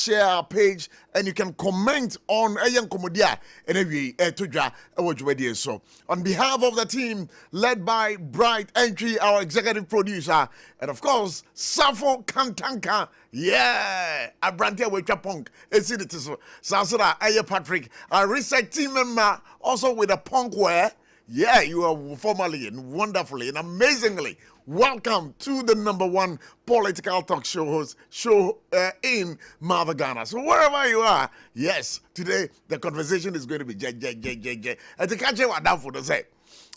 share our page, and you can comment on Ayan Komodia and every Tuja. So, on behalf of the team led by Bright Entry, our executive producer, and of course, SARFO Kantanka, yeah, Abrantia Wechapong, Esiditiso, Sasura, Aya Patrick, our research team member, also with a punk wear. Yeah, you are formally and wonderfully and amazingly welcome to the #1 political talk show in Mother Ghana. So wherever you are, yes, today the conversation is going to be J. And to catch you what down for the say.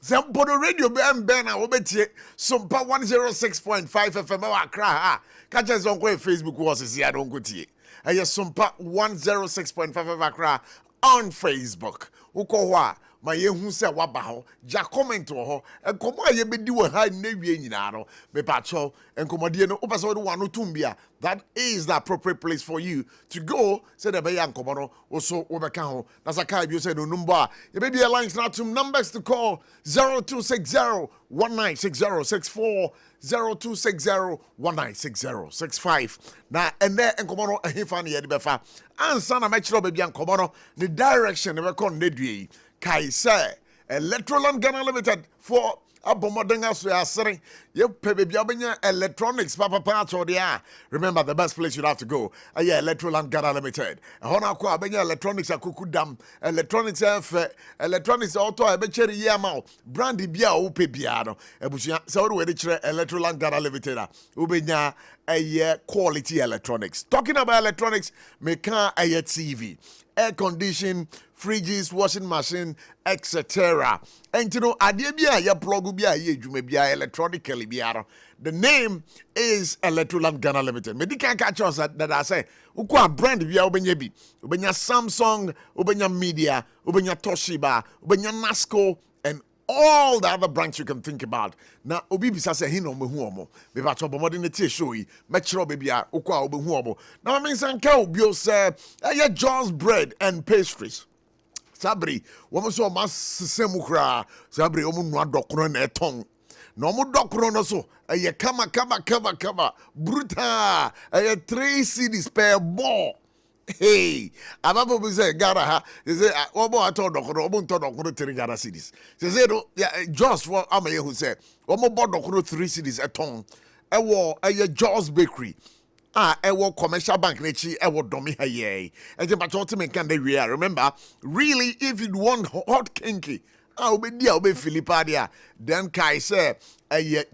Some the radio Ben Obetie, SOMPA 106.5 FM Accra. Catch us on Facebook was here, I don't go to you. And yes, SOMPA 106.5 Accra on Facebook. Ukowa. My yehu se wabaho ja comment ho enkomo aye bedi wo ha newie nyina no me pacho enkomodie no opese wo wano tumbia. That is the appropriate place for you to go. Say the be yankomo no also wo beka ho na saka bi say no number ye be be lines now to numbers to call 0260196064 0260196065 na ene enkomo no ehefa ne ye de befa ansa na mechiro be bia enkomo no the direction ne be kon nedue Kaise Electroland Ghana Limited for Abomodenga Suyasri. You pay baby electronics, papa parts or the remember the best place you'd have to go. Yeah, Electroland Ghana Limited. Hona kwa benya electronics a kukudam, electronics electronics auto a betchery yamau, brandy bia upe biano. Ebusia, so do we Electroland Ghana Limited. Ubenya a year quality electronics. Talking about electronics, make a TV. Air condition, fridges, washing machine, etc. And you know, adebia ya plug bia ye dwuma bia electronically bia. The name is Electroland Ghana Limited. Me can catch us that I say, ukwa brand bia obenya bi. Obenya Samsung, obenya Media, obenya Toshiba, obenya Nasco, and all the other brands you can think about. Now, obi bisa say hino me hu omo. Be ba to bomodi ne tie show yi. Metro baby a ukwa obi hu omo. Now I mean sanka obi o say John's bread and pastries. Sabri, woman so mas semu kra. Sabri omu no adokro na eton. No mu dokro no so. Kama bruta. 3 CDs per ball. Hey, ababo be say gara ha. They say obo ato dokoro, obo nto dokoro 3 gara CDs. They say just for amaye who say omo bo dokoro 3 CDs eton. Ewo Joss Bakery. Ewo commercial bank nechi ewo domi ha ye. Eje pacho me kan dey we remember, really if you want hot kinky, obedia obe Philippa dia, then kai say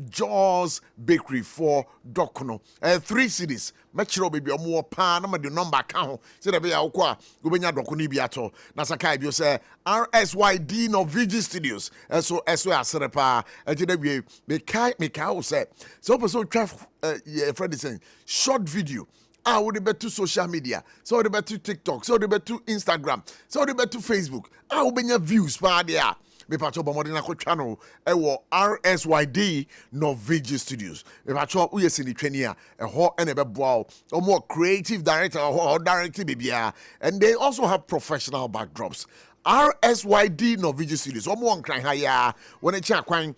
Joss Bakery for Dokono. 3 CDs. Make sure baby omo pa na me the number count. Say the be ya okwa go benya Dokoni bi ato. Na sakai bi say RSYD no VG Studios. So asere pa. Eje da wie me kai o say. So person try friend is saying short video. Would be to social media. So would be to TikTok. So would be to Instagram. So would be to Facebook. Would be views pa there. Me pacho bomodi na ko channel RSYD no VG Studios. Me pacho uye sini twani a ho ene be boa o more creative director or directing bibia, and they also have professional backdrops. RSYD no VG Studios. One crying higher when a chat crying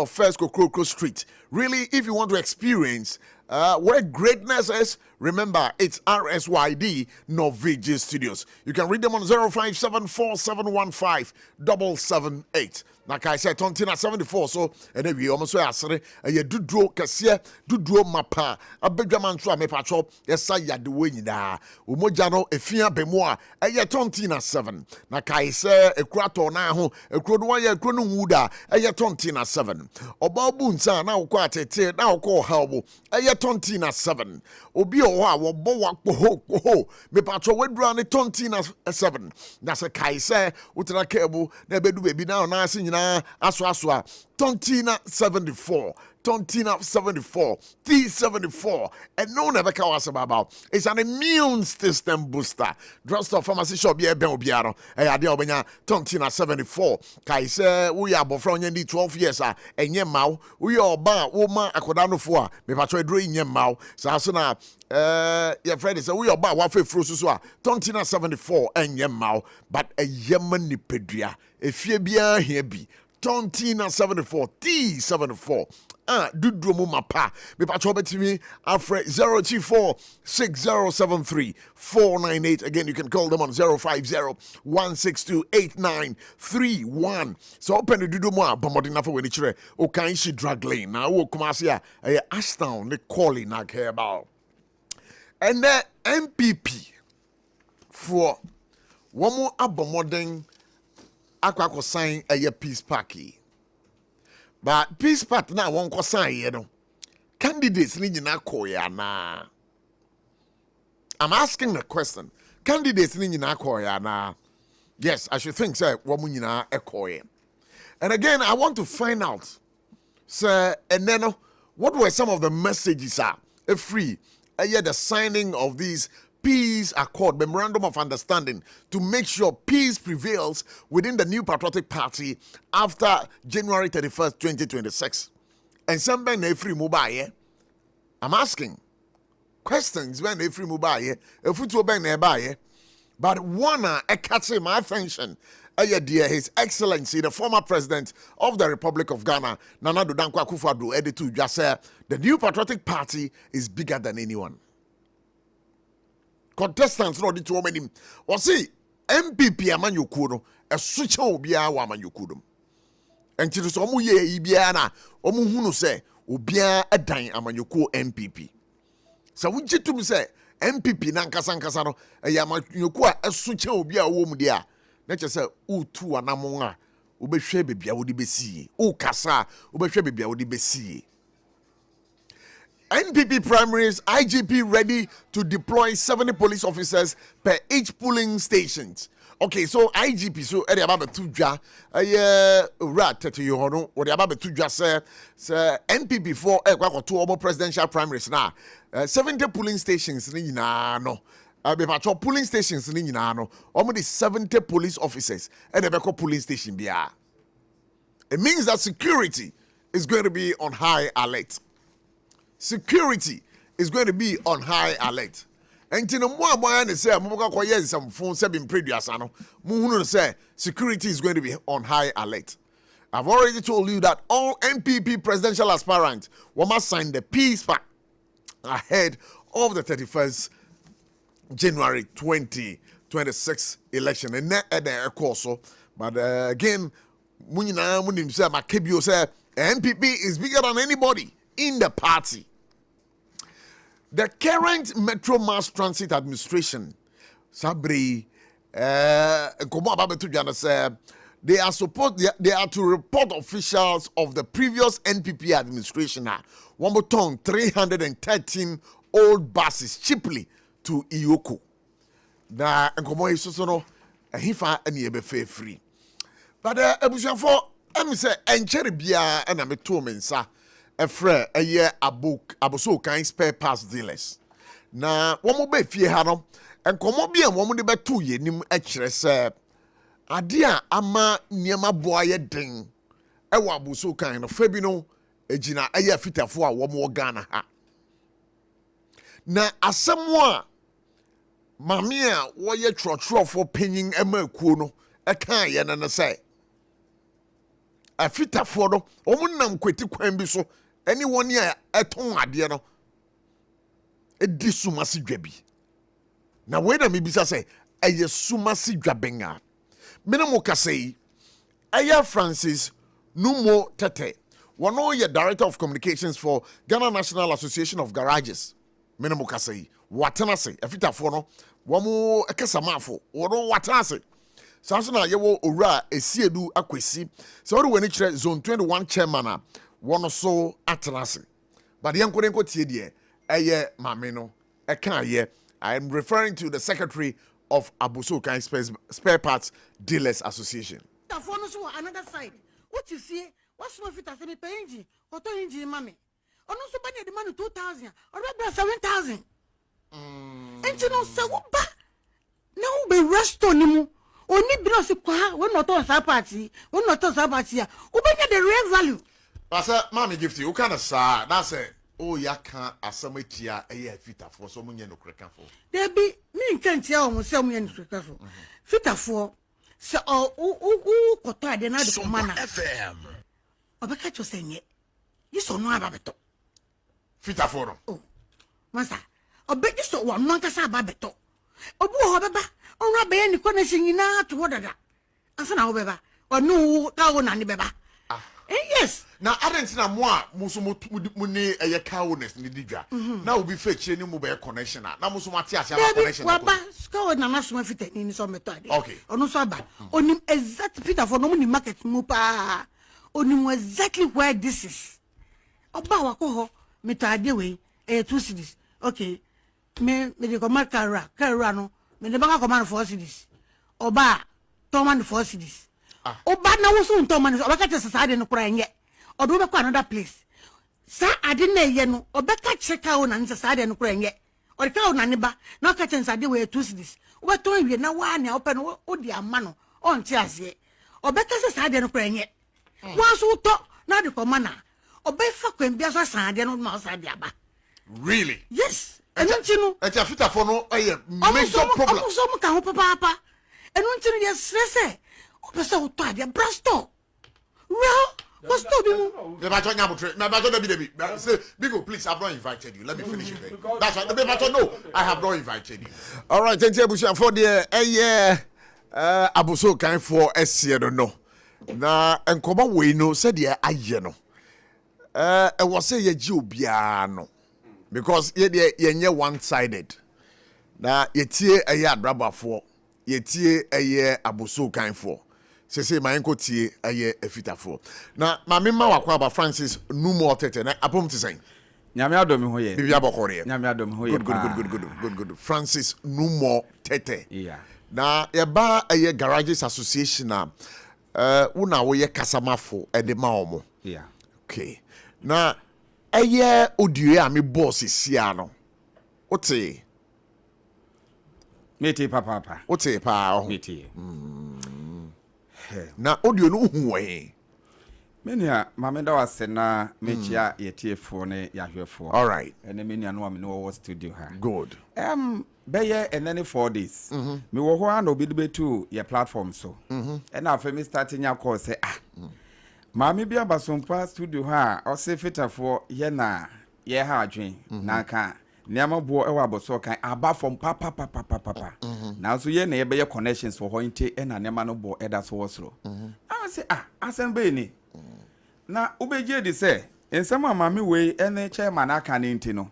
first Kokro Street. Really, if you want to experience where greatness is, remember it's RSYD no VG Studios. You can read them on 0574715778. Like I said, Tontina 74. So, and then we almost say, "You do draw Cassia, do draw mapa." A Benjamin Swa me patrol. Yes, I had the wing da. Umojano, a fear bemoa. A Tontina 7. Like I say, a crato now, a crodwaya cronumuda. A Tontina 7. Obabunsa now quite a now call Halbo. A Tontina 7. Obio wa boa ho. Me patrol would run a Tontina 7. That's a Kaise, Utra cable, never do baby now, nice. Aswa Tontina 74 T74 and no never was about. It's an immune system booster. Drugstore pharmacy shop be obiaro. Adia obenya Tontina 74. Kaise we are bofro nya 12 years enye maw. We are ba woman akodano fo me patro edro enye maw. Sa so na your friend say we are ba wa fefro so a Tontina 74 enye maw, but a yeman nipedua. Efie bia here be Tontina 74 T74 dudromu mapa me pacho betimi afre 0246073 again. You can call them on 050-162-8931. So open the dudromu bomodina for when chere o kan shi drag lane na wo kumase a Ashtown they calling na care about. And the MPP for one more abomoding akwa sign a peace party. But peace party na won ko sign ye no. Candidates ni nyina koya na. I'm asking the question. Candidates ni nyina koya na. Yes, I should think say wo mu nyina ekoye. And again, I want to find out sir and then what were some of the messages are free the signing of these peace accord, memorandum of understanding to make sure peace prevails within the new patriotic party after January 31st, 2026. And some ben free mobile. I'm asking questions when they free mobile. If we ben nearby, but one catching my attention. Dear His Excellency, the former president of the Republic of Ghana, Nana Addo Dankwa Akufo-Addo, Editu just said the new patriotic party is bigger than anyone. Contestants no to women or see MPP amanyoku no a switch obia wa amanyoku dum enti so omu ye ibia na omu hunu se obia edan amanyoku MPP so wugitum se MPP na nkasa no ya amanyoku a switch obia wo mu dia na che se utu anamon a obehwe bebia wo di besi o kasa obehwe bebia wo di besi. NPP primaries, IGP ready to deploy 70 police officers per each polling stations. Okay, so IGP, so eri ababe tuja, rat to you hono, or the ababe tuja say NPP for kwa two presidential primaries na 70 polling stations ni na no. Bepacho polling stations ni na no. Almost 70 police officers and the beko polling station bia. It means that security is going to be on high alert. Security is going to be on high alert. And you know, more say, some phones have been previous. Say security is going to be on high alert. I've already told you that all MPP presidential aspirants must sign the peace pact ahead of the 31st January 2026 election. And that course, but again, MPP is bigger than anybody in the party. The current Metro Mass Transit Administration, Sabri, they are to report officials of the previous NPP administration. One more ton, 313 old buses cheaply to Iyoko. Na nkomo isoso hifa ene be free. But ebusuafo em say enchere bia na meto mensa efre eye aboso kan spare parts dealers. Na womo be fie ha no nkomo bia womo de beto yenim ekire se ade a ama niema boa ye den ewo aboso kan no fa bi no ejina eye fitafo a womo Ghana ha. Na asemo a mami a woye trotro penyin emakuo no eka ye na say afitafo no omunam kweti kwan bi so anyone ya eton ade no edi sumasi dwabi na we na mebisa say eye sumasi dwabenga menemo kasei aya Francis Numo Tete wono ye director of communications for Ghana National Association of Garages menemo kasei watana se afitafo no womo ekesamafo wono watana se Sansona yewo ora esiedu akwesi so we wani kire zone 21 chairman a wono so atenase but yenko tie de eye mame no eka ye. I am referring to the secretary of Aboso Kan Spare Parts Dealers Association. Another side, what you see, what's my fit as a pay engine, auto engine, mommy. Or no, somebody the money 2,000 or 7,000. And you know, so what? No, be rest on him. Only because we're not on our party, we're not on our party. We get the real value. Pastor, mommy gift you kind of sa. That's it. Oh, ya can't assume fita for so many no crack for. There be me can't tell me so many crack for. Fita for so kota de na de mana. FM. Obeka cho senye. Yiso no ababeto. Fita for no. Oh. Masa. Obegi so wa no nkasa ababeto. Obu ho beba. Onra be ni connection nyina to wodada. Ansa na wo beba. Onu ka wo na ni beba. Yes. Now adentina mo a muso mo ne eye cowness ni didwa. Na obi fetchire ni mo be connection na muso mate ase ama connection. Waba ska na na so fita ni so meto ade. Okay. Onu so aba. Onim exact fita for no ni market mu pa. Onim exactly where this is. Oba wa ko ho meto ade we 2 cities. Okay. Me de ko Kara no. Me de baka command 4 cities. Oba Toman 4 cities. Oba na wo so nto man oba ka chese saade no kura enye odo be kwa another place sa ade na ye no oba ka cheka wo na nse saade no kura enye o ka wo na ne ba na ka chese saade we 2 cities oba to wie na wa ne opa no odi ama no on ti ase oba ka se saade no kura enye wa so to na de ko mana oba fa kwan bia so saade no ma saade aba. Really? Yes. Enunti no e ta fita for no major problem. Omo so mo ka ho papa enunti no dey stress Pesa o toa dia brasto. Well, what's to be mo? The bacho nyabutre. Na bacho Debbie. Say, Bigo, please, I've not invited you. Let me finish it. That's right. The bacho no, I have not invited you. All right, thank you for the abuso kind for SC no. Na enkoba we no said ye aye no. E was say ye ji obia no. Because ye one sided. Na ye tie eye adrabafo. Ye tie eye abuso kind for. Say my uncle tie aye efitafo. Na mamema wakwa aba Francis numo tete na apom ti say. Nyame adom ho ye. Bibia bokore. Nyame adom ho ye. Good. Francis numo tete. Yeah. Na ye ba aye garages association na una wo ye kasamafo e de ma omo. Yeah. Okay. Na aye odue a me boss sia no. Ote. Meti papa. Ote pa. Meti. Na audio no hu we. Menia mameda wase na mechia yetiefo ne yahwefo. All right. Ene menia no am no studio ha. Good. Beye enene 4 days. Me wo ho na obi betu ye platform so. And afa me starting ya call say Mami bia basompa studio ha o se fitafo ye na ye ha adwen na ka niam bo e wa boso kan aba from papa. Na so ye na ye be connections for ho nte e na niam no bo e da so wosro. I say asem be ni. Na ubeje di say ensem amami we ene chairman aka ne nti no.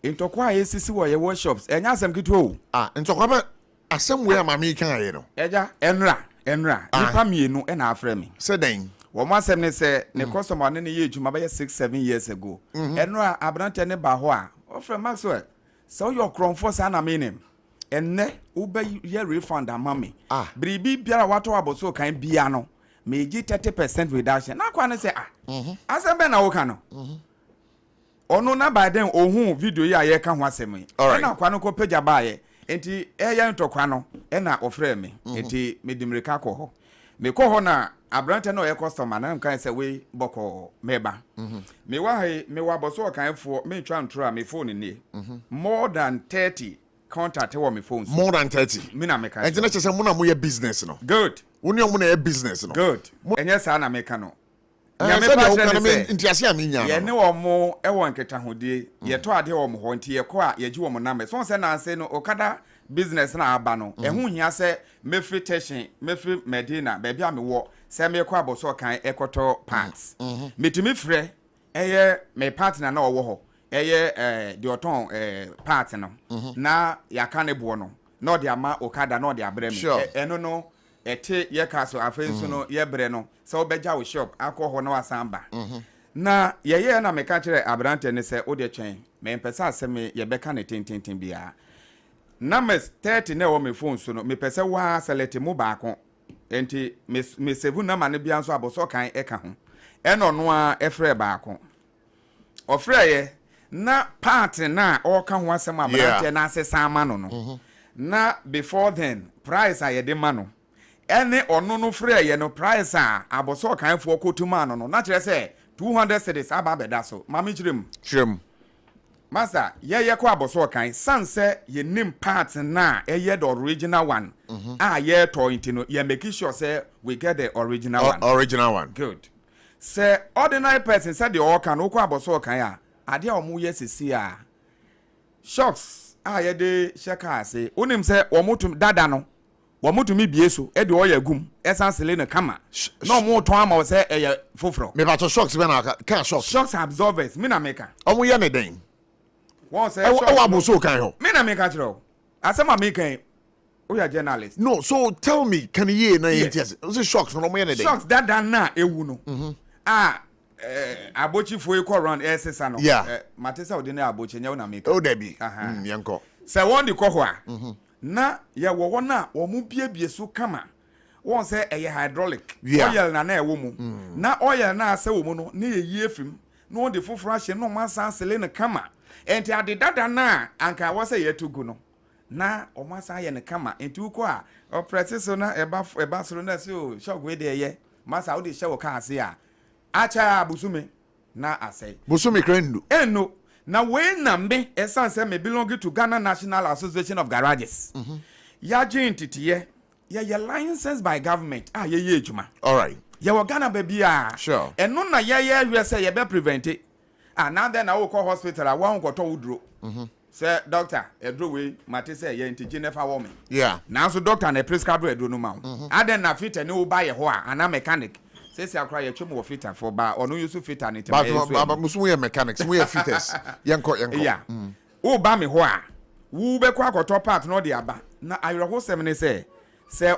Intokwa yesisi wo ye workshops enya asem kito o. Intokwa ba asem we amami kan ye no. Eja enra nipa mienu e na afre mi. Say den Womo asem ne say ne customer ne ye ejuma ba 6-7 years ago. Enra abrante ne ba ho a ofre Maxwell. So your kronfo sa na menim. Enne ube ye refund amami. Bribi biara wato aboso kan bia no. Meji 30% reduction. Na kwa ne say asem be na wo kan no. Ono na by then ohun video ya ye ka ho asem. Na kwa no ko page ba ye. Enti eya ntokwa no e na ofre me. Enti medimreka ko ho. Me ko ho na abrante no ye customer na nkan say we boko meba. Me wa he me wa boso kan fo me twa ntro me phone ni. More than 30 contact wo me phone. More than 30. Me na me kan. Enti na chese mo na mo ye business no. Good. Woni mo na ye business no. Good. Enye sa na me kan no. Ya me pa me ntiase a me nya no. Ye ne wo mo e wo nketa hodie. Ye to ade wo mo ho nti ye ko a ye ji wo mo na me. So se na se no okada business na aba no. Ehu hia se mefri teshin, mefri Medina, baby a me wo se me kwa boso kan ekoto parts. Metumi frɛ eye me partner na owo ho. Eye de oton part no. Na yaka ne bo no. Na ode ama okada na ode abre me. Eno no ete ye kaso afenso no ye bre no. Se obeja wo shop akọ na wasamba. Na ye na me ka kire abrante ne se ode twen. Me mpesa asem ye beka ne tintintin bia. Numbers 30 na wo me phone so no me pese wa select mo baako enti me save number ne bia so aboso kan e ka ho e no no a efre baako ofre ye na part na o ka ho asem abrante na asesa ama no na before then price a ye de ma no ene ono no frɛ ye no price a aboso kan fo kotuma no na kire se 200 cedis aba beda so mama chirem Master, ye kwa aboso kan sanse ye nim part na ye the original one. Ye to intino ye make sure say we get the original one. Original one. Good. say ordinary person said the all can okwa aboso kan ya ade a omo yesisi a shocks a ye de sheka ase onim say omotum dada no womotumi bieso e de oya gum esansele ne kama no mo to ama say eye foforo me ba to shocks be na kan shocks absorbers me na meka omo ye ne den won say e wa aboso kan ho me na meka chiro asema me kan we are journalists. No, so tell me, can you na yes. What's shocks no more anything? Shocks that na ewu no. Abochi foi ko around SSA no. Yeah. Matesa odine abochi nya na make. Oh debi. Yanko. Se won di ko ho a. Na ye wo na wo mu biebie so kama. Won say eye hydraulic. Oil na ewo mu. Na oil na ase wo mu no na ye yie fim. No won di foforo ahye no ma san sele ne kama. Enti ade dada na anka wo say ye tugu no. Na omasa ye ne kama enti uko a operate so na eba so na se o shock we dey ye masa wo dey she wo ka ase a acha busume na asai busume krendu eno na we na me esan se me belong to Ghana National Association of Garages ya entity ye license by government ye ejuma all right ye wo Ghana baby a sure eno na ye hwe se ye be prevent it now then na wo call hospital a wo go to wudro say doctor edro we mate say ye ntije nefa wo me yeah now so doctor na prescribe edro no ma aden na fit ne wo ba ye ho a ana mechanic say say akra ye twem wo fitter for ba ono yusu fitter ne tem but musu we mechanics we fitters yanko yeah wo ba me ho a wo be kwa akoto part no de aba na ayro sem ne say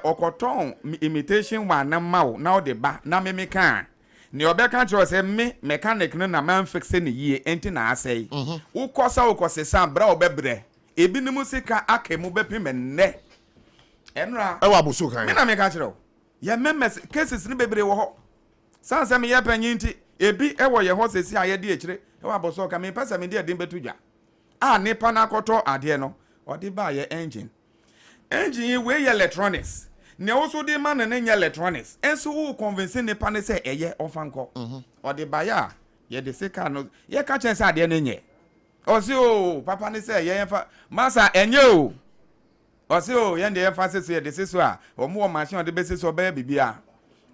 okoton imitation wa na ma wo na wo de ba na me kan ni obeka chiro se me mechanic no na man fixe ne yie enti na asai ukosa ukosesa bra obebre ebinim sika akemu bepim ne enra e wa busu kan me na meka chiro ye memes cases ni bebre wo ho sanse me ye panyi nti ebi e wo ye ho sesi aye de ekire e wa boso ka me pesa me de dem betudwa a nipa na koto ade no odi ba ye engine we ye electronics ne also de man na nya electronics enso wo convince ne pa ne say eye ofanko o de baya ye de seka no ye ka chen say ade na nye o si o papa ne say ye fa masa enye o si o ye de ye fa seso ye de seso a o mo machine de be seso ba bibia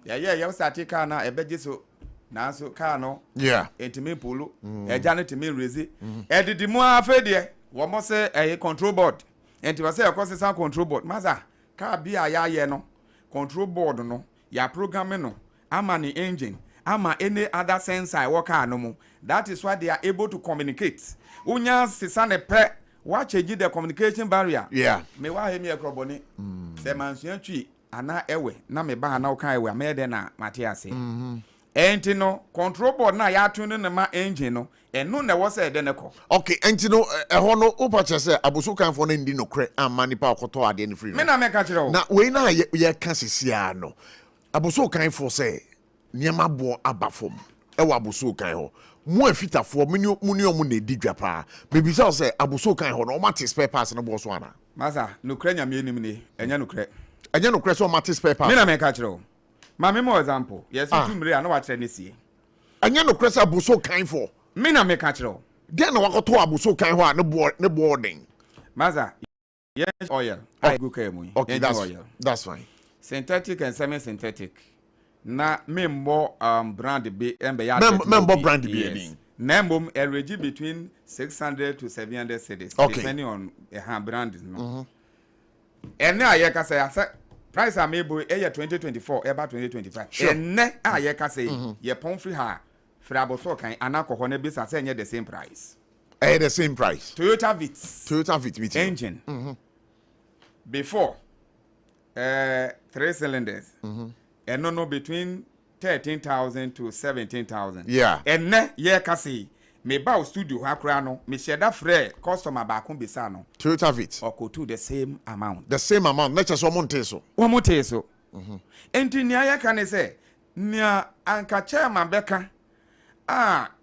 ye start car na e beje so na so car no yeah entime polo e ja ne time rezi e didi mu afa de wo mo say e control board enti wa say e ko say control board masa ka bia ya ye no control board no ya programming no ama ni engine ama any other sensor I work no mu that is why they are able to communicate unya sisa ne pe wa change the communication barrier yeah me wa he me ekroboni se mansuan twi ana ewe na me ba na uka ewe me de na matiase enti no control board na ya tune ne ma engine no eno na wo se de ne ko okay enti no ho no upache se abusu kan fo na ndi no kre amani pa okoto ade ne free me na me ka kire o na we na ye kan sisia no abusu kan fo se niema bo abafom e wa abusu kan ho mu afitafo muni omu na edidwa pa bebi se abusu kan ho no o mate spare parts no bo so ana masa no kre nya me enim ni enya no kre so mate spare parts me na me ka kire o ma me mo example yes tumre ana wa kire ne sie enya no kre se abusu kan fo me na me ka kire o den na wakoto abusu kan ho a ne boarding masa yes oil I go kai mu okay that's fine synthetic and semi synthetic na membo brand be embe ya membo brand be any nembom range between 600 to 700 cedis depending on a brand no ene aye ka say price am ebo e 2024 eba 2025 ene aye ka say ye pon free ha free aboso kan anakoho na bisa say the same price the same price Toyota Vitz meet engine before 3 cylinders and no between 13,000 to 17,000 yeah and ye ka say me ba studio hakra no me share that free customer ba kun bisa no Toyota Vitz or to the same amount not just one so enti nia ye ka ne say nia anka chairman beka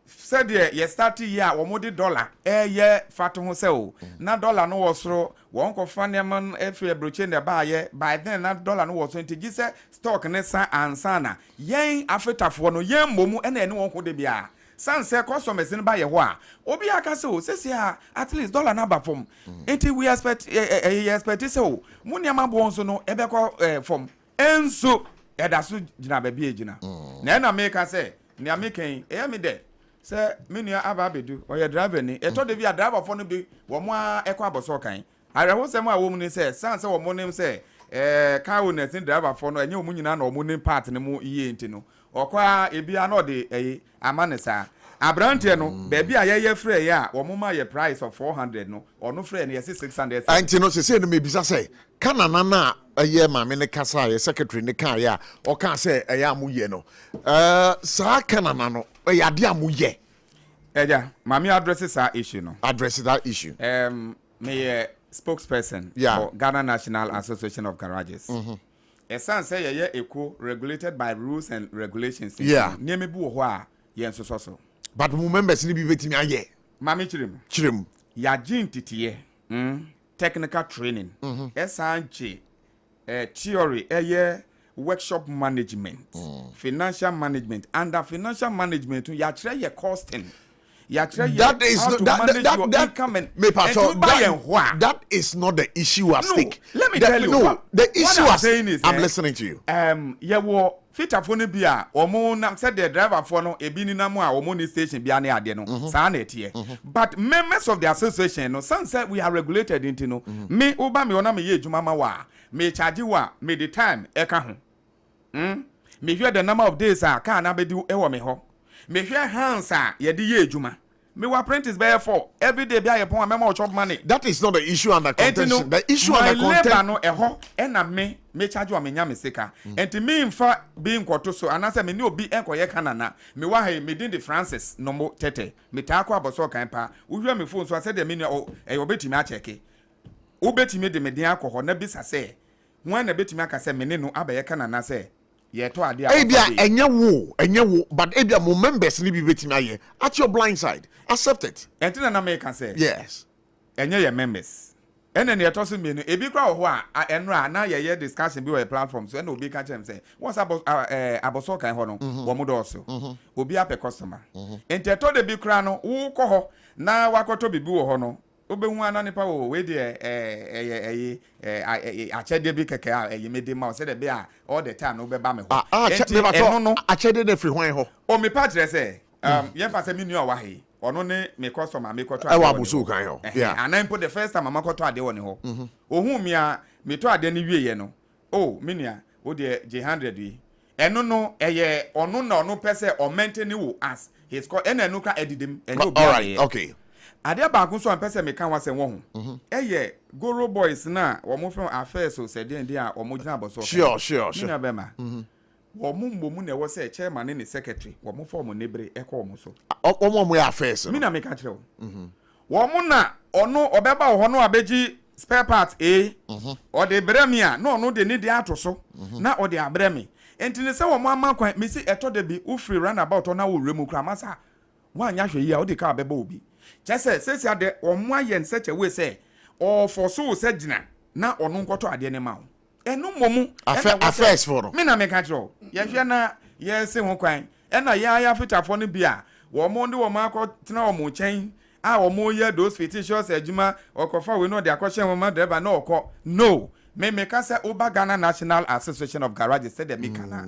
said ye start year wo mo de dollar ye fat ho se o na dollar no wo soro won ko fa ne man efi broche ne ba ye by then na dollar no wo so enti gise stock ne sa ansana yen afetafo no yen momu ena ene won ko de bia sanse customers ne ba ye ho a obi aka se o sesi a at least dollar na ba fom enti we expect se o mu ne ma bo so no ebe ko fom enso eda so gina ba bi ejina na na make say ni ameken me de say me nua aba bedu oye driver ni e to de bi a driver for no bi wo mo ekwa aboso kan areho sem a wo mu ni say san say wo mo nim say car owners ni driver for no enye wo mu nyina na wo mu nim part ni mu iye nti no okwa ebia na ode amanesa Abrante no baby a ye free ya wo mo ma ye price of 400 no ono free na ye 600 anti no se no me bisa say kanana na aye ma me ne kasa ye secretary ne kan ya o kan say aye amu ye no sa kanana no aye ade amu ye eja mami address sa issue no address that issue me spokesperson for Ghana National Association of Garages esan say ye eco regulated by rules and regulations near me bu ho a ye nsoso but members ni bi betimi aye mami chirem ya gin titiye technical training esanche theory workshop management financial management under financial management ya try your costing that is not the issue at stake. Let me tell you. The issue I'm saying is I'm listening to you. Yeah, wo fitafo no bia omo na said the driver for no ebi ni na mu a omo ni station bia na ade no sa na etie. But members of the association no some say we are regulated into no. Me oba me ona me ye adwuma ma wa. Me charge wa me the time e ka ho. Me hwe the number of days a ka na bedi e wo me ho. Me hwe hands a ye de ye adwuma. Me wa apprentice be for every day bia ye pon memo chop money. That is not the issue under contention. The issue under contention no eho e na me charge wa me nya me sika. Enti me mfa bi nkoto so anase me ni obi enkoye kanana. Me wa ha me din de Francis no mo tete. Me ta akwa aboso kan pa. Wo hwe me phone so ase de me ni obetimi a cheke. Obetimi de me din akọ na bisa se. Wan na betimi aka se me ni no abaye kanana se. Ye to ade a ebia enye wo but ebia mo members ni bi betimi aye at your blind side accept it entina na me can say yes enye ye members ene ne etoso me no ebi kra ho a enra na ye discussion bi o platform so ene obi ka chem say what's about aboso kan ho no wo mo do so obi ape customer enti to de bi kra no wo ko ho na wakoto bibi wo ho no obehu ana nipa wo we de achede bi keke a mede ma o se de be a all the time no be ba me ho achede de free hwan ho o me pa kire se ye fa se mi nu wa he ono ne me customer me koto ade wa busu kan ho yeah and the first time mama koto ade woni ho ohun mi a me to ade ni wie ye no oh me nua o de J100 yi eno no eye ono na ono pese o maintain wo as his call ena no ka edidim enyo bi all right okay ade ba kun so an pese me kan wa se wo ho Goro boys na wo mo from affairs so se den dia o mo gina boso sure na be ma wo mo mbomu na wo se chairman ne secretary wo mo form nebre e ko mo so o mo affairs mi na me ka kire wo mo na ono obeba wo ho no abeji spare part o de bremi a no no de ni de ato so na o de abremi entine se wo mo amakwan me si eto de bi u free run about na wo remu kra masa wa anya hwe yi a o de ka beba obi chese sesi ade o mo aye nse chewe se o for so se gina na ono nkoto ade ne ma wo enu momu affairs for no me na me ka kire ye hwe na ye se ho kwan ena ya fitafo no bia wo mo ndi wo ma akotena wo mo chen a wo mo ye those fictitious ejuma okofa we no de akoshe wo ma driver na okọ no me ka se Oba Ghana National Association of Garages said de me kana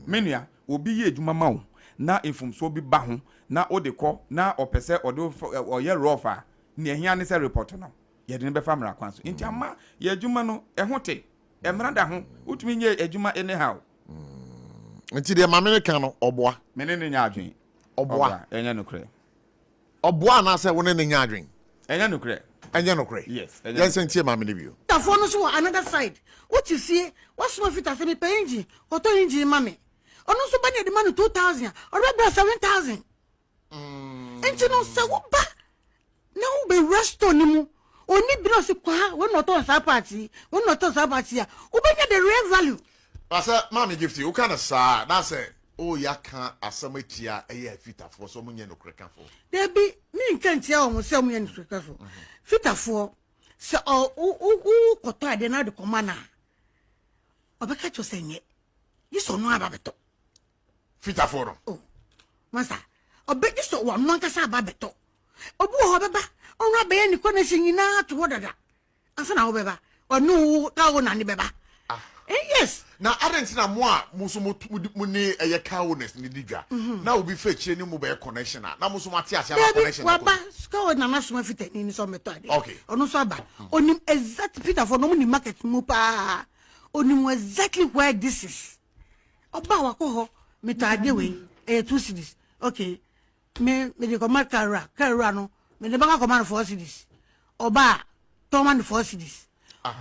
menua obi ye ejuma ma wo na infumso bi ba ho na odekọ na opese odo oye rofa ne ehia ne se report no ye de ne be famra kwan so nti ama ye ejuma no ehote emrada ho utumi nye ejuma anyhow nti de mamene kan no oboa mene ne nya adwen oboa enya no kre oboa na se woni ne nya adwen enya no kre yes yes ntie mamene bio ta for no so another side what you see what's my fit as me pay engine auto engine mame ono so bani de man 2000 or be 7000 enti no se wo ba na wo be resto ni mu oni bi no se kwa we no to sa party we no to sa party a wo benya the real value asa mama gift you kind of sa na say oh ya kan asamatia eye fitafo so munye no krekafo there be me nkantia o mo se munye no krekafo fitafo se o koto ade na de komana obeka cho senye yiso no ababeto fitafo no oh masa obeki so wa no nkasa ababeto obu ho beba onra be ni connection nyina to wodada ansa na wo beba onu ka wo na ni beba Yes. Now, I don't know more. Musumuni a cowness in the digger. Now we fetch any mobile connection. Now Musumatias have connection. Waba score na national fit in some method. Okay. Ono saba. Onim exact fit for no money market mupa. Onim exactly where this is. Oba wako ho metade we 2 cities. Okay. Me the command Kara no. Me the banga command 4 cities. Oba Toman 4 cities.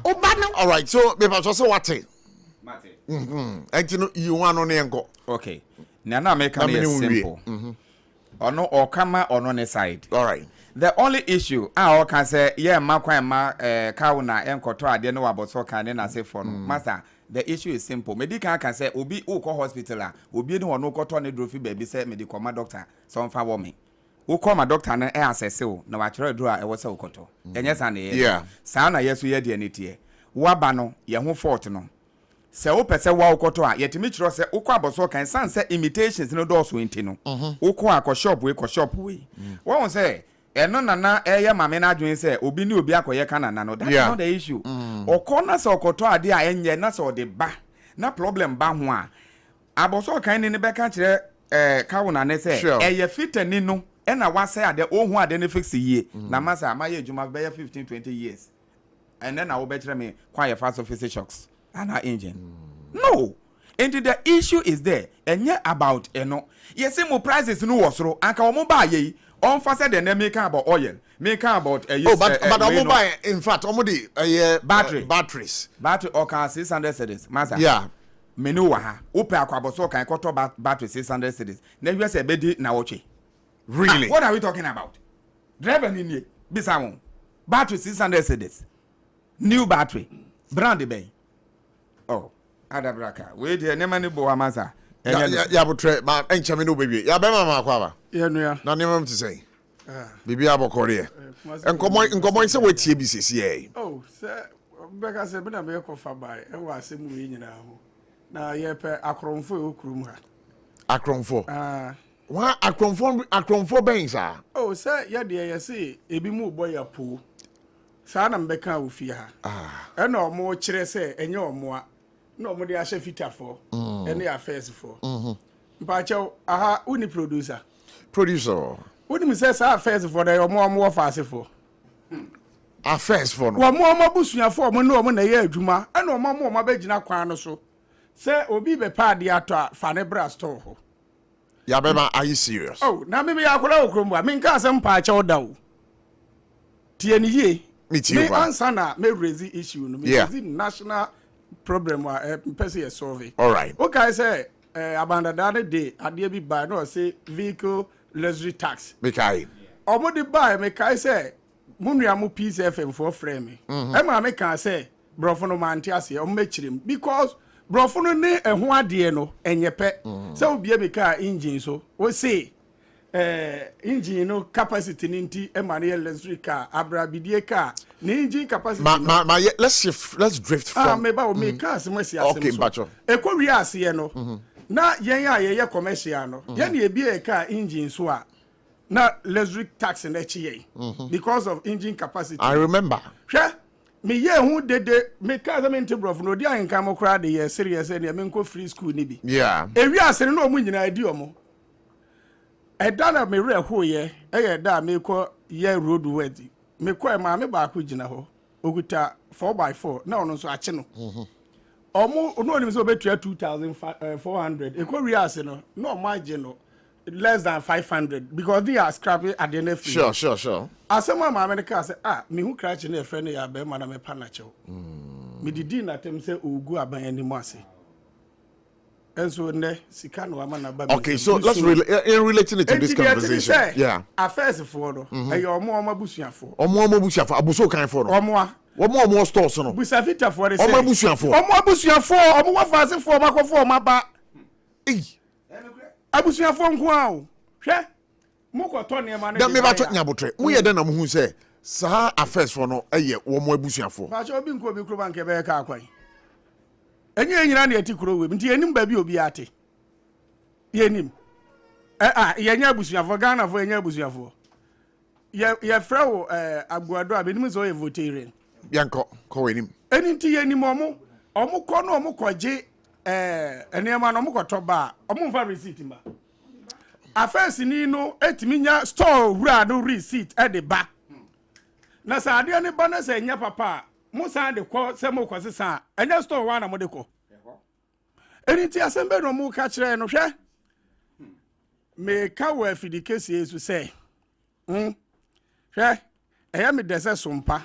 Oba no. All right. So me just what you want on the okay. Now make it simple. Or no, or come on the side. All right. The only issue I can say, yeah, Kauna and Kotra, they know about so can I say for master. The issue is simple. Medical can say, Obi Uko hospital, Obi no one no cotton drophy baby said medical my doctor, some for woman. Who call my doctor and air says so. No, I try to draw a was so koto. And yes, and yeah, Sana, yes, we had the NT. Wabano, Yahu Fortuno. Se o pese wa ukoto a yetimi chiro se ukwa boso kan san se imitations no do so enti no ukwa akọ shop we ko shop we won say eno nana eye mame na adwen se obi ni obi akoye kanana no that's not the issue okona se okoto ade a enye na se ode ba na problem ba ho a aboso kan ni be ka kire kawo na ne se eye fitani no e na wa say ade ohun ade ne fix yie na masa amaye adwuma be 15-20 years and then I will better me quite fast officer shocks and our engine. No. And the issue is there. And yet about yes, more prices no was so. And can buy ye on faster than they make about oil. Make about but I buy in fact batteries. Battery or car 600 cedis. Master. Yeah. Menu ha. Upe akwabo so can quarter battery 600 cedis. Then you say bedi na oche. Really? What are we talking about? Driver in Bisamo. Battery 600 cedis. New battery. Brand bay. Oh, Adabraka. Wait here, Nemani Boamasa. Ya butre, ma enchame no baby. Ya be mama kwaba. Yeah, no. Na nemam to say. Bibi abokore. Enkomo se wetie bi sesi Oh, sir, Becca said be na me ko fa bai. E wa asem we nyina ho. Na ye pe akromfo e okurum ha. Akromfo. Wa akromfo ben sa. Oh, sir, ya de ye say ebi mu boy apo. Sa na mbeka ofi ha. E na omo kire se enye omo a. Na omo de ahye fitafo. Ene ya first for. Mpacho aha uni producer. What do you say, sir? First for the more fast for. A first for no. One more bushia for no one a year, Juma, and no more my bedina quano so. Say, Obi be party at Fanebra store. Yabema, are you serious? Oh, now maybe I could all I mean, some patch or down. TNE, me answer na may raise the issue. Yeah, national problem where person survey. All right. Okay, I say, abandon that day, I dare be by no say vehicle luxury tax. Mekai. Omo de buy mekai say munua mo PCFM for frame me. E ma me kan say brofo no man tiase o mechirim because brofo no ne ehun ade no enyepe. Say obi me car engine so we say engine no capacity ninti e ma ne luxury car abrabidie car ne engine capacity let's drift from me ba o me car se mo si asem so. Okay, bacho. E ko wi ase no. Na yen a ye commercial no yen e bi e car engine so a na luxury tax in echi because of engine capacity. I remember hwe me ye hu dede me car me ntebrof no di an kan mo kra de ye serious e me nko free school ni bi. Yeah, e wi asere no mu nyina di omo e da na me re ho ye e ye da me ko ye road worthy me ko e ma me ba ko gina ho okuta 4x4 na ono so ache no omo no oni so betua 2400 e ko riase no no margin no less than 500 because they are scrapping at the end of sure asema ma America say me hu crash na friend ya be ma na me pa na chew me didi na tem say ogu aban ani mo ase enso ne sika no ama na ba. Okay, so let's relating it to this conversation. Yeah, affairs for no e omo busuafo abuso kan for no omo stores no busafita for say omo busuafo omo wa fase for makofo ma ba abusuafo nko a o hwe mo ko to ne ma na me ba to nyabotre mo ye den na mo hu say sa affairs for no eye omo abusuafo ba cho obi nko obi kuro bank be ka akwan enye nyina na eti kuro we nti enim ba bi obi ate yenim ye nya abusuafo Ghana fo enya abusuafo ye frewo agboado abenim so ye voterian yanko ko wenim eni nti yenim omo Omuko no omukoje enema no omukoto ba omumfa receipt ma afensi ni no etiminya store wura no receipt e de ba na sa ade ne ba na sa nya papa musa de ko se mo kwasesa enya store wa na mo de ko enti asembe no mu ka kire no hwe me ka wa fidikesi esu se hwe eya me dese sompa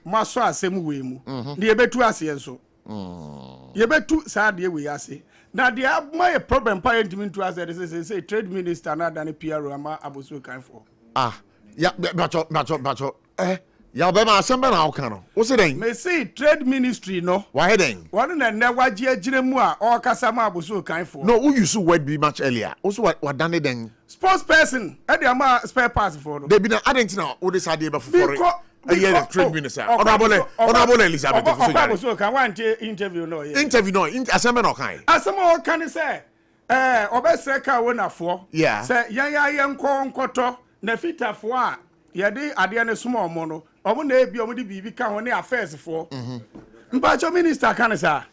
ma so asem we mu de ebetu ase enso yebetu sa de we ase na de my problem pa entimi ntu ase say trade minister na da ne PRO ama abosu kan for ya bacho ya be ma asem be na o kan no wo se den me say trade ministry no why den one na ne waje agire mu a o kasa ma abosu kan for no who use word be much earlier also what done den spokesperson e de ama spare parts for no they be na adentina o de sade be for the trade minister honorable Elizabeth Oso kan want interview no asem no kan asem o kan say obesre ka wo na fo say yan nkoto na fitafo a ye de ade ne suma omo no omo na ebi omo de bibi ka ho ne affairs fo mpacho minister kan sa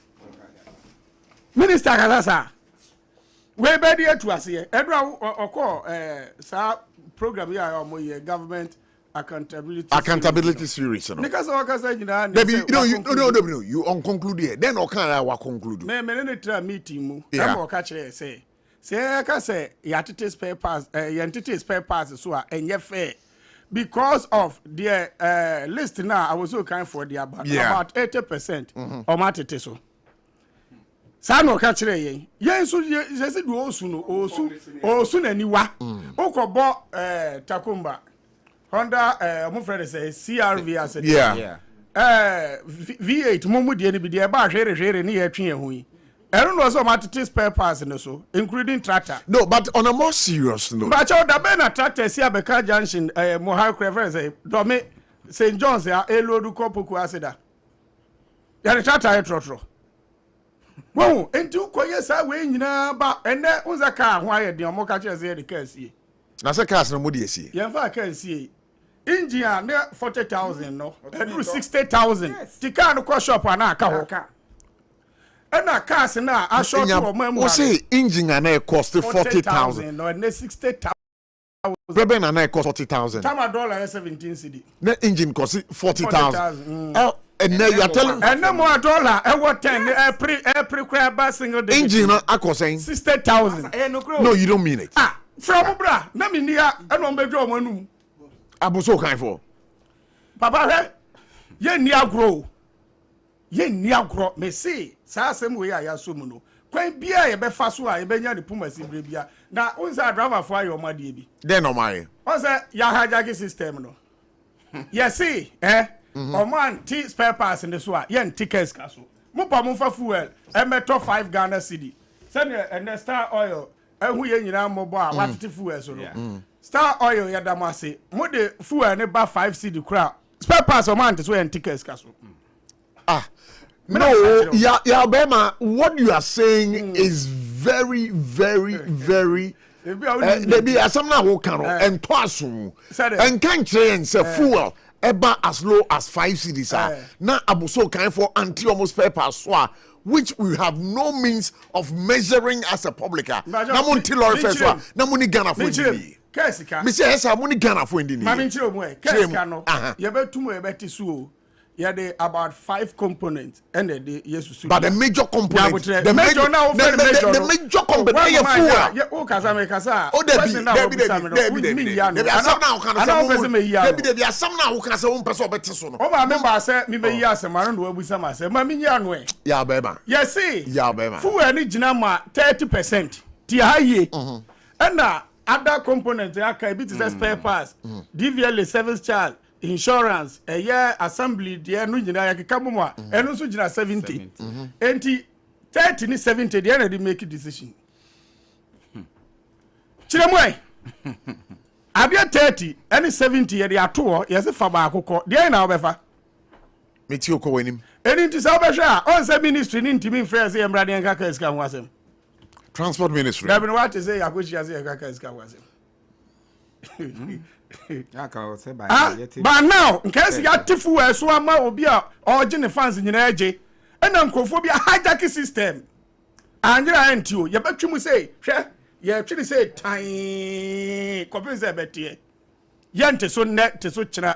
minister kan sa we be dey atu ase edo okọ sa program ya omo ye government accountability series no because o ka say nyina no you on conclude here then o kan wa conclude me ne tra meeting mu na o ka kire say ka say ya tete spare parts spare parts so enye fair because of the list now I was so kind for the about 80% o ma tete so sa no ka kire yen so se do osu na niwa okobo takumba Honda my friend say CRV as V8 mumu die ne bi die ba hwere ne ya twen ehu yi ero no so matete spare parts no so including tractor no but on a more serious note but you da be na tractor si abeka junction mo high preference say do me St John's ya elodu kopoku aseda ya the tractor e trotro wo enti ukoye sa we nyina ba ene unza ka ho aye de omo ka che say de ka sie na say cars no mo de sie ye fa ka sie engine ne 40,000 no and 60,000 ti car no ko shop ana aka ho na cars na a short for mamu o say engine na cost 40,000 no and 60,000 Breben na cost 40,000 tama dollar 17 cedi na engine cost 40,000 and now you are telling and no more dollar e what 10 every crab single day engine akoseng 60,000 no you don't mean it from bra na me nia e no mbedwo manum abuso kan for papa he ye ni agro me see sa asem we ya so mu no kwan bia ye be fa so a ye benya ne puma sibre bia na unsa driver for ayo made bi then no my on say ya hijack system no ye see o man t spare parts in the so a ye tickets ka so mo pa mo fa fuel e meto 5 Ghana cedi say ne Star Oil ehu ye nyina mo bo a watete fuel so no Star Oil ya damase mo de fuel ne ba 5 cedi kura spare parts o man so ye tickets ka so no, Bema, what you are saying is very, very, very. Maybe as some now who can and twasu and can't change fuel eba as low as 5 cedis. Now abuso kind for anti almost paper swa, which we have no means of measuring as a public. Namun tilor feswa, namuni Ghana for Indi. Me say esa muni Ghana for Indi. Mami chiro mo kesika no. Yebe tumo yebe tisu. Yeah, they about 5 components, and they yes. But the major component, the major now, the major component, yeah, oh, Kasa, oh, there be some now who can say one person better son. Oh, I remember I said, me may yes, and Maran will be some. I said, Mammy Yanway. Yeah, Bema. Yes, see, yeah, Bema. Fu any Jinama 30%. Tia, and now other components, I can be to spare parts, DVL 7th child. Insurance a year assembly the no nyina ya keka mo a eno so gina 70 enti 30 ni 70 the end make decision chiremwe abia 30 any 70 ye de ato ye se fa ba akokọ the na obefa meti okọ wanim eni nti sa obehwe a on say ministry ni ntimi mfrɛ se emrade nka ka iska ho asem transport ministry da be what say yakochi ase ya ka iska ho asem but now in case you tifu so ama obi a oje ne fans nyina eje ɛna nkurɔfoɔ hijack system anyera ntio yɛbɛtwe mu say hwɛ yɛtwe say tan kɔpem sɛ bɛteɛ yɛnte so nnɛ te so kyerɛ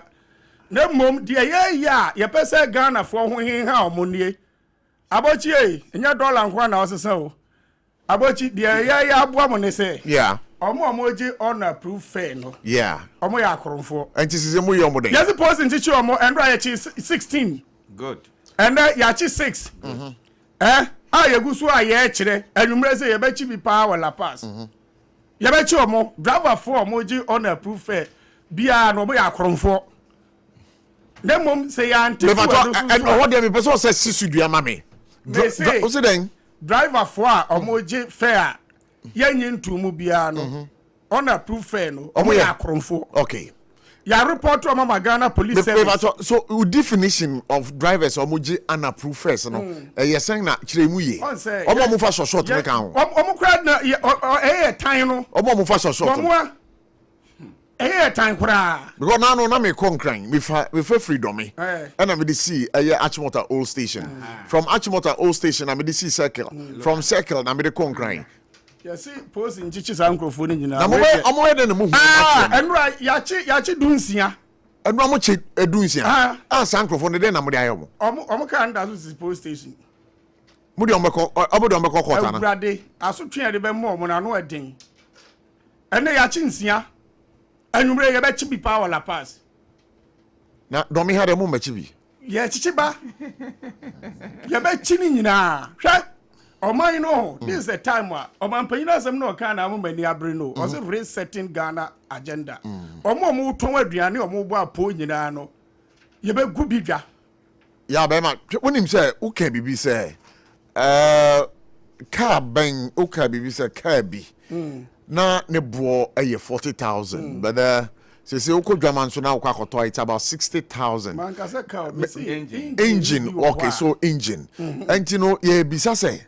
na mmom deɛ yɛyɛ a yɛpɛ sɛ Ghanafoɔ ho henha ɔmo nie abɔkyie ɛnyɛ dollar nko na ɔsesa o abɔkyi deɛ yɛyɛ aboa mo ne sɛ ɔmo gye unapproved fare no ɔmo yɛ akoromfoɔ ɛnti sise mo yɛ ɔmo den yɛsi post nti kyi ɔmo ɛndra yɛkyi 16 good ɛnɛ yɛakyi 6 a yɛgu so a yɛkyerɛ anwummerɛ sɛ yɛbɛkyi bi paa wɔ La Paz yɛbɛkyi ɔmo driverfoɔ ɔmo gye unapproved fare biara na ɔmo yɛ akoromfoɔ na mmom sɛ yɛante ɔwɔ deɛ mepɛ sɛ ɔsɛ sisu dua ma me ɔsɛ dɛn driverfoɔ a ɔmo gye fare a yɛnyi ntumu biara no unapproved fare no ɔmo yɛ akoromfoɔ okay ya report to Mama Ghana police service. So definition of drivers omoji unapproved first no ye sen na kire mu ye omo mo fa short me kan ho omo kra na tan no omo mo fa short omo tan kra because na me konkran me fa freedom me na me dey see Achimota old station from Achimota old station na me dey see circle from circle na me dey konkran. Yes, post in chichi sa microphone nyina. Na mo we de ne mo hu. Enura yachi dunsia. Enura mo che dunsia. Sa microphone de na mo de ayo mo. Omo ka nda so post station. Mo de omeko kota na. Brade, asotwe de be mo na no eden. Ene yachi nsia. Anwumre ye be chi bi pa wala pass. Na do me ha de mo machi bi. Ye chichi ba. Ye be chi ni nyina. Hwe Oman no, this is the time where Oman Payina some no can am many abre no. Also resetting Ghana agenda. Omo mu ton aduane omo bo apo nyina no. Ye be gu bidwa. Ya be ma wonim say wo ka bibi say car ben wo ka bibi say car bi. Na ne bo 40,000 but say wo dwaman so na wo akoto it's about 60,000. Man ka say car engine okay so engine. And you know ye bisa say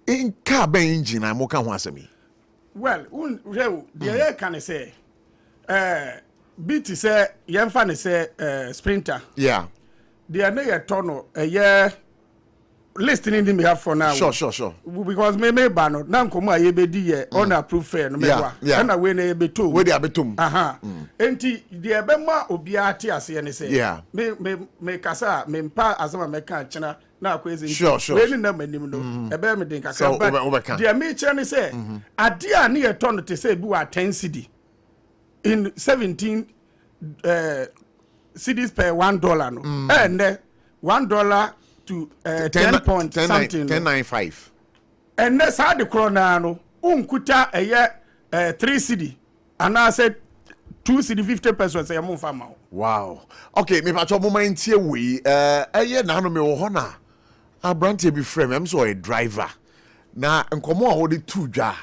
in car ben engine I'm okay ho asemi. Well, the can say BT say yemfa ne say sprinter. Yeah. The na ye tono listening me have for now. Sure. Because me ba no na nkomo aye be di ye unapproved fare no me wa. Na we na be to. We dey abetom. Enti the be ma obi ate ase ne say. Yeah. Me kasa me mpa asema me kan chena na akwezi. Sure. We ni na manim no. E be me den kakra ba. The me che ne say ade a ne ye tono te say bi wa 10 cedi in 17 cedis per $1 no. And $1 to 10 point something 10.95 and that's how the corona no unkuta 3 cedi and I said 2 cedi 50 pesos say mo fama. Wow. Okay, me pa cho mo man tie we na no me wo ho na abrante bi frame am so a driver na nkomo a wo de tu dwa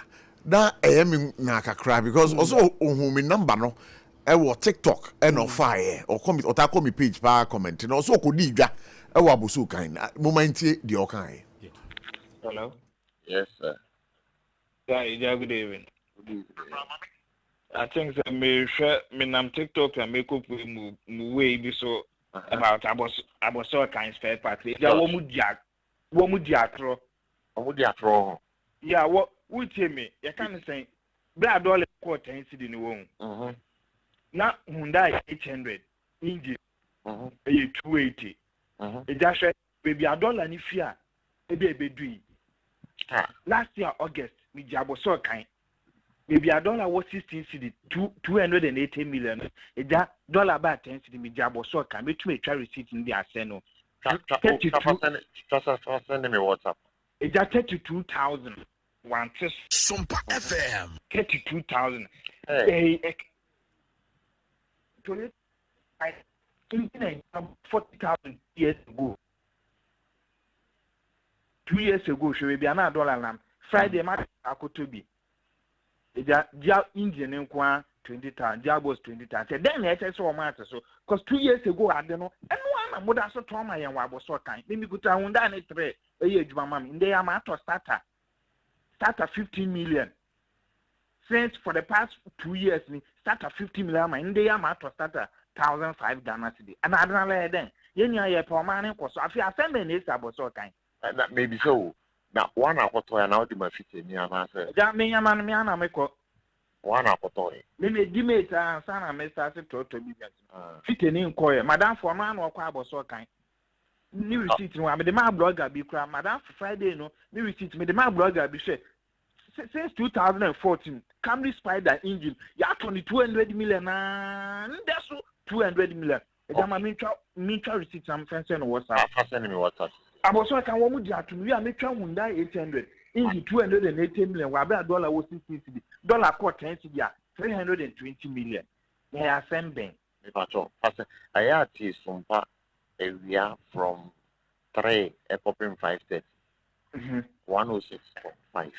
na me na kakra because also ohun me number no wo TikTok and no fire or comment or ta call me page pa comment no so ko di dwa ewa bosu kan momentie de okan. Hello. Yes, sir. Yeah, good evening. I think that me nam TikTok and make up mu way bi so about abos kind spare part. Yeah, wo mu diatro. Omo diatro. Yeah, what tell me? You can say be $1 quarter cedi ni wo. Na Hyundai 800 engine. 280. It just baby $1 ni fear. Ebe do. Last year August, me jabo so kind. Maybe $1 was 16 cedi, 280 million. It just $10 cedi me jabo so kind. Me to try receipt in the Arsenal. Send me WhatsApp. It just 32,000. SOMPA FM. 32,000. I 40,000 years ago. 2 years ago, she will be another $1. Friday, my Akotobi. Ja Indian in 20,000, Jabos 20,000. Then I said so much so because 2 years ago I don't know. And one would also tell my young was so kind. Maybe go down it a year to my mom. In the amateur starter 15 million. Since for the past 2 years, starter 50 million. In the amateur starter 1,005 Ghana cedi. And I don't know then. yenya ye pa ma ne koso afi asem na esa boso kan na maybe so na one akoto ya na odi ma fiti ni ana say ja me nyama no me ana me ko one akoto e me di me ta sana me start to business fiti ni nko ye madam for no ana okwa boso kan ni receipt no am de ma blogger bi kura madam for Friday no ni receipt me de ma blogger bi hwe since 2014 Camry Spider engine ya turn 200 million na ndeso 200 million ejama me twa receipt am friend say no WhatsApp send me WhatsApp aboso kan wo mu di atunu ya me twa Hyundai 800 engine 280 million wa be dollar wo 60 cedi dollar ko 10 cedi a 320 million ya sembeng me pacho pass ayati SOMPA area from 3 popping 530 106.5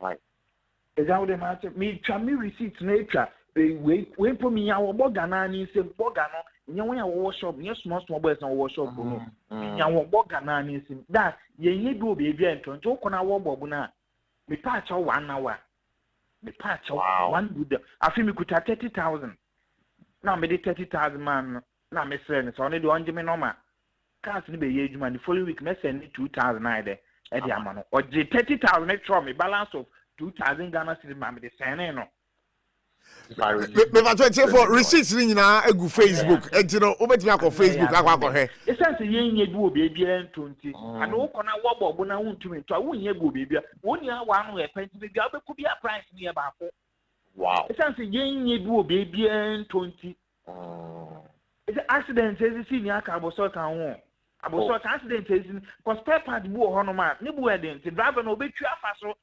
right eja wo de ma me twa me receipt na etwa we po mi ya wo boga na ni se boga no nya won ya wo shop nya small boys na wo shop no nya wo boga na ni se that ye ye bi obi bia nton to ko na wo bobu na me patch 1 hour me patch 1 good afi me kuta 30,000 na me de 30,000 man na me send so ne de onje me normal cars ni be ye adwuma the following week me send 2,000 na de e de amano o je 30,000 me throw me balance of 2,000 Ghana cedis ma me de send no me va to for receipts ni nyina egu Facebook entino obetimi akọ Facebook akọ he essence yenye bi obi bia ntonti ana wo na wo bobo na wuntumi to wonye bi obi bia woni awa no e penti bia obeku bia price ni e ba ko wow essence yenye bi obi bia ntonti it's accident is see ni aka aboso kan ho aboso kan accident is cause spare part bu ho no ma ni bu eden ti driver no obetu afa so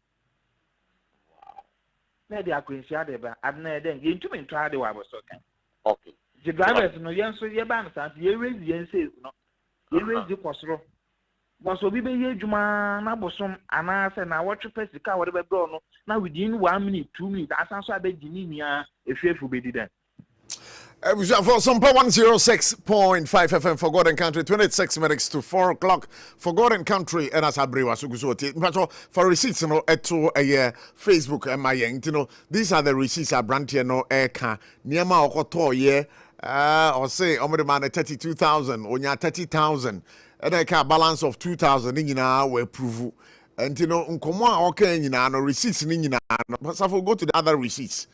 na dia kwensia de ba adna eden ye ntumi ntwa de wa aboso kan okay the drivers no yenso ye ba no sant ye raise yense no ye raise kosoro was obi be ye adwuma na bosom ana se na watch pesika wo de be bro no na within 1 minute 2 minutes asanso abegi ni nia efiefu be di den for SOMPA 106.5 FM for God and Country, 26 minutes to 4 o'clock for God and Country, and as Abrewa Sugusuoti. For receipts, you know, to a Facebook and my you know, these are the receipts I brand here, no air Niama Okoto, or say, Omo man 32,000, or 30,000, and I can balance of 2,000 in our prove. And you know, Unkomwa, okay, you know, receipts in Nina, but so go to the other receipts.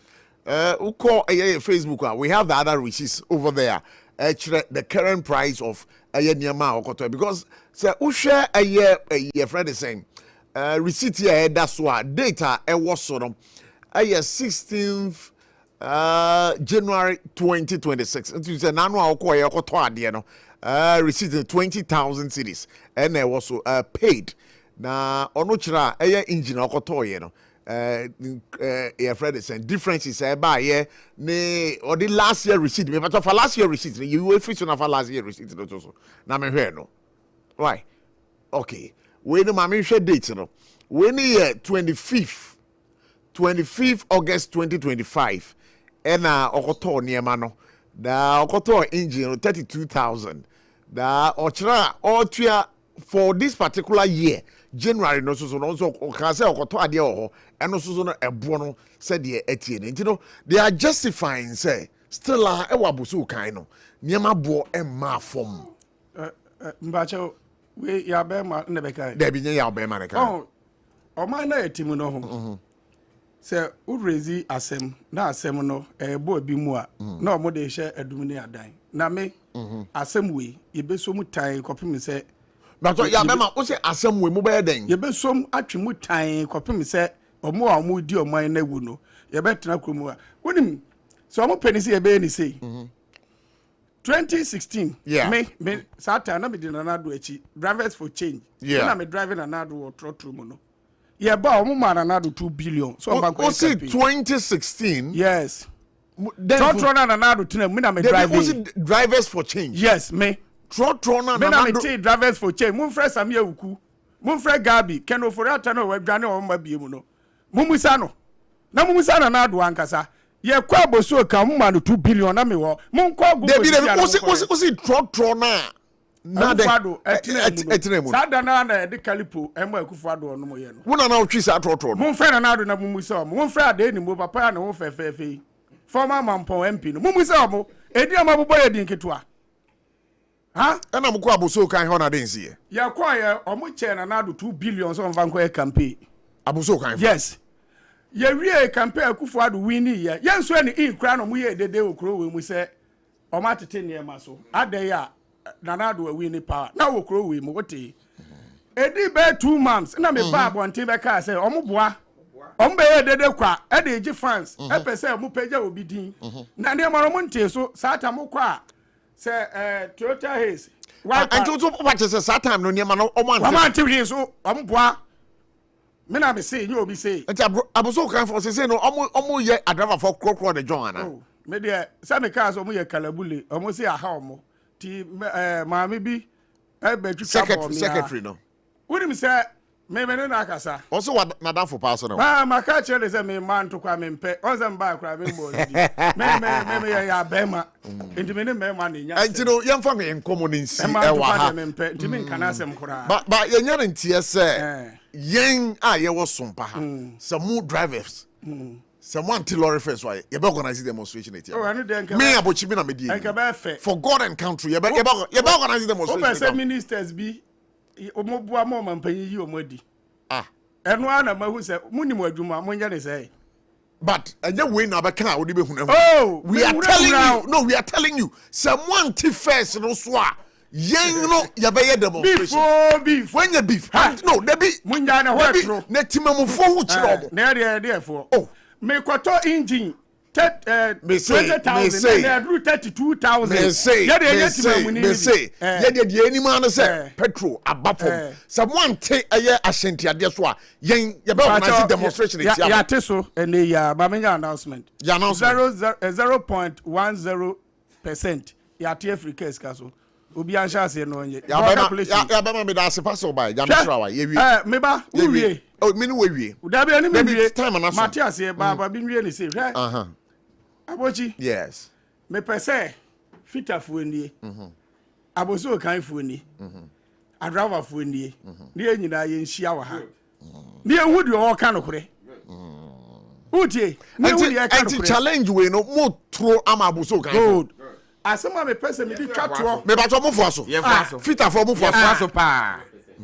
Call Facebook. We have the other receipts over there. The current price of Nyama Okoto because say share a year friend is saying receipt here that's what data was sort of 16th January 2026. And you say Nano Okoto receipt 20,000 cedis and there was paid. Na onochira engine Okoto you know. Your friend is saying differences by yeah ne or the last year receipt me but for last year receipt you will fit on for last year receipt also na me hear no why okay when the mama share date no when year 25th August 2025 and okoto niema no da okoto engine 32,000 da ochra otua for this particular year January no so can say okoto ade ho eno so no ebo no say de etie ne you know they are justifying say still e wabuso kan no niema bo e ma fom mbache we ya be ma na be kai da bi nye ya be ma ne kai o ma na etimu no ho say urezi asem na asem no bo bi mu a na o mo de hye adum ne adan na me asem we ye be so mu tan kopim say but ya be ma o say asem we mu be den ye be som atwe mu tan kopim say omo a omo di oman na wu no ye be tena kromu a wonim so omo penisi ye be ni say 2016 me satan na me di na do achi drivers for change na me driving na do trotro mu no ye ba omo ma na do 2 billion so bank o say 2016 yes trotro na do tena me na me driving drivers for change yes me trotro na me drivers for change mun fresh am yewuku mun fresh gabi keno for ata no wadwane o ma bie mu no mumusa no na do ankasa ye kwa boso ka mu ma no 2 billion na me wo mun ko go o si trotro na de etinemu sada na de kalipo emo akufado no mo ye no wona na otwi sa trotro mun fresh na do na mumusa o mun fresh ade ni mo papa na wo fefefe former mampon MP no mumusa o mo edi amabubo ye din ketwa ha ɛna mo kɔ aboso kan hɔ na den sie ya kwa ya omo che na do 2 billion so mfa nko campaign aboso kan yes ya wie campaign Akufo Addo wini ya yenso ani inkra no mo ye dede okro we mu se omo atete ne ma so adai ya Nana Addo wini power na okro we mu wote edi be 2 months na me ba abonte be ka se omo boa omo be ye dede kwa e de gi fans e pese mo peja obi din na ne ma mo nte so sata mo kwa se Toyota Haze and to what is a time no near man omo so omo boa me na me say you obi say aboso kan for say no omo ye driver for crocro the John ana me de say me ka so omo ye kalabule omo say aha omo ti maami bi e be twa secretary no woni me say me na akasa also what na for pass no ma ka chere say me man to kwa me mpe onse mba kra me mbo me ya bema enti me ne me ma ne nya enti no yemfa me enkomo ne nsi e wa ha me mpe enti me nkana asem kra ba yenya ne ntie say yen a ye wo sompa ha some more drivers someone anti lorry first why you be organize demonstration it me abochi bi na me die for God and country you be organize demonstration o be ministers bi omobua mo mampanyi yi omodi eno ana mahu se munim adwuma monja ne say but aja we na be kan odi be hunu we are telling you someone anti first no so a yen no you be ye demonstration beef when you beef no there be munja na hotro na timamufo hu kire omo na there for me kwato engine 20,000 and 32,000 me say yeah the any man say petrol abafom someone take aye ashantiade so a yen you be organize demonstration it ya teso and ya ba menya announcement 0.10% ya te Africa eskaso obi ansha ase no onye ya ba me da se pass over ya me sure wa ye wi me ba wie o me ni we wie da be ni me wie time na so Matias ye ba bi wie ni se hwe Abochi yes me pese fitafuo nie aboso kan fuo nie adrava fuo nie ne enyina ye nhia wa ha ne ehu de o ka no kore utie ne ehu de ka no kore challenge we no mo throw am aboso kan good asema me pese me di twatwo me ba to mo fo so fitafuo mo fo so pa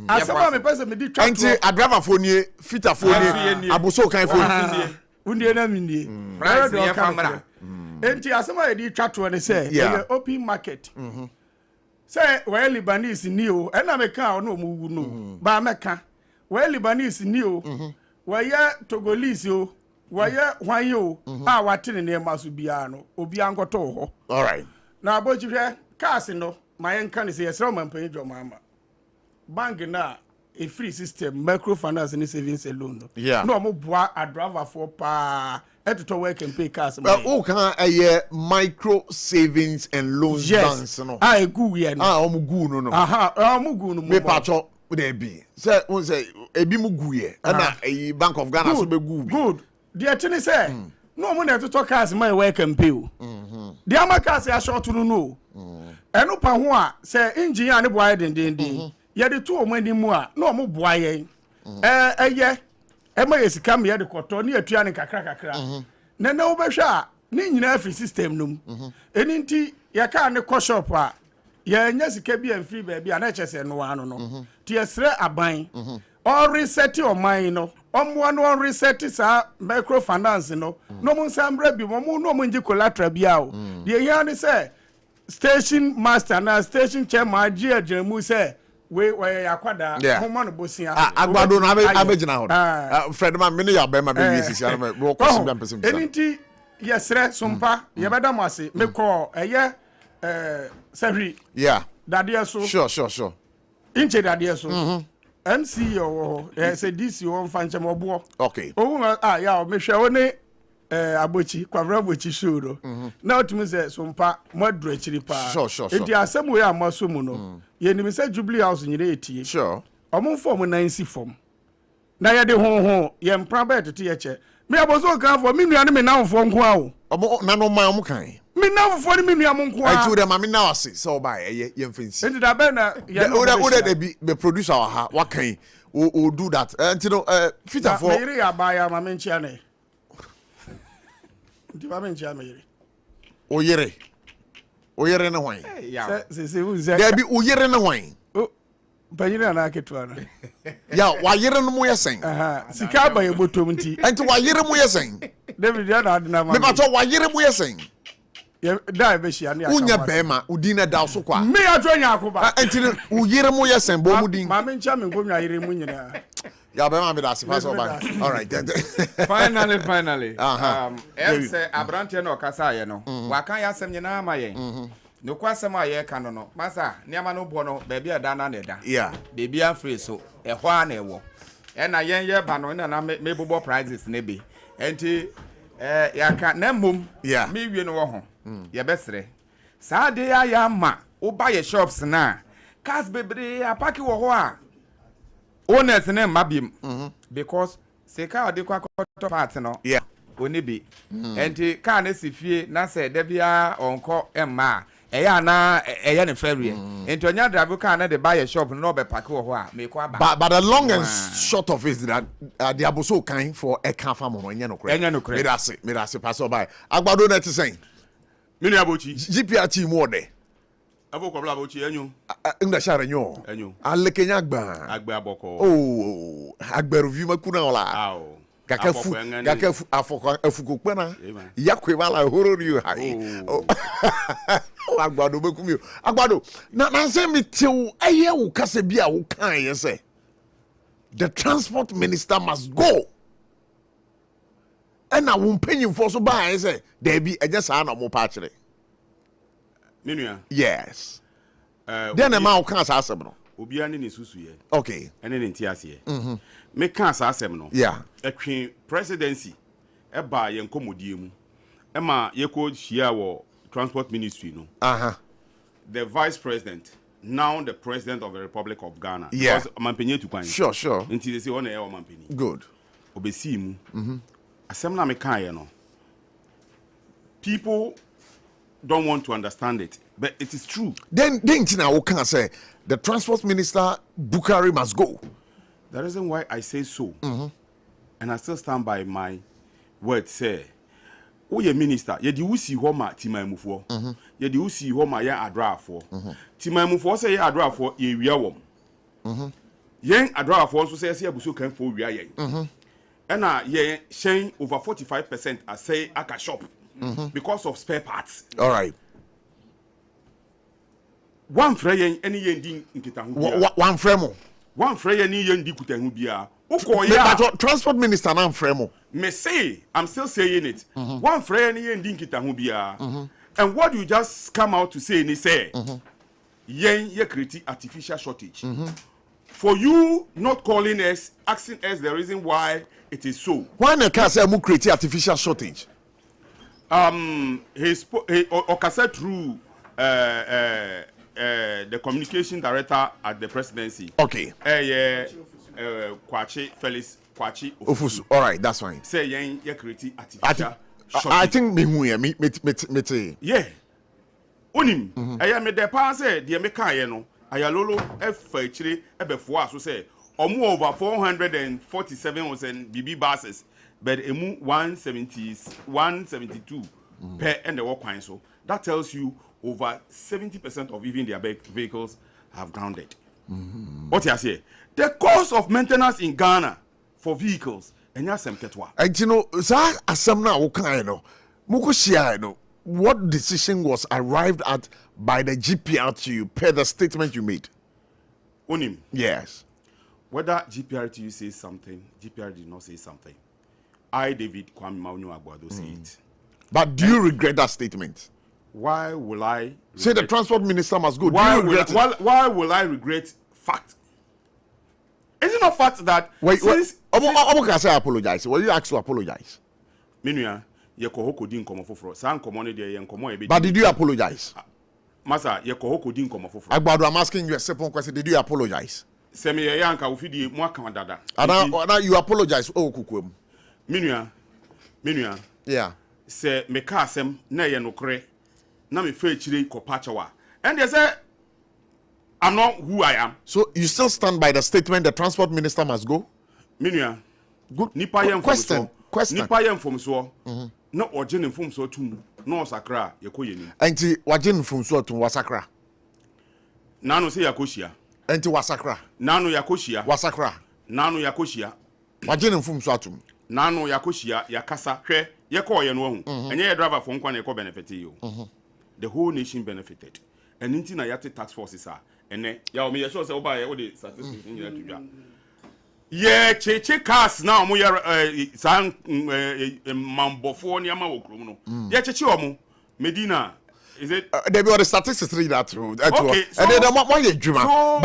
asema me pese me di twatwo anti adrava fuo nie fitafuo nie aboso kan fuo nie undie na minie price ye famra enti asema ye di twatwo ne say ye open market say we Libanese ni o e na me ka o no mu wu no ba me ka we Libanese ni o we ye Togolese o we ye hwan o a watene ne maso bia no obi ankoto ho all right na abochi hwe cars no ma ye nka ne say yesra mampan dwomama bank na a free system microfinance and savings loan no mo boa a driver for pa to work and pay cars o kan micro savings and loans banks no gu ye no o mu gu no mu gu no me pacho dey be say won say ebi mu gu ye na Bank of Ghana so be gu good the thing say no mo na to cars my work and pay o the ama cars ya short no eno pa ho a say engineer ne boy den ye de to omani mu a na omo boa yen eye ma yesika me ye de koto na atua ne kakra na wo behwe a ne nyina free system num eni nti ye ka ne ko shop a ye nya sika bi en free ba bia na chese no ano no ti esre aban or reset o man no omo no reset sa microfinance no no mo nsambra bi mo no mo nji collateral bia o de ye ne say station master na station chairman agiramu say we yakwada homo no bosia agbado na abegina ho friend man me ne ya be ma be yesisi ana me wo kwesi bia person enti yesre sompa ye beda mo ase me ko eye sahwi dade so sure inche dade so MC yo say this you won fanche mo bo okay ya me hwe one abochi kwavra abochi show no na otumi say sompa modro chiri pa sure enti asem we amaso mu no ye nim say Jubilee House nyire etie sure omon form nansi form na ye de ho ye mpra ba tete ye che me abozo kan for me nua ne me nanfo nko a o omo na no man omo kan me nanfo ne me nua mo nko a I told them me na wase so ba ye mfansi enti da ba na ye o de be producer ha wa kan o do that enti no fita for me ya ba ya ma me nchia ne ndi ba me nchia me yire o yere Oyere na hwan. Yeah. Se wu ze. There be oyere na hwan. Oh. Banyina na ketwa no. Ya, wa yere no mo yesen. Aha. Sika ba ye botom nti. Enti wa yere mo yesen. David ya na adina ma. Me ba to wa yere mo yesen. Ye da be hia ne aka. Unya bema, udina da so kwa. Me atwa nya akoba. Enti wo yere mo yesen bo mudin. Ma me ncha me nkonwa yere mu nyina. Ya bema me da se pass over. All right. Finally. Say abrante no kasa ye no. Wa kan ya asem nyina ma ye. No kwasem a ye kan no. Masa niama no bo no ba bia da na na da. Yeah. Baby afre so e ho a na e wo. E na yen ye ba no na me bobo prizes ne be. Enti ya ka na mum. Yeah. Me wie no wo ho. Ye besre. Sa de ya ma wo ba ye shops na. Cars bebre apaki wo ho a. Owners ne mabim because se car de kwa part no Yeah. oni bi enti car na sifie na se da bia onko emma eya na eya ne ferry enti onya drive car na de buy shop no be park wo ho a me ko aba But the long and short of it is that the aboso kind for a car farm on no credit. Me da se pass over. Agbado na ti sen. Mini abochi. GPRT mo de. Abo kwabla abochi enyu. Nda share nyo. Enyu. Alekenya agba. Agbe aboko. Oh, agberu vi makuna ola. Aw. Kaka afoko afuko na. Yakwe bala horo ri hai. Oh. Agbado bekumi. Agbado na say me tew eye wo kase bia wo kan ye say. The transport minister must go. And I won't pay you for so by say there be just an more patchy. Minua. Yes. Then a man can't ask them. Obiani ni susu ye. Okay. Ene ni ntiase ye. Me kan sa asem no. Yeah. Etwe presidency e ba ye nkomodie mu. E ma ye ko hia wo transport ministry no. The vice president, now the president of the Republic of Ghana. Yeah. Because mampenye tu kwan. Sure. Nti they say one e o mampeni. Good. Obesi mu. Asem na me kan ye no. People don't want to understand it, but it is true. Then I can say the transport minister Bukari must go. The reason why I say so, and I still stand by my word, say, oh, your minister, ye di usi homa timaimufu, ye di usi homa ya adrafo. Timaimufu say ya adrafo ye wiawom. Yen adrafo so say abuso kan fo wia yen. And ye shine over 45% I say aka shop because of spare parts. All right. One frey any yen din nkitahu. One fremo. One frey any yen di kutahu bia. Uko transport minister na fremo. Me say, I'm still saying it. One frey any yen din kitahu bia. And what you just come out to say ni say yen ye create artificial shortage. For you not calling us, asking us the reason why it is so. Why na can say mu create artificial shortage? He said through the communication director at the presidency. Okay. Kwachi Felix Kwachi Ofusu. All right, that's fine. Say yen ye create artificial shortage. I think me hu me. Yeah. Onim. Me de pa say de me kan ye no. Ayalolo efa chire ebefo aso say omo over 447 BB buses but emu 172 per and the walk kwan so that tells you over 70% of even their vehicles have grounded. What you say? The cost of maintenance in Ghana for vehicles and yasem ketwa. And you know, sa asem na wo kan no. Muko shia no. What decision was arrived at by the GPRTU per the statement you made? Onim. Yes. Whether GPRTU says something, GPR did not say something. I, David Kwame Maunu Aguado, say it. But do you regret that statement? Why will I say the transport minister must go? Why will I regret fact? Is it not fact that since can say apologize? Were you asked to apologize? Meanwhile, ye kohoko din komo foforo. San komo ne de ye komo ebe. But did you apologize? Masa ye kohoko din komo foforo. Agbado, I'm asking you a simple question. Did you apologize? Se me ye anka ofidi mu aka dada. Now you apologize. Oh kukuem. Meanwhile. Yeah. Se me ka asem na ye nokre. Na me fe chire kopachawa. And they say I'm not who I am. So you still stand by the statement the transport minister must go? Meanwhile. Good Nipa ye question. Nipa ye from so. No origin from so too. no sakra ye ko yeni enti wagin from so to wasakra nanu se yakoshia enti wasakra nanu yakoshia wasakra nanu yakoshia wagin from so atum nanu yakoshia yakasa hwe ye ko ye no hu enye ye driver for nkwa na ye ko benefit yo the whole nation benefited and inti na yate tax forces are ene ya o me ye sure say oba ye o de statistics ni ya tudwa ye cheche cars na omo ye san mambofo ni ama wokrom no ye cheche omo Medina is it they be the statistics read that through okay, so, and then what you juma so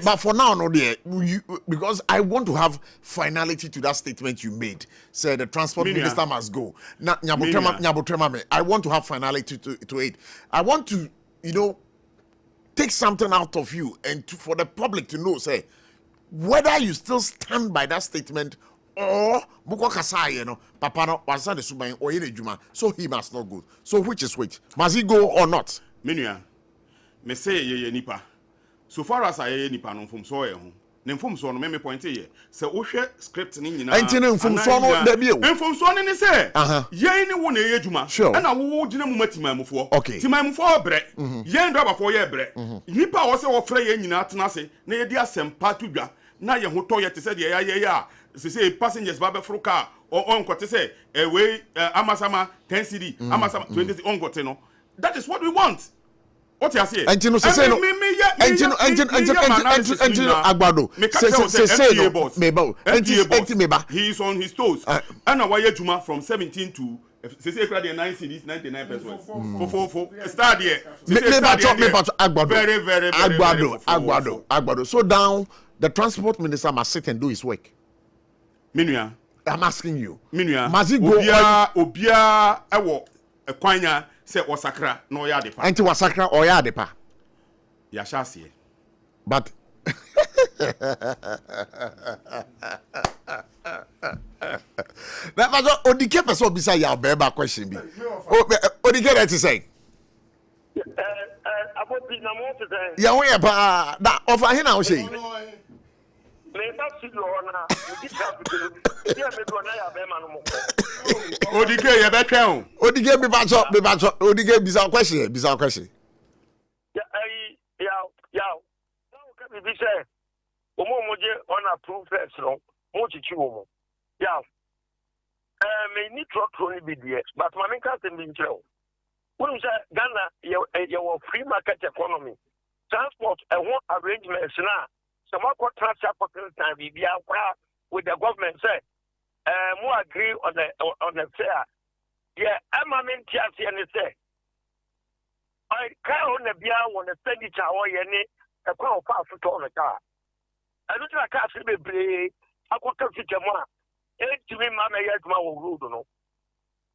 but for now no there because I want to have finality to that statement you made say the transport minister must go na nyabotrema me I want to have finality to it. I want to take something out of you and for the public to know say whether you still stand by that statement or buko kasai papa no wasa de suban or yene juma so he must not go. So which is which? Must he go or not? Menua me say ye nipa so far as I nipa no from so ye ho ne mfom so no me point ye se wo hwe script ni nyina enti ne mfom so no da bi e mfom so ne se ye ni wo na ye adwuma na wo gina mu matimamufo timamufo bre ye ndabafo ye bre nipa wo se wo frɛ ye nyina atena se na ye di asempa tudwa na ye ho to ye te se de ye ya se say passengers ba be fro car on kote say we amasama 10 cedi amasama 20 cedi on kote no that is what we want. What you say? Engine say no. Engine agbado. Say he is on his toes. And now why juma from 17 to say 9 cedis 99 pesos. For start there. Me agbado. Very Agbado. So down the transport minister must sit and do his work. Minua. I'm asking you. Minua. Must he go obia ewo ekwanya say wasakra no ya depa. Anti wasakra or ya depa. Ya shasi. But that was Odike person beside your beba question be. Odike that is saying. Abobi na mo te say. Ya we ba da offer hin na o say. Me ba si lo na, you have to do. Ya me do na ya be ma no mo. Odike ye be twen. Odike be ba so Odike bisa question. Ya. Now can be say omo je on approve first no. Mo chichi wo mo. Ya. Me ni truck ni be there, but man can say be nchero. When say Ghana you free market economy. Transport and one arrangements na some more transport time be with the government say more agree on the fair. Yeah, I'm a man and say I can't on the beer when the expenditure or any a crowd pass to on the car. I don't like car to be brave. I got to fit more. To me, Mamma, yet my road, no.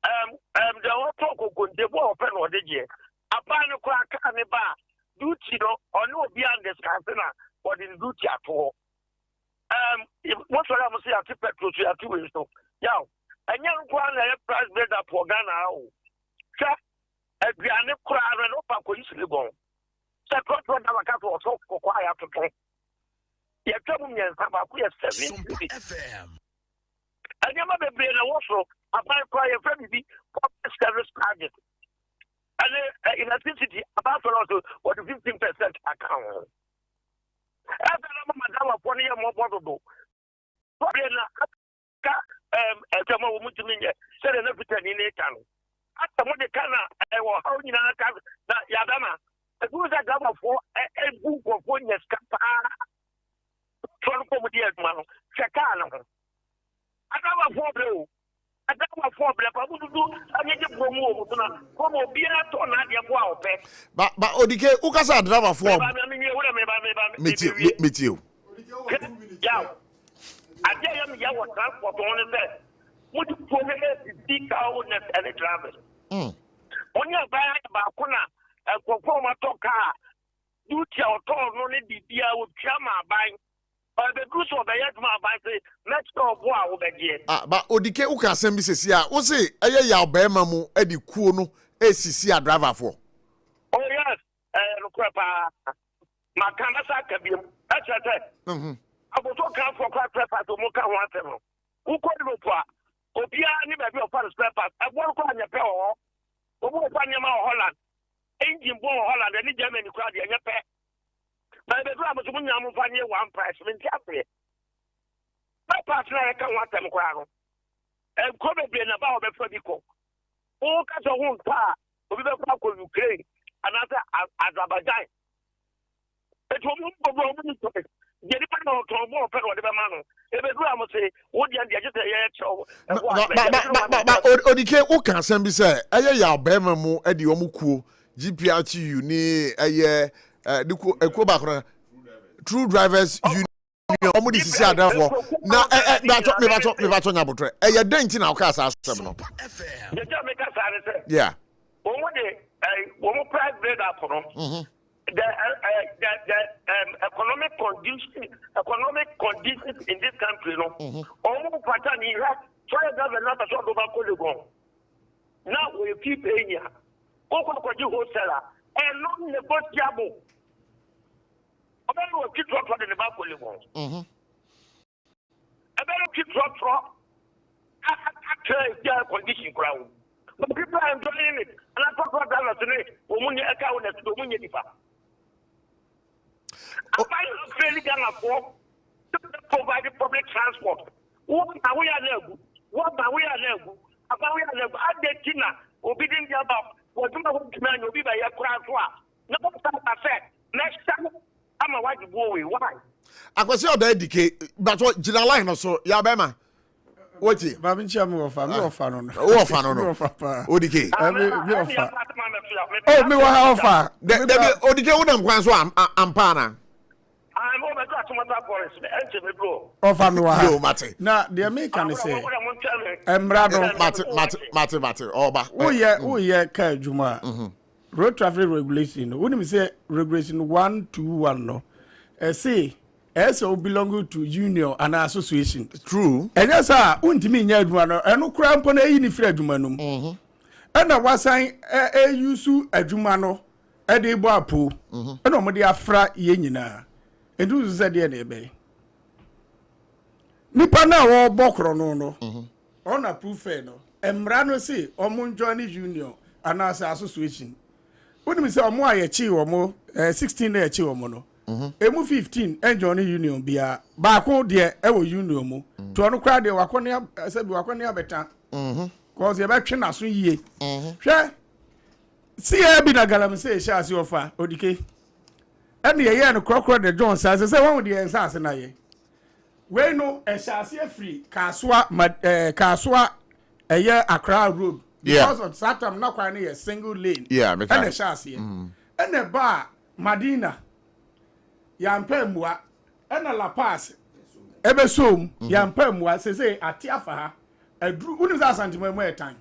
The whole talk of the war open or the year. A pan of crack and a bar. Duty or no beyond this casino, but in duty at all. What I must say, I took petrol to 2 weeks. Yeah, and young one price build up for Ghana. A piano crowd and up for easily gone. Second one, I got to talk for quiet to talk. You tell me, SOMPA FM. I never been also about quiet family public service target. And in a city, about also what 15% account. After Madame upon your more portable. Probably said an everything in a channel. After what the canna, I will hold in a Yadama. A good example for a book of 1 year's capa. Trump with the man, Chacana. I got a problem. I got a problem. I would do I need to promote. Come on, be a ton at your wow. But Odike, who can say driver for meet you? Yeah. I tell you, what transport on there. Would you prohibit the big owners and the drivers? When you're buying about Kuna, a perform a car, do tell Tom only the deal with Chama buying. The goose of the Yatma by the let's go wow again. But Odike, who can send me say, who say, ya Bemamu, Eddie Kuno, ACC driver for? Oh, yes, my canvas can be. That's it. I will talk for quite prepared to Moka one. Who could look for? Obia, never be a part of spare part. I won't call your power. obo kwa nyama Holland engine bo Holland and Germany crowd ya pe but the drama to munya mo fanye one price mint afi my partner can want them kwa no e ko be na ba o be fa bi ko o ka so hu pa obi be kwa ko Ukraine and Azerbaijan it will move problem to it Jadi pa no to mo pe no de be ma no e be dura mo say wo dia dia just ye cho odike wo kan san bi say eye ya obema mu e de omu kuo GPRTU ni eye ekuo ba kro True Drivers Union omu di sisi adafo na me ba to nya botre eye denti na ka sa asem no ye ja me ka sa ne say yeah omu de omu price break up no the economic conditions in this country, no. Almost pattern here. Try to have another sort of alcohol. Now we keep paying here. Oko you wholesaler and not negotiable. I better keep drop in the back of the wall. I better keep drop. Actually, condition crowd. But people are enjoying it, and I talk about that today. Woman, I can't let the woman get I really can afford to provide public transport. What are we are now? What are we are now? About we are now. I did Tina, obedient about what you want to man, you'll be by your crowd. No, next time, I'm a white boy. Why? I was your dedicate, but what Line or so, Yabema. What is Babincha Mofa, no fan no. ODK. Oh, me wa offer. ODK wouldn't want one, Ampana. I'm over to my forest, enter the bro. Offer no wa. Mate. Na the American say. Emrado Mate, Oba. Oh yeah, ka juma. Road traffic regulation. When we say regulation 121 no. Say SO belong to union and association. True. And yes, untimi nya adwuma no eno kura mpo na yi ni frɛ adwuma no mu. Ɛna wasan yusu adwuma no de bo apo. Ɛna ɔmo de afra ye nyina. Endu sɛ de na ebe. Nipa na wo bɔkoro no no. Ɔna proof no. Emra no say ɔmo join union and association. Woni mi sɛ ɔmo ayechi ɔmo 16 na ayechi ɔmo no. Emu 15 enjoy union bia ba ko de e wo union mu to no kra de wakone asabi wakone abeta cause ye be twe na so yie hwe si e bi na galam se sha ase ofa odike ene ye no krokro de John say say won de ensa ase na ye we no e sha ase free kaswa eye Accra road because of Satam na kwa na single lane ene sha ase ene ba Madina yampa mua ena La Paz ebe som yampa mua se ati afa ha adru unu za santima mu etan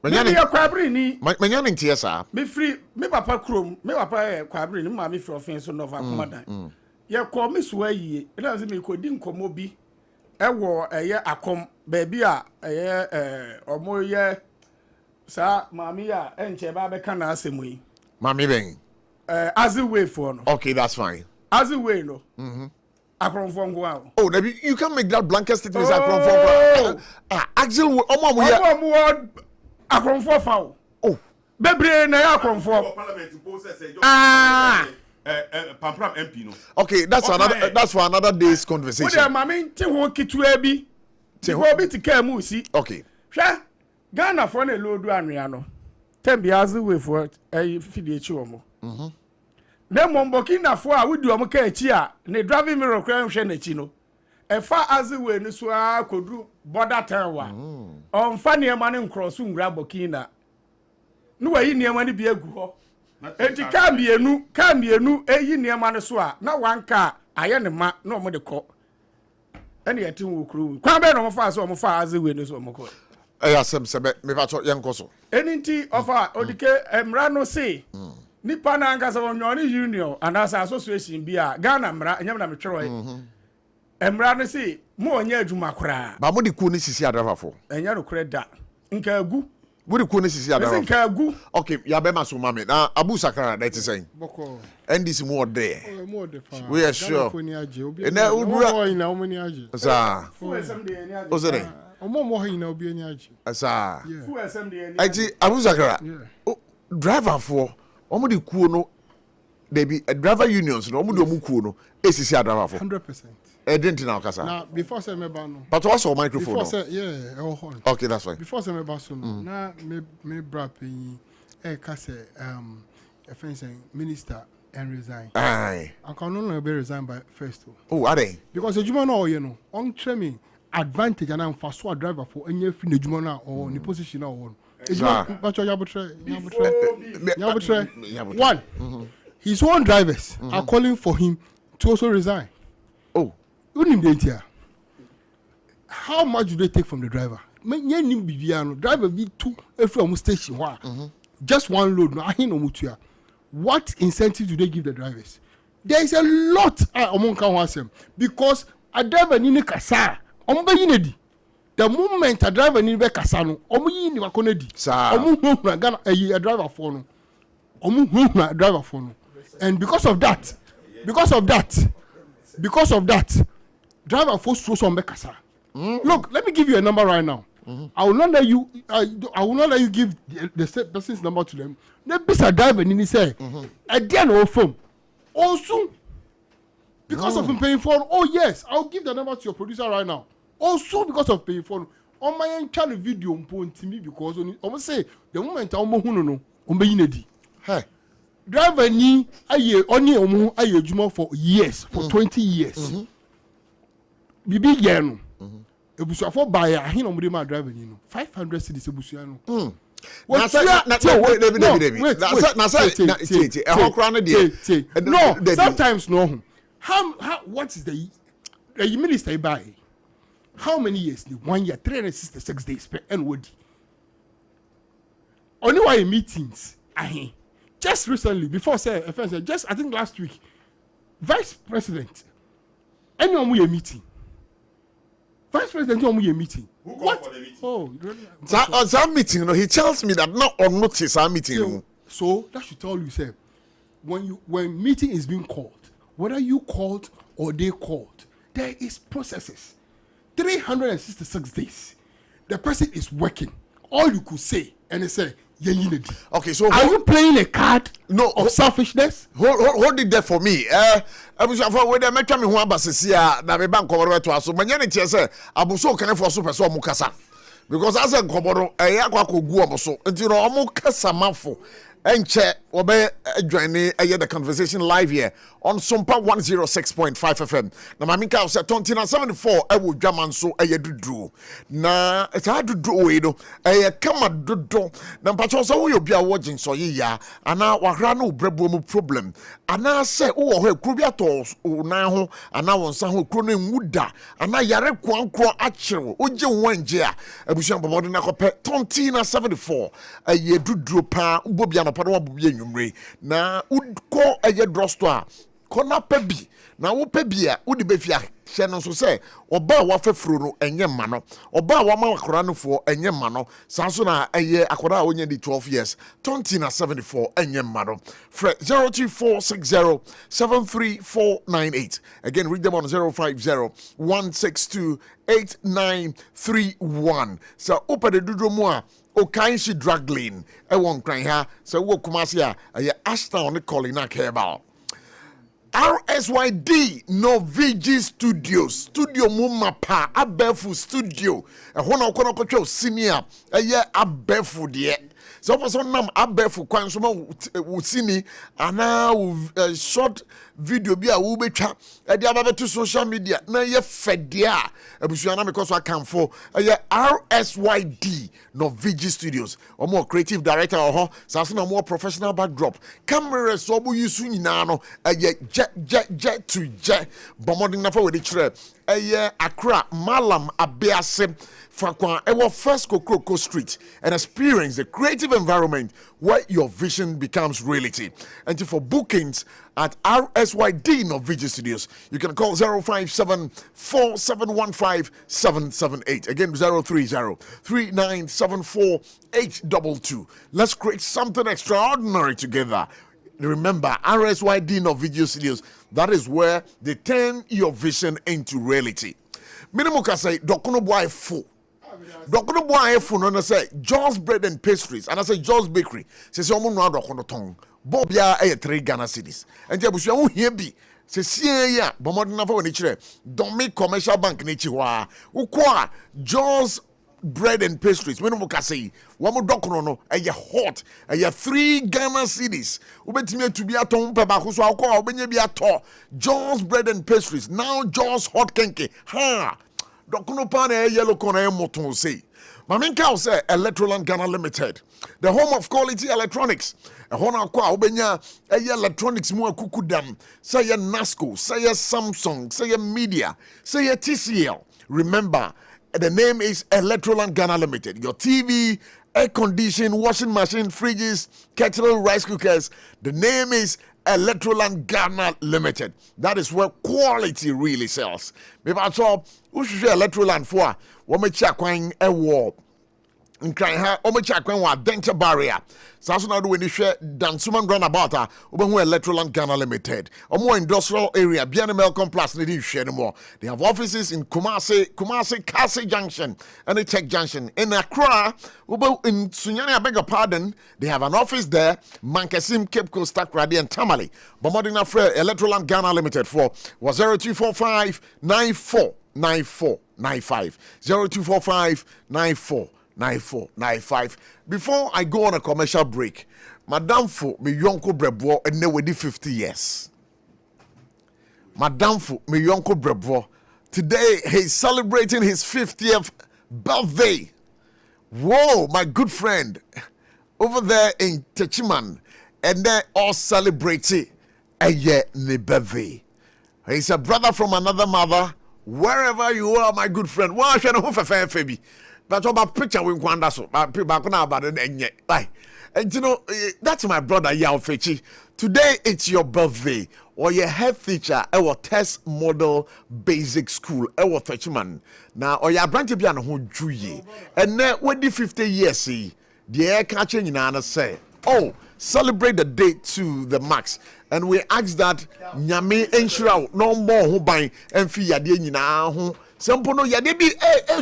manyane ya kwabri ni manyane ntie sa me free me papa krom me papa kwabri ni ma me free offense so no va komadan ye ko me so ayie ena se me ko di nkomo bi ewo eye akom ba bi a eye omo ye sa mami ya enche ba be kana asemu yi mami ben as a way for no. Okay, that's fine. As a way no. Akronfo. Oh, you can make that blanket statement. Akronfo. Axel, Akronfo fa. Oh, bebre na akronfo. Pampram MP no. Okay, that's for another day's conversation. What am I mean? Ti ho kitua bi. Ti ho bi ti ka mu si. Okay. Hwe Ghana for na lodu anwea no. Tembi as a way for fidie chi omo. Na momboki na fo a wudi omo ka echi a ne driving mirror kra nhwe na chi no e fa aziwe ni so a kodru border terwa on fa ne ma ne nkroso nwura bokina no wayi ne ma ne bi agu ho enti ka mienu eyi ne ma ne so a na wanka aye ne ma na omo de ko ene yetin wo kru kwa be no mo fa so omo fa aziwe ni so omo ko asem sebe me fa cho yenkoso eninti ofa odike emra no se nipa na nkasa wonyone union and as association bia Ghana mra nyam na metwero emra no se mo onye adwuma kora ba mo de ku ni sisi adrafafo enya no kora da nka agu What the corner is Gu. Okay, Yabema so mame. Now Abu Sakara, that is saying. Boko. And this more there. More the power. We are sure. And now we are in how many ages? Sir. What's it? More in Obianaji. Sir. Abu Sakara. Driver for Omudi Kuno. They be a driver unions, no Omudu Mukuno. ACC driver for 100%. I didn't know Casa. Now, before I me bano. But also microphone. Before yeah, okay, that's fine. Before I me baso. Now me brapping. Kase a friend saying minister and resign. Aye. I can only be resigned by first. Oh, are they? Because the Jumano, you know, on training advantage and I'm fast driver for any fin the Jumana or the position or one. But you one. His own drivers are calling for him to also resign. Oh. How much do they take from the driver? Driver be two from station just one load. No, what incentive do they give the drivers? There is a lot among them because a driver need kasa. The moment a driver need be kasa no, a driver for no, driver for no. And because of that, driver force throw some bekasa. Look, let me give you a number right now. I will not let you. I will not let you give the person's number to them. They be a driver and he say, "At the end of film, also because of him paying phone. Oh yes, I'll give the number to your producer right now. Also because of paying phone. On my own channel video on to me because on say the moment I no hey. Driver ni aye oni omu aye juma for years for 20 years. Bibi ye no. Ebusuafo buy ahin omu ma driver ni no 500 cedis ebusua no. No, sometimes no. How what is the minister buy? How many years? 1 year, 366 days per NOD. Only why meetings ahin. Just recently, before just I think last week, Vice President, anyone we a meeting. Vice President, anyone we a meeting. Who called for the meeting? Oh, that meeting, you know, he tells me that not on notice our meeting. So that should tell you, sir, when meeting is being called, whether you called or they called, there is processes. 366 days. The person is working. All you could say, and they say, okay, so are you playing a card of selfishness? Hold it there for me. I was when they make me who abasia na me bank cover to aso. Manya ne tie say abuso kan for so person omukasa. Because as a komoro akwa kogu omoso. Nti no omukasa mafo. Enche obe join the conversation live here on SOMPA 106.5 FM. Na maminka say 2074 e wo dwaman so e dudu. Na e ta dudu we do e kama dudu. Na mpacho so wo obi a wogin so ye ya ana wahra na obrebo mu problem. Ana say wo ho ekuru bi atos na ho ana wonsa ho ekuru na nwuda ana yare kwankro akyerewo oje wanje a abusuan bobodo na kopɛ 2074 e dudu pa ubobia no pado wabuye nwumre na udko eye drugstore kona pebi na wo pebi a udi befia hye no so se oba wa fafuro no enye ma no oba wa ma akora no fo enye ma no sanso na eye akora onye di 12 years 2074 enye ma no 02460739498 again read them on 05016289131 so open the dudu mu a Okanshi drug lane. I won't cry here. So, what Kumasia, Ashton calling a cable. RSYD no VG Studios. Studio Mumapa, Abefu Studio. A Hona Konokocho senior. A year Abefu, dear. So, for some nam Abefu, Kwansuma Usini, and now short video be a Ubecha. A diababa to social media. Na ye fedia. A Bushana because I come for a RSYD no VG Studios. Or more creative director or Sasana more professional backdrop. Camera so you soon nano a jet to jet. Bombarding nafa with the trap. Accra Malam Abiase Fakwa Ewa First Kokoko Street and experience the creative environment where your vision becomes reality. And for bookings at RSYD Novigi Studios, you can call 057-4715-778. Again, 030-3974-822. Let's create something extraordinary together. Remember, RSYD Novigi Studios, that is where they turn your vision into reality. Minimum can say, Dokono Boy Fo. Dokono Boy Fo, no, say, John's Bread and Pastries, and I say, John's Bakery. Says, Yomo no Dokono Tong. Bobia, 3 Ghana cedis. And Jabusia, who here be? Says, yeah, Bomodina for nature. Don't make commercial bank nature. Ukwa, John's Bread and Pastries. Minimum can say, Wamo Dokono no, a hot, a 3 Ghana cedis. Ubetime to be a tom pebakuso, I'll call Benye be a to. John's Bread and Pastries. Now, John's Hot Kenke. Ha! Dokono pane yellow corner moton say. Maminka say Electroland Ghana Limited, the home of quality electronics. A hona kwa obenya electronics mu akukudam. Say Nasco, say Samsung, say Media, say TCL. Remember, the name is Electroland Ghana Limited. Your TV, air conditioning, washing machine, fridges, kettle, rice cookers. The name is Electroland Ghana Limited. That is where quality really sells. Maybe I saw who should share Electroland for what me check when a war. In crying her, check when what denture barrier. So now do when you share Dansuman Runabout, Electroland Ghana Limited. Or more industrial area, BNML Complex, need share more. They have offices in Kumasi, Kasi Junction, and the Tech Junction. In Accra, in Sunyani, I beg your pardon, they have an office there, Mankasim, Cape Coast, Takradi, and Tamale. Bomodina Frere, Electroland Ghana Limited for was 0245 949495. 0245 9495. Before I go on a commercial break, Madame Fo, me yonko brebo, and ne wedi 50 years. Madame Fo, me yonko brebo. Today, he's celebrating his 50th birthday. Whoa, my good friend, over there in Techiman, and they all celebrating a year ne birthday. He's a brother from another mother. Wherever you are, my good friend, why should I have a fair baby? But about picture with Kwanda so, people about it and yet. And you know, that's my brother Yao Fechi. Today it's your birthday, or your head teacher, our test model basic school, our Fetchman. Now, or your branch be on who Juye. And now, when the 50 years, see, the air catching in Anna say, oh, celebrate the date to the max. And we ask that Nyame ensure no more who buy and fee yadi na who. Sempono ya debi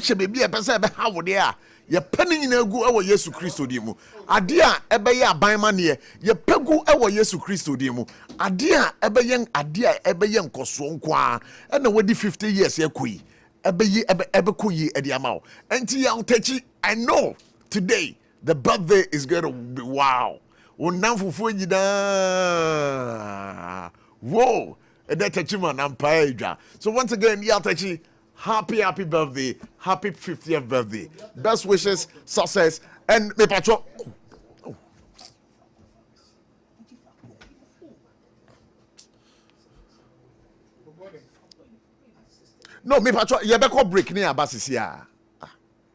shebe bi epese be ha wo de a ye pani nyina gu ewo Yesu Kristo di mu ade a ebe ye aban ma ne ye pegu ewo Yesu Kristo di mu ade a ebe ye nkoso nko a na wadi 50 years ye koyi ebe koyi e di ama o enti ya utachi. I know today the birthday is going to be wow. Unamfufu nyina whoa edetachima na mpaeja. So once again ya utachi, happy birthday, happy 50th birthday. Best wishes, success, and me patro. No, me patro, you better break near Abasisia.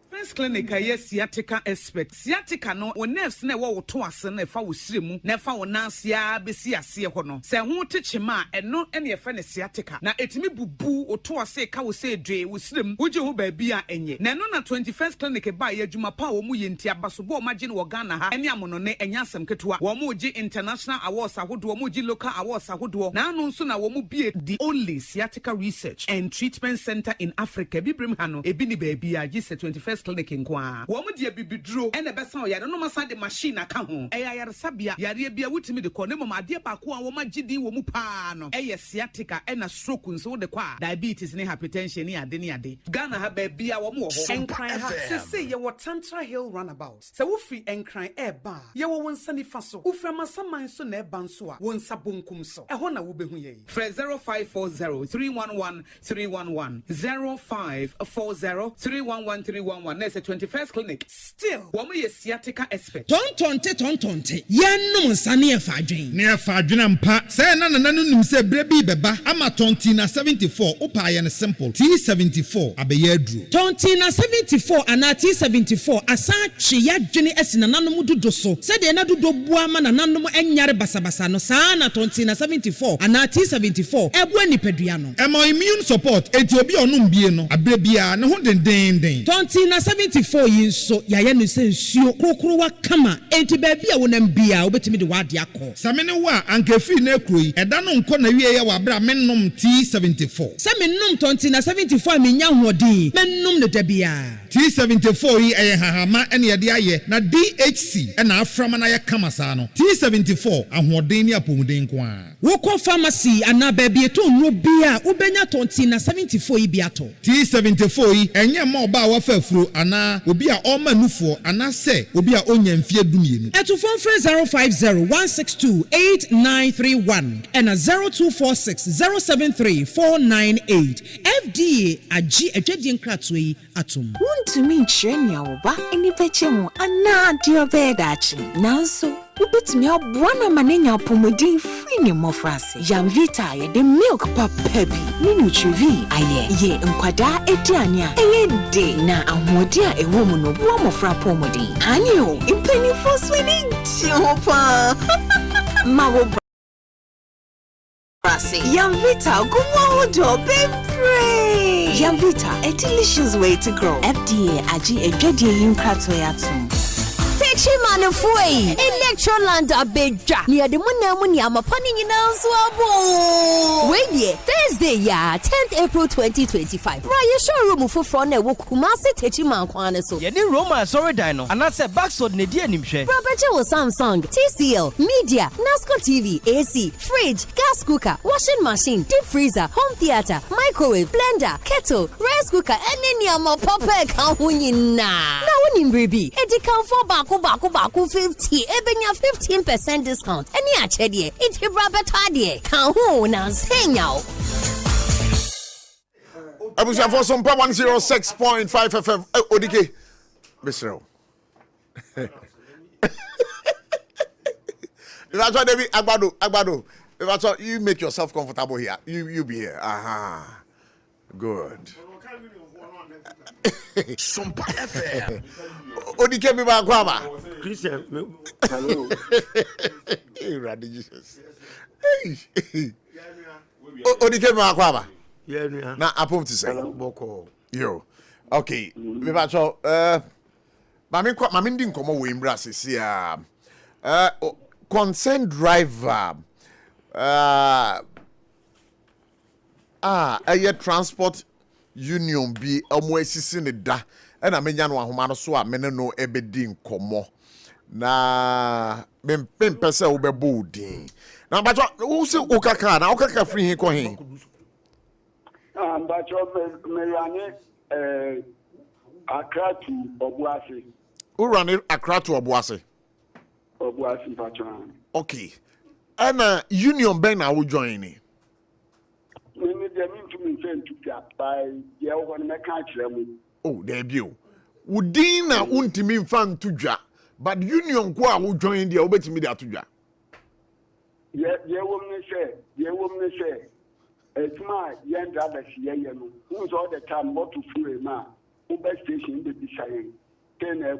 First clinic a sciatica expert. Sciatica no o nerves na wo to ase na fa wo siremu na fa wo nansia besi ase ho no. Se ho teche ma eno ene fa ne sciatica. Na etimi bubu o to ase ka wo se dwe wo sirem. Wo je ho ba bia enye. Na no na 21st clinic ba ya adwuma pa wo mu ye ntia baso bo ma je no Ghana ha. Ene amono ne enya asem ketewa. Wo mu je international awards ahodo, wo mu je local awards ahodo. Na anu nso na wo mu bie the only sciatica research and treatment center in Africa. Bibrim ha no ebi ni ba bia je 21st clinic nkwa wo mu de bibiduro ene besa o yare no masa de machine aka ho yare sabia yare bia wutimi de ko ne mama de ba ko a wo magidi wo mu pa no sciatica ena stroke nso de kwa diabetes ne hypertension ne ade Ghana ha ba bia wo mu ho enkran ha se ye wo Tantra Hill runabout se wo fi enkran ba ye wo wonsa nifa so wo fra masaman so na ba nso a wonsa bonkum so ho na wo behu ye 0540 311 311 0540 311 311 na say 21st clinic still woman ye sciatica expert tontonte yenum nsane e fadwen ne e fadwen ampa say na nim say brebi beba ama tonti na 74 opa ye ne simple T74 abeye aduru tonti na 74 ana T74 asa twe ya dwene asina nanom dodo so say de na dodo bua ma na nanom enyare basabasa no saa na tonti na 74 ana T74 ebu anipadua no emo immune support enti obi onum bie no abrebia ne ho denden tonti na 74 yinso yaye no sensuo krokrowa kama enti baabia wonam bia obetimi de wade akọ samene wa ankafi na ekroyi eda no nko na wie ye wa bra mennom T74 samennom tonti na 74 menya hodin mennom ne dabia T74 yi eye hahama ene ye de aye na DHC ena aframa na ye kama saa no T74 ahoden ni apomuden ko a woko pharmacy ana baabia to no bia ubenya tonti na 74 yi biato T74 yi enye ma oba wa fafuro ana obi a oma nufo ana se obi a onya mfie dumienu eto phone 05016289931 and 0246073498 FDA agi adwadi nkrato yi atom untumi nkyerɛ nea wo ba ani bɛkyɛ mu ana deɛ ɔbɛɛdaakye nanso ubetumi aboa na manenya apomodin free ne mofrase Jamvita ye de milk papa bi ni nutrivi aye ye nkwada ediane a eye de na ahodi a ewo mu no bo mofra pomodin anyo impeni for swimming chopa mawo frase Jamvita gumo do bempre Jamvita a delicious way to grow FDA agi edwade yin krato yatum Chimane foi Electroland abeja near the munamuni amapani nyina nso abo we die Thursday ya 10th April 2025 Raya showroom foforo na wo Kumasi Techiman kwane so ye ni Roma sorry dino anase backsword ne die nimhwe Property wo Samsung TCL Media Nasco TV AC fridge gas cooker washing machine deep freezer home theater microwave blender kettle rice cooker any amapapa ka ho nyina na woni mbribi edi kan for baako 50 ebenya 15% discount any achedie it hebra betadie kan ho na nsenya Abuja for SOMPA 106.5 FM Odike Mr. That's why David Agbado that's why you make yourself comfortable here you be here good SOMPA FM Odike mi ba kwa ba Christian hello Jesus Odike mi ba kwa ba na apom to say yo okay me ba cho mami ndi nkomo we mbra sisi concerned driver aye transport union bi omo asisi ne da na menya no ahoma no so a mene no ebedi nkomo na pempese wo bebo din na bacho wo se ukaka na ukaka free hin ko hin bacho me rane Accra to Obuasi wo rane Accra to Obuasi bacho okay ana union ben na wo join ni oh there be wudin na untimi mfa ntudwa but union ko a wo join dia obetimi dia atudwa ye wom ne say etuma yen driver ye no who's all the time what to free ma uber station be bishaye ten e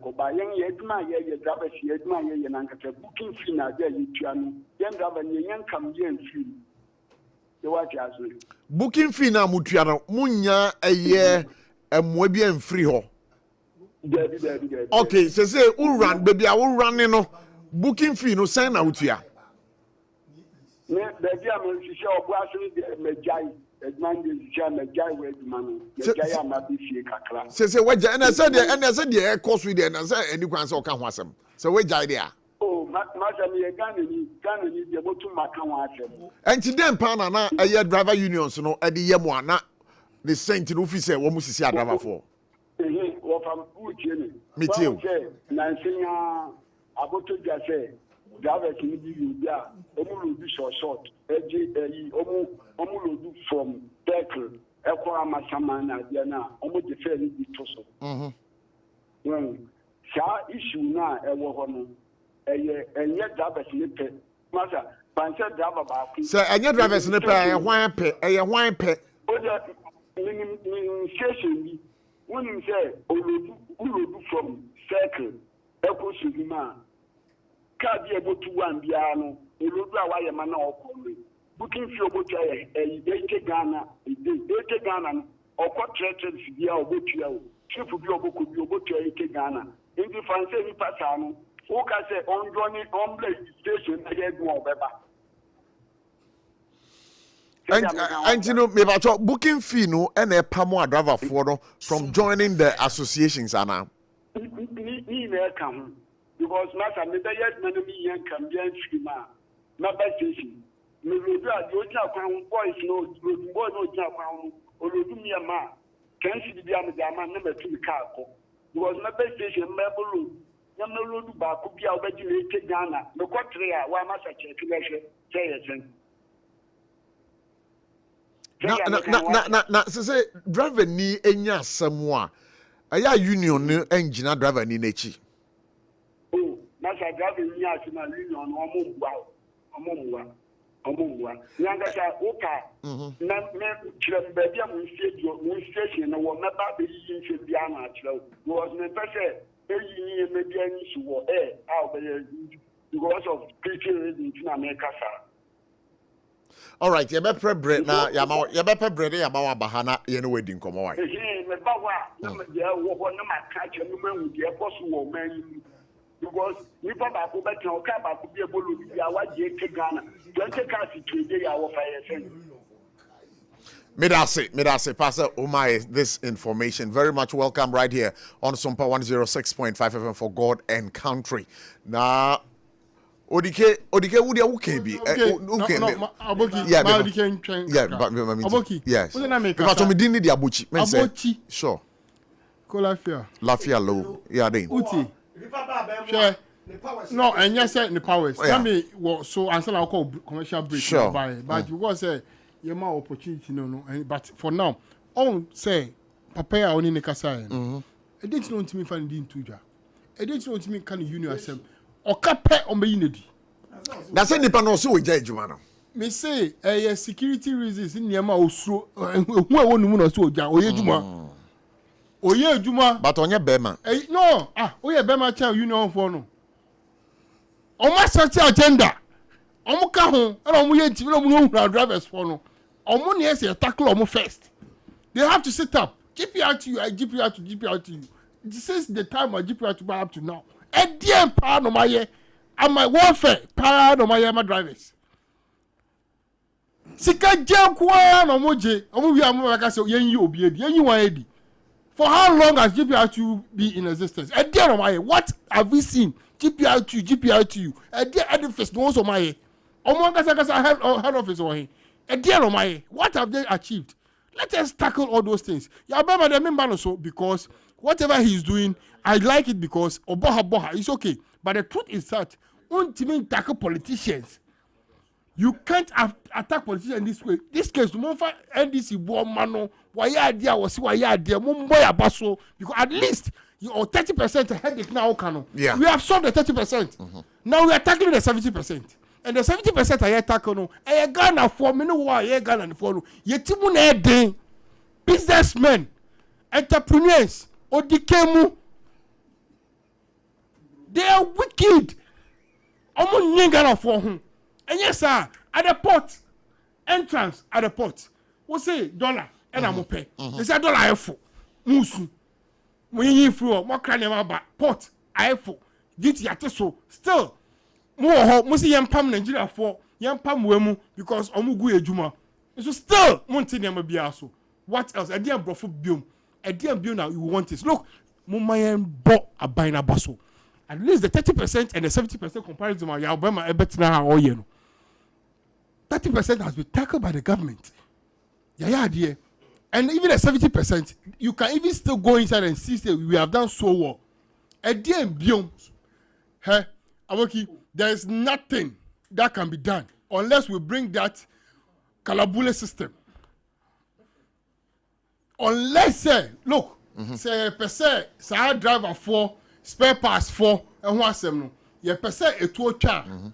ko ba yen ye etuma ye driver ye etuma ye na nkata booking fee na dia yitua no yen driver yen kam yen fee booking fee na mutua no munya eye emwa bi amfiri ho okay say who run baby I will run no booking fee no sign na utua me baby am sise Obuasi de mejai edman de sise mejai we edman mejai am abi fie kakra say waja na say de e course with na say eni kwan say o ka ho asem say waja there oh masami ye Ghana ni de botu maka ho asem enti dem pa na aye driver unions no e de yem ana the saint no fi say wo musisi driver for wo fam uche ni metio na nsenya aboto dia say drivers ni bi omu lo du short eji omu lo du from Berkeley ɛkɔ amasama na adeɛ na ɔmo de fɛ ni bi to so saa issue na ɛwɔ hɔ no ɛnyɛ drivers ne pɛ masa pansɛ driver baako sɛ ɛnyɛ drivers ne pɛ ɛyɛ hwan pɛ o de minim station bi wonim sɛ olodu from circle ɛkɔ sugima kaa bi ɛbɔtu wan biara no olodu a wayɛ ma na ɔkɔ no booking fee obotu ayɛ ɛyɛ Ghana no ɔkɔ trɛtrɛ bi a obotu o trip bi ɔbɔkɔ bi obotu ayɛ Ghana nti fanse nipa saa no woka sɛ ɔnjɔni ɔmblɛ station ɛyɛ gu ɔbɛba and you know me about booking fee no and a pamo driver for no from joining the associations ana ni na come because master me dey yet many me yan can be free ma ba station me rodu a do ja kwan boys no rodu boy no ja kwan o rodu mi ma kan si bia me da ma na ma tu car ko because na ba station me bolo na me rodu ba ko bia obaji na eke Ghana me ko tre a wa ma sa check na hwe say yes na say driver ni enya asɛm a ɛyɛ union no engine driver ni n'echi oh na sa driver ni asɛm a union no ɔmo mwa nyanga sa oka na me kyerɛ baabi a mo station no wɔ mɛba be yi nhwe bia na akyerɛ was me pɛsɛ eyi ni e mebi ani so wɔ a obɛyɛ because of preaching reason na me kasa. All right, you better bread now. You better bread. You better bahana. You know wedding come away. Me bawa na me dia wo ho na ma catch me ma dia boss wo man because nipa ba ko betre o ka ba ko bi ebolo bi awa je ke Ghana. Don't take us to dey ya wo fire sen. Midase, Pastor Umar, this information. Very much welcome right here on SOMPA 106.5 FM for God and Country. Now, Odike wudi awuke bi Aboki yeah Aboki yes because me din di Abochi sure ko lafia low yeah then uti share no and yes say the powers tell me what so answer na call commercial break sure. But you go say you ma opportunity no but for now on say papa ya oni ne kasa e didn't know to me find din tuja e didn't know to me can union asem okape omeyinedi na say nipa no so we jai adwuma no me say security reasons in niam a osuro hu e wonu mu no so oja oye adwuma but onye bema no oye bema cha union for no omo set agenda omo ka ho na omo ye nti na omo no drivers for no omo ne say tackle omo first they have to sit up GPR2 this is the time of GPR to up to now Edian power no maye and my warfare power no maye my drivers. Sika jam kwa no moje omo wi am like say yen obi edi yen wan edi. For how long has GPR2 be in existence? Edian no maye what have we seen? GPR2 Edian edifice no so maye. Omo kasa head office o hin. Edian no maye what have they achieved? Let us tackle all those things. Ya bema dem member so because whatever he's doing, I like it because Oboha is okay. But the truth is that ultimately tackle politicians. You can't attack politicians this way. This case, no for NDC mano. Why idea was why idea Mumbai abaso because at least you are 30% headache now. Yeah. We have solved the 30%. Now we are tackling the 70%. And the 70% I tackle no. I Ghana for me no why Ghana for no. Yetimu na edin businessmen, entrepreneurs. Odikemu, they are wicked. Omo nyingana for him. And yes, sir, at the port, entrance at the port, we say dollar and I'm pay. They say dollar F4. Musu. When you through, more crying about port, F4. Get yate so. Still, more musi yampam Nigeria for yampam wemu because omu gu ejuma. So still, monti nyama biaso. What else? I didn't brofu biom. Now you want this. Look, Mumayan bought a bina basso. At least the 30% and the 70% comparison of Alabama Ebetina or you know. 30% has been tackled by the government. Yeah, dear. And even at 70%, you can even still go inside and see that we have done so well. At the end, there is nothing that can be done unless we bring that Kalabule system. unless say look say per se say driver for spare parts for and who asem no ye per se etu otwa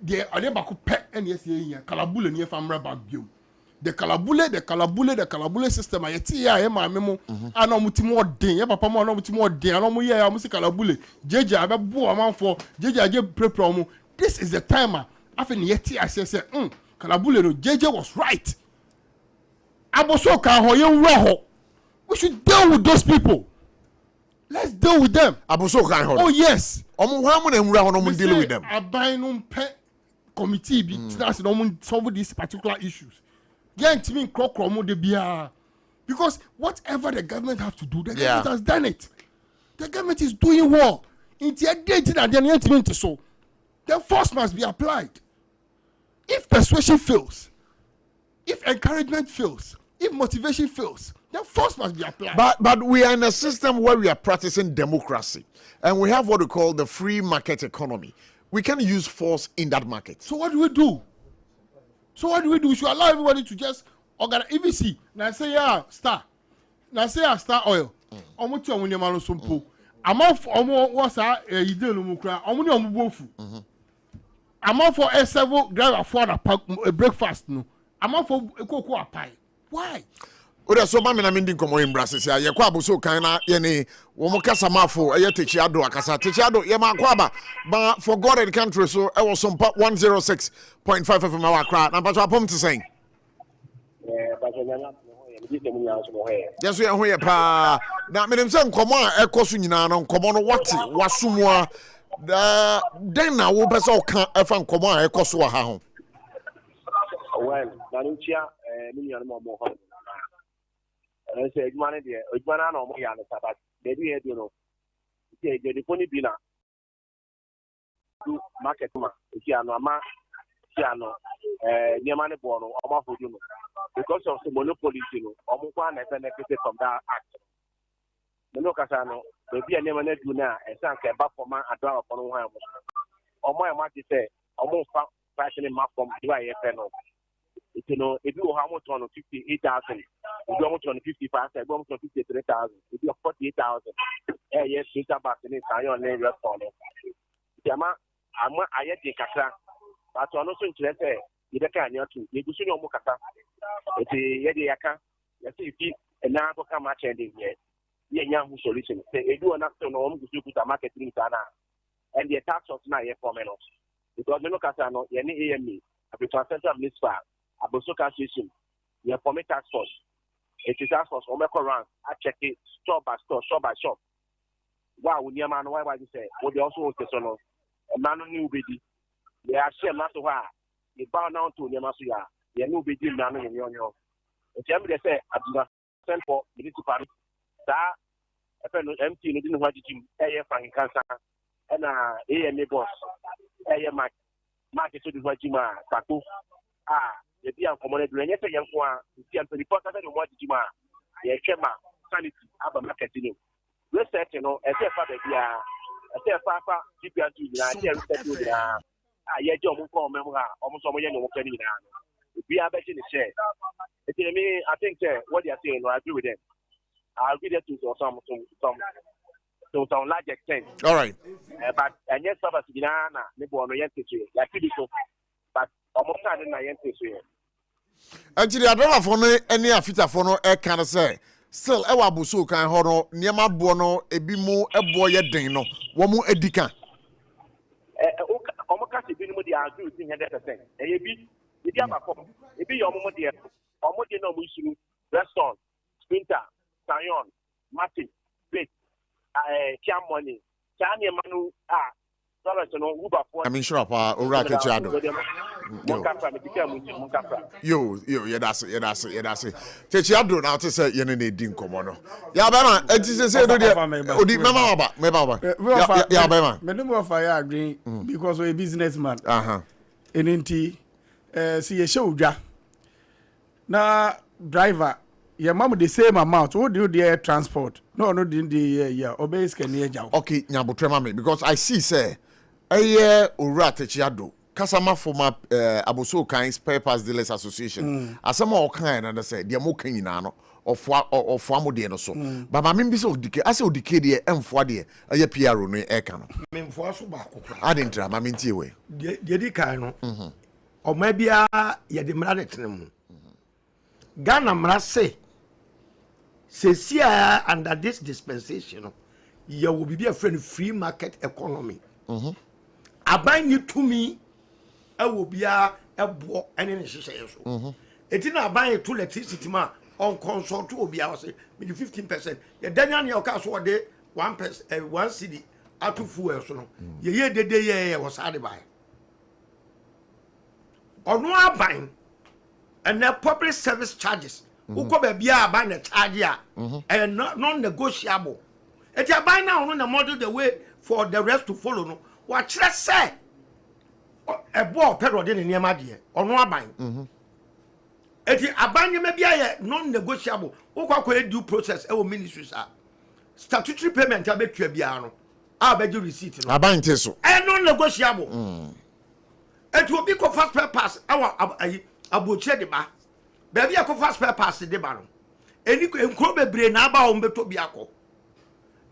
de ade ba ko pe en yes ye kalabule ne famra ba biom the kalabule system a yeti ya e ma memo ana omutimo odin ye papa mo ana omutimo odin ana mo ye ya mo se kalabule jeje abebo amanfo jeje age prepare mo. This is the timer after yeti ase say kalabule no jeje was right. Aboso kan ho ye nwa ho. We should deal with those people. Let's deal with them. Aboso kan ho. Oh yes. Omo hwa mo na nwura ho no mo deal with them. Aban no pe committee be that's no mo solve these particular issues. Get me crocromo de bia. Because whatever the government have to do, the government has done it. The government is doing well. Intimidating and then so. The force must be applied. If persuasion fails, if encouragement fails, if motivation fails, then force must be applied. But we are in a system where we are practicing democracy, and we have what we call the free market economy. We can use force in that market. So what do we do? We should allow everybody to just organize. If you see, now say Star Oil. Omo ti omo nyama no sompo. Omo wasa yide no mukra. Omo ni omo bofu. Amount for S7 driver for a breakfast no. Amount for koko apai. Why? Oda so ma me na mendin komo in Brazil say ye kwa aboso kan na ye ne wo mo kasa mafo ye techiado akasa techiado ye ma kwa ba for God and country so e was SOMPA 106.5 FM our crowd na pacho apom to saying yes we ho ye pa na me dem say nkomo a ekoso nyina no nkomo no wate wasomua da den na wo pese o kan e fa nkomo a ekoso ha ho well na nchia ni nyane mo ho say edwuma de edwuma na no mo ya no sabat de bi e do no say de poni bi na do market ma ti ano ama ti ano niema ne bo no o ma fodu no because of the monopoly no o mo kwa na benefit from that act no kasa no be bi niema na du na e san ka ba for man adwa for no ha mo o mo e ma ti say o mo fa fashion ma from do I fe no you know, if you have much on 58,000, if you have much on 55,000, if you have much on 53,000, if you have 48,000, yes, you have back in it, I on name your phone. Yama, I had the Kaka, but on also interested, you can you to, you should know Mukata. It's a Yaka, you see, and now go come much ending yet. Young solution. Say, you do enough to know to put a marketing sana, and the tax of now, for men. Because the Lucasano, any AME, a central minister. Abosoka station, you have formed task force. It is task force. Omeko round. I check it store by store, shop by shop. Wow, we near man. Why you say? What they also want to say no. A man new baby. They are share master why. They bow down to near Masuya. They new baby man in your. If you say, I do not send for municipality. That a friend empty. You didn't want to do. Frank cancer. And AMA boss. Market to the Wajima. Taku. The be uncommon doing it young one, the 24 what you are, the Chema, sanity, Abba Macatino. Research, you know, as if I say, Papa, keep your two, I don't remember almost so many of them. We are betting the share. I think what they are saying, I agree with them. I'll be there to some large extent. All right. But and yes, Papa Sigana, Nebo on the like but almost I didn't say. Actually, I don't have any afita for no air can say. Still, ewa busu kan hono niema bono ebi mu ebo ye den no. Wo mu edika. Omo ka se bi no dia do 100%. Ebi abako. Ebi yo mo dia. Omo dia no mo isuru restaurant, sprinter, Sayon, Martin, plate, Kiam money. Chani manu I mean, sure, Ora Kechado. Yo, yeah, that's it. Techiado now to say, Yenny Dinkomono. Yabana, it is a say, Odi Mama, Yabama. Madam of I agree because we're a businessman. NNT, see a show, ja. Now, driver, your mama the same amount. What do you the air transport? No, didn't the obey can near. Okay, Nyabutrema, because I see, say. Eye ora techiado Kasama former Aboso Kind Spare Parts Dealers Association. Asama o kind and say the mo kan nyina no of mo de no so. But ma me bi so dike ase odike de emfo de aye PRO no e ka no. Memfo so ba kokra. Adentra ma me ntie we. De di kan no. O ma bia ye de mra de tenem. Ghana mra se sia under this dispensation you will be a friend free market economy. Aban ni to me e will be a bo ene ne hyehyɛ so. Eti na aban to electricity ma on consult to obi a say me 15%. Ye danya ne o ka so de 1% 1 cedi atu fuel so no. Ye dede ye was ade buy. Ono aban and the public service charges. Uko be bia aban na charge and non negotiable. Eti aban na ono na model the way for the rest to follow no. What kire say e bo pero de ne niam ade ono aban. Eti aban ye bia ye non negotiable. Uko due process e wo ministries are statutory payment abetua bia no a be ju receipt no aban teso e non negotiable. Eti obi ko fast pass awa ABOTCHIE de ba baby a ko fast pass de ba no eni nkro bebre na aba o mbeto bi akọ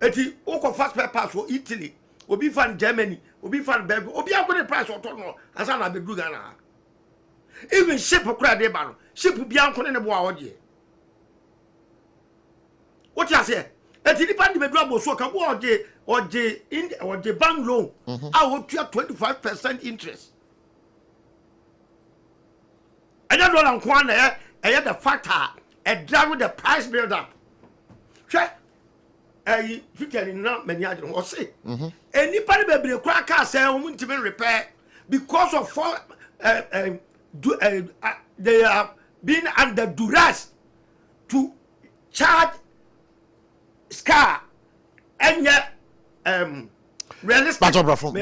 eti o ko fast pass o Italy obi fan Germany obi fan Belgium obi akọ the price o to no asa na be du Ghana even ship kura de ba no ship bi anko ne bo a o de what you say eti ni band be du aboso ka wo oje bank loan a wo tua 25% interest. And that dollar kwan the factor drive the price build up. Check you not many other or say anybody be a crack car say to be repair because of they are being under duress to charge scar and yet realistic. Brafon.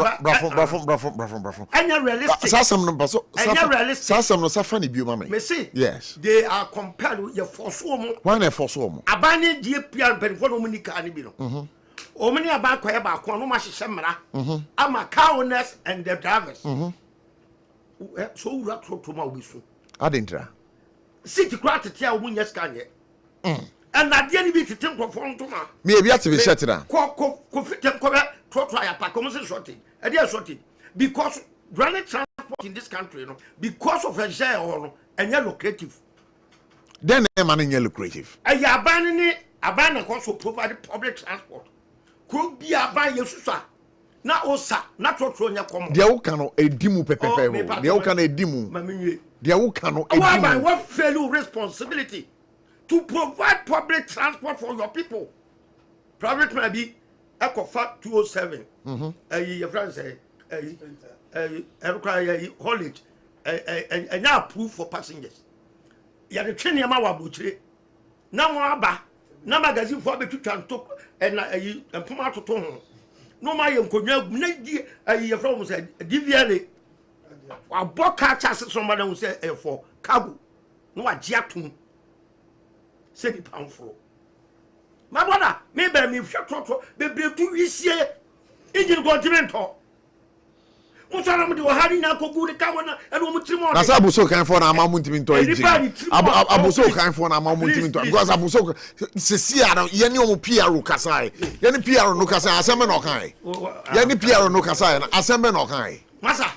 And realistic. Sasam no so. And realistic. Sasam no safani bi ma me. Me see. Yes. They are compared with your force woman. Why na force woman? Abani GPR penfo no muni ka ni bi no. O mani aba kwa ba kwa no ma hyehyɛ mra. Ama car owners and the drivers. So ura to ma obi so. Adentra. City crowd te a wo nya scan ye. And na dia ni bi tete nkofo ntoma. Me ebi ate be shirt na. Ko fitem ko be try apa come say shorting. E dey shorting because running transport in this country, you know, because of a share or and lucrative. Then a man in lucrative. A abandon also provide public transport. Could be a buy your susa. Na osa, not what from your common. Dia ukano e dimu pepe. Dia ukano e dimu. Dia ukano e dimu. What failure responsibility to provide public transport for your people. Private may be Ecofat 207. Your friends say haulage and now proof for passengers. You are the training ABOTCHIE. Now aba na magazine for be to talk and puma to ton. No my nkonya na your friend say DVLA. Wa boka chassis somebody who say for cargo. No agiatum. Say the pound for. My brother, maybe me shut be to wisie engine continental. Musana mu de wahari na kogu de kawana e no mutrimo. Na sa Aboso kan for na amamu ntimi to engine. Aboso kan for na amamu ntimi to. Because Aboso sesia na ye ne omo PRO kasai. Ye ne PRO no kasai asembe no kan. Ye ne PRO no kasai na asembe no kan. Masa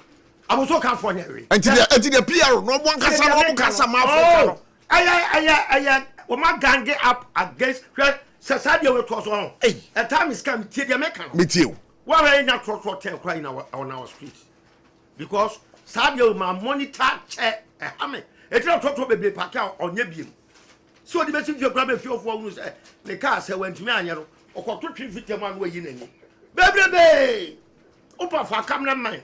Aboso kan for nyewe. Enti de PRO no mo kasa no mo kasa ma for. Aya o ma gange up against Sasadia we cross on. A time is coming to the American. Me too. Why are not cross for 10 crying on our streets? Because Sadia my monitor check a hammer. It's not to be pack out on your beam. So the message you grab a few of one say the car say went to me or got 2 feet one way in. Baby, open for camera mine.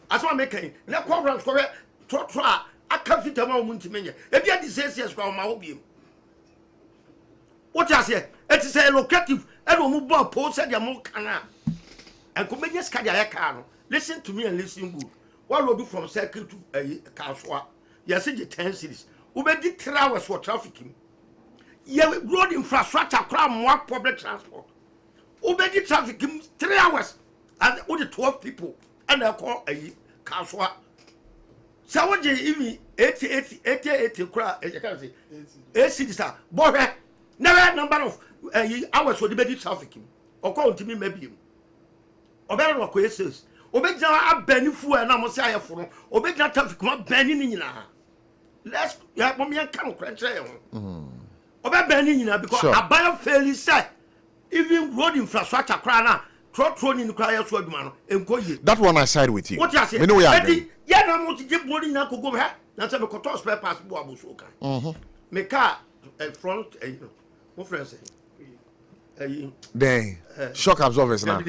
As one making, let quadrant correct, try. I can't fit a moment to me. If you had the same yes from my obium. What I say? It is a locative. I don't move about post said your more canal. And comedians can listen to me and listen good. What will do from circle to a Kaswa? You see the 10 cities. We did 3 hours for trafficking. Yeah, road infrastructure, crime, more public transport. We did trafficking 3 hours and only 12 people. And I call a Kaswa. So what you even 80 crowd, you can say 80 star. Boy, never number of hours for the bed trafficking. Or call to me maybe. Or better work with says. Obey a benny fool and I'm say for obey that traffic not benning in. Let's have me and come crunch. Obey benning in because a buyer fairly said even road infrastructure crana. That one I side with you. What you say? You know we are. Yeah, I'm going to get body now. Go here. That's a control spare parts. Me car front. What friends say? Then shock absorbers now.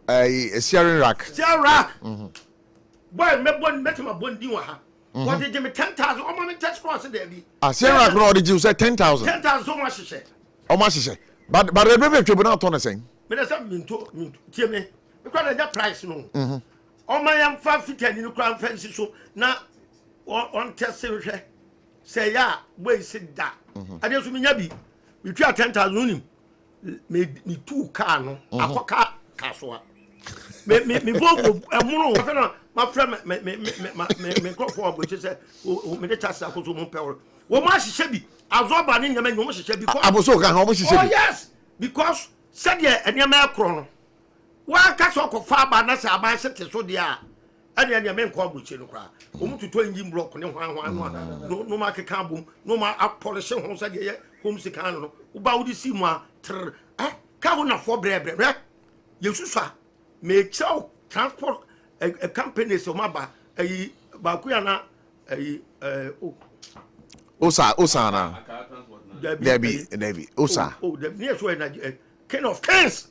A steering rack. Steering rack. Boy, me one met my one new ha. What did you me 10,000? Oh, my test cross there be. Steering rack. No, did you say 10,000? 10,000. So much she said. How much she say? But the baby tribunal told us saying. Me na say me tie me because na price no o ma yam 550 ni kran fancy so na on test hwe say ya we sit da ade so me nya bi me twa 10,000 nim me two car no akoka kasoa me vogo amunu ma friend me crop bo che say o me de chance akoso mo pewo wo ma hihye bi azoba ni nyama nyom hihye bi aboso ka ho mo hihye bi. Oh yes, because said ye eniama ekro wa ka so ko fa ba na sa ba sete so dia ene eniama enko abuchi no kra o mututo engine block ne hwan no ma keka bom no ma polish ho said ye home sika no wo ba wo di si mu a ka ho na fo bre yesusa me chow transport companies o ma ba ba ku ya na Osa na Debbie Osa. Oh, the near so na King of Kings.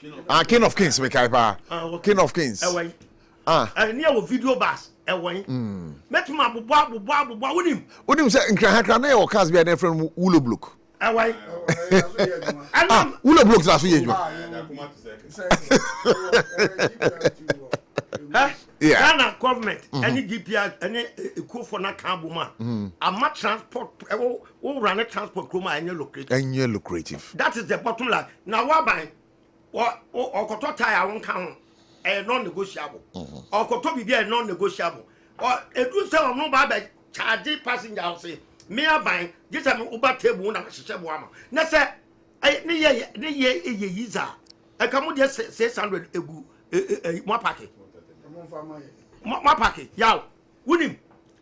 King of Kings, me kai pa. King of Kings. Near video bus. Met ma bobo wonim. Wonim say nkran na your cars be an friend Ulo Block. Ulo Block na so yeju. Yeah. Ghana government any DPR any eco for na kabuma. Ama transport we run a transport kroma any lucrative. That is the bottom line. Now what buy or koto tire won kan non negotiable. Or koto be non negotiable. Or e do say no ba charge passenger say me buy just am Uber table na hihye bo ama. Na say ne ye yiza. E kamu dey 600 egu mo packet. My packet, y'all. Wouldn't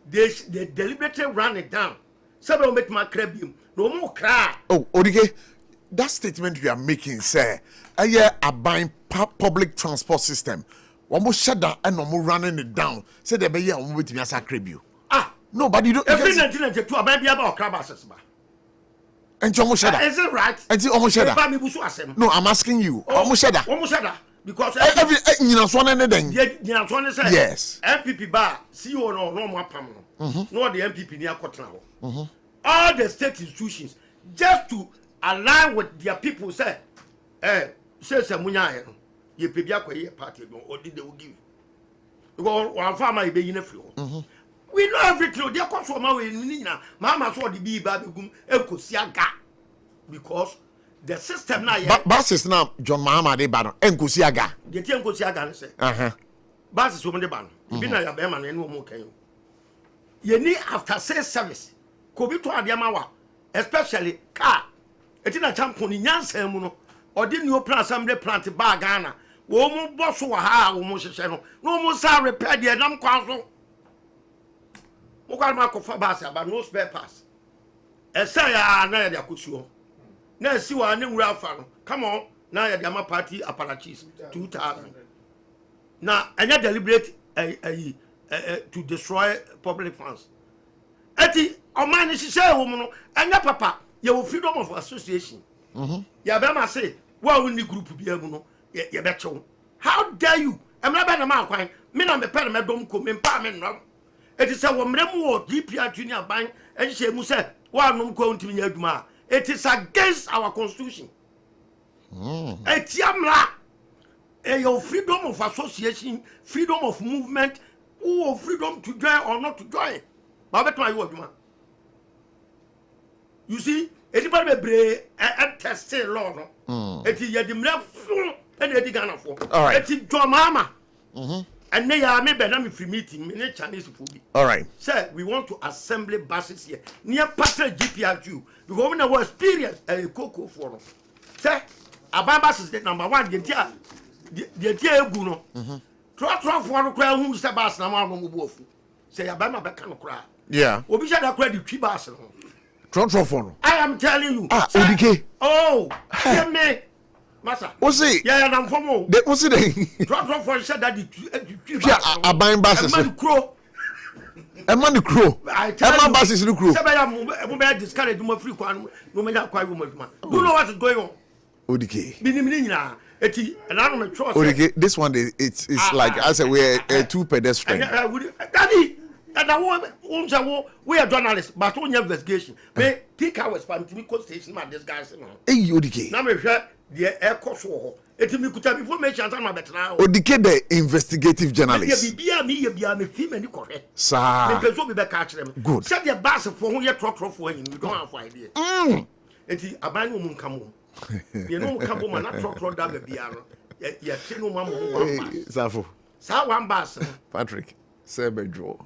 they deliberately ran it down? Several make my crab no more cry. Oh, Odike, that statement you are making, sir. A buying public transport system. One more shut down and no more running it down. Say they be here on with me as a crab you. No, but you don't. Every 1992, I be about crab assess. And you almost shut Is it right? And you almost shut up. No, I'm asking you. Almost shut up. Almost shut up. Because every you know one anything. Yes. MPP bar CEO no more pam no the MPP near Kotna. All the state institutions just to align with their people say say munya ye pebia kwa ye party no or did they will give. Because one farmer be in a flow. We know everything. They come from our nina. Mama saw the bee babygum ekosiaga because the system now basis now John Mahama de ban enkosiaga the enkosiaga say basis wo de ban bi na ya be ma na mo kan you need after sales service ko bi to adema wa especially car etina champion nyansa mu no odi new plan assembly plant ba Ghana wo mo boss wa ha wo mo hyehyɛ no mo sa repair de nam kwan so mo kwa ma ko fa basis aba no spare parts esa ya na ya de akosuo na si wa ne nwura afa no come on na ya the party apparatus 2000 na anya deliberate to destroy public funds eti o man ni hihye wo mu no anya papa ya wo freedom of association ya be ma say wa woni group bia mu no ya be chew how dare you emra be na ma kwan me na me pere me dom ko me pa me no eti say wo mrem wo DPR junior ban ehye mu say wa nom ko ntimi nya adwuma. It is against our constitution. Etiamla, your freedom of association, freedom of movement, or freedom to join or not to join. You see, anybody be a test law. It is the full and the Ghana for. It is your mama. And they are maybe not free meeting, many Chinese for me. All right. Sir, we want to assemble buses here near Pastor GPRQ because we know experience a cocoa for us. Sir, a bus is the number one, the dear Guno. Trot for a crowd who's the bus now. Say, Abama Bacano cry. Yeah. What we shall have credit 3 bus. Trot. I am telling you. Ah, ODK. Oh, hear me. Massa. What's it? Yeah, and I'm from home. What's it? Trot for said that a buying buses. A man crow. A man crow. I tell you. Buses in the crew. Somebody discouraged more free one. No matter quite woman. Do you know what is going on? ODK. ODK. This one it's like I said we're two pedestrians. Daddy, and I want we are journalists, but on your investigation. May take our spam to me station man this guy. Hey ODK. Now me share the air course war. It me could have information on my better now. ODK the investigative journalist. Be me film and correct. Sir. Me so be back catch them. Good. Set the bus for who you trot for you don't have idea. Eti abanu mun kamo. You know kamo man not trot that be biano. Ya tinu mamu. SARFO. Sa one bus. Patrick. Sebe draw.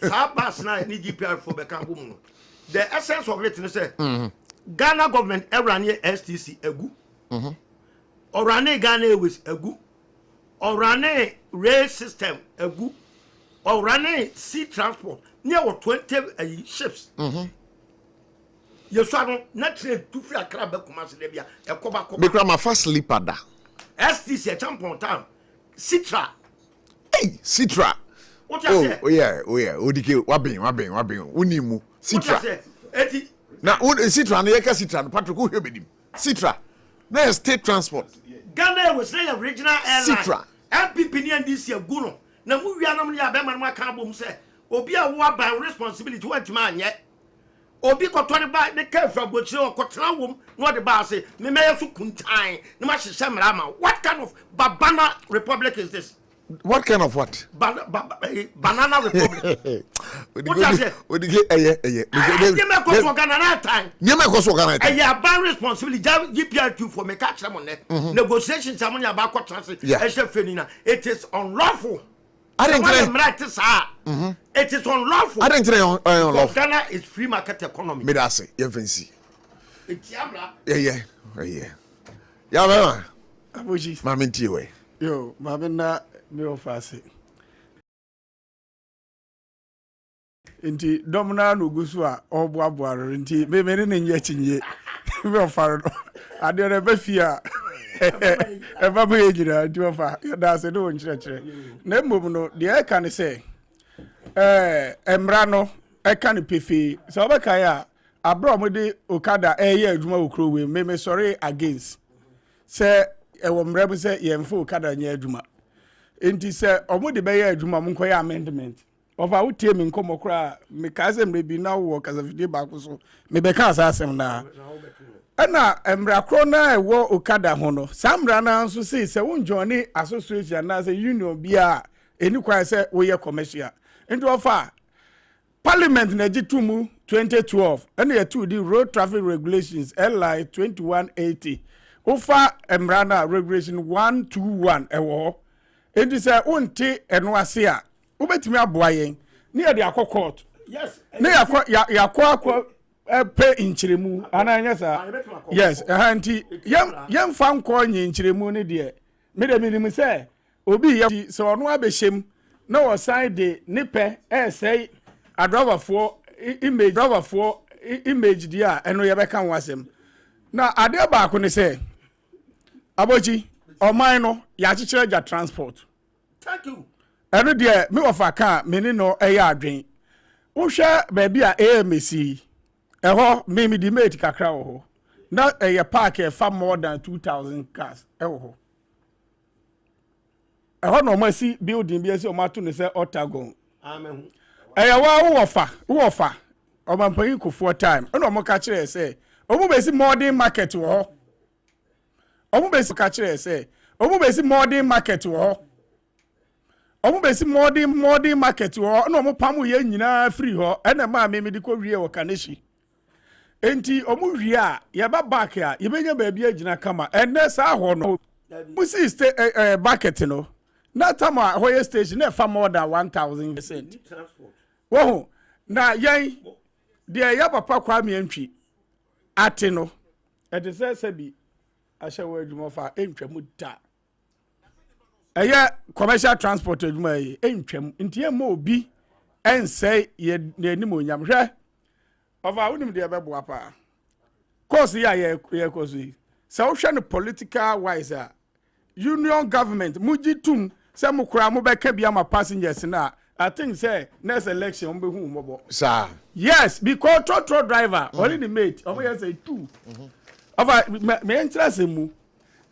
Sa bus na ni GPR for be kan bomu. The essence of it is say Ghana government run STC egu. Or run Ghana Airways egu. Or run rail system egu. Or run sea transport near 20 ships. You saw not to free a crab commerce Libya, a coba. Because my first sleeper da. STC a tampon town. Citra. Hey, Citra. What you say? Oh yeah. ODK, wabing. Unimu. Citra. Now, Citra, na yeka Citra, Patrick, who hear me? Citra. Na state transport. Ghana was the original airline. Citra. MPP ni this year Guno. Na mu wi anam ya be man ka bom say obi a wo by responsibility what man yet. Obi ko tori ba the care from bochire o ko tran wom no de ba say me me yesu kuntan na ma hye mra ma. What kind of babana republic is this? What kind of what? Banana republic. What you say? Nyeme ko so Ghana time. Nyeme ko so Ghana time. Ya ban responsibility GPR2 for me catch them on net. Negotiations among ya ba ko transit. It is unlawful. It is unlawful. I don't think unlawful. Ghana is free market economy. Me that say, you fancy. It's yabla. Yeah. Ya mama. Aboji. Mama ntiwe. Yo, mama na me ofase. Inti domna no gusu a oboaboaro inti me ne nye chinye. Me ofaro no. Ade na be fia. Eba be ejira nti ofa. Da se do nchire. Na mmom no de e kan se emra no e kan pefi. So be kan ya abro mo de okada ye adwuma okro we me sorry against. Se ewo mra bu se ye mfo okada nya adwuma. Enti se omo de be ye adwuma mo nkoya amendment. Ofa utie me nkomo kra me ka se mre bi na wo kasa fidie ba ko so me be ka asasem na na emra kro na ewo okada ho no samra na nso se wonjoni association na se union bia eni kwa se wo ye commercial enti ofa parliament na gitumu 2012 and ye to the road traffic regulations LI 2180 ofa emra na regulation 121 ewo enti se unti eno ase a ubetimi aboa yen ne ye de akọ court yes ne yakọ pe inchiremu ananya sa yes anti yem fa nko nyinchiremu ne de me de minim se obi ye se ono abehiem na wo sign de ne pe say adroverfo image dia eno ye beka nwasem na ade ba ko ne se abochi oman no ya chichereja transport thank you eno de me wo fa ka me ne no eya adwen wo hwe ba bia AMC eho me di mate kakra wo ho na ye park e fa more than 2000 cars ewo ho eho no ma si building bi ese o ma to ne se octagon amen wa wo fa o ma pan ko for time no mo ka kire se o mo be si modern market wo ho o mo be si ka kire se o mo be si modern market wo ho o mo be si modern market wo no mo pam ye nyina free ho ena ma me di ko wie wo kaneshi enti omu hwie a ye ba back a ye benya ba bia gina kama enne sa ho no musi stay bucket no na time a hoye station na fa more than 1,000%. Wo na yen de ya papa kwa me antwi ate no e de se bi ahye wo adwuma fa entwam da commercial transport adwuma yi entwam ntie ma obi ensei ye anim onyam hwe ova wonim de bebo pa course ya ye course yi se wo hwe no political wise a union government mujitum se mukura mo be ka bia ma passengers na I think say next election be hu mobo sir yes because total driver only the mate omo yes say 2 over me interest mu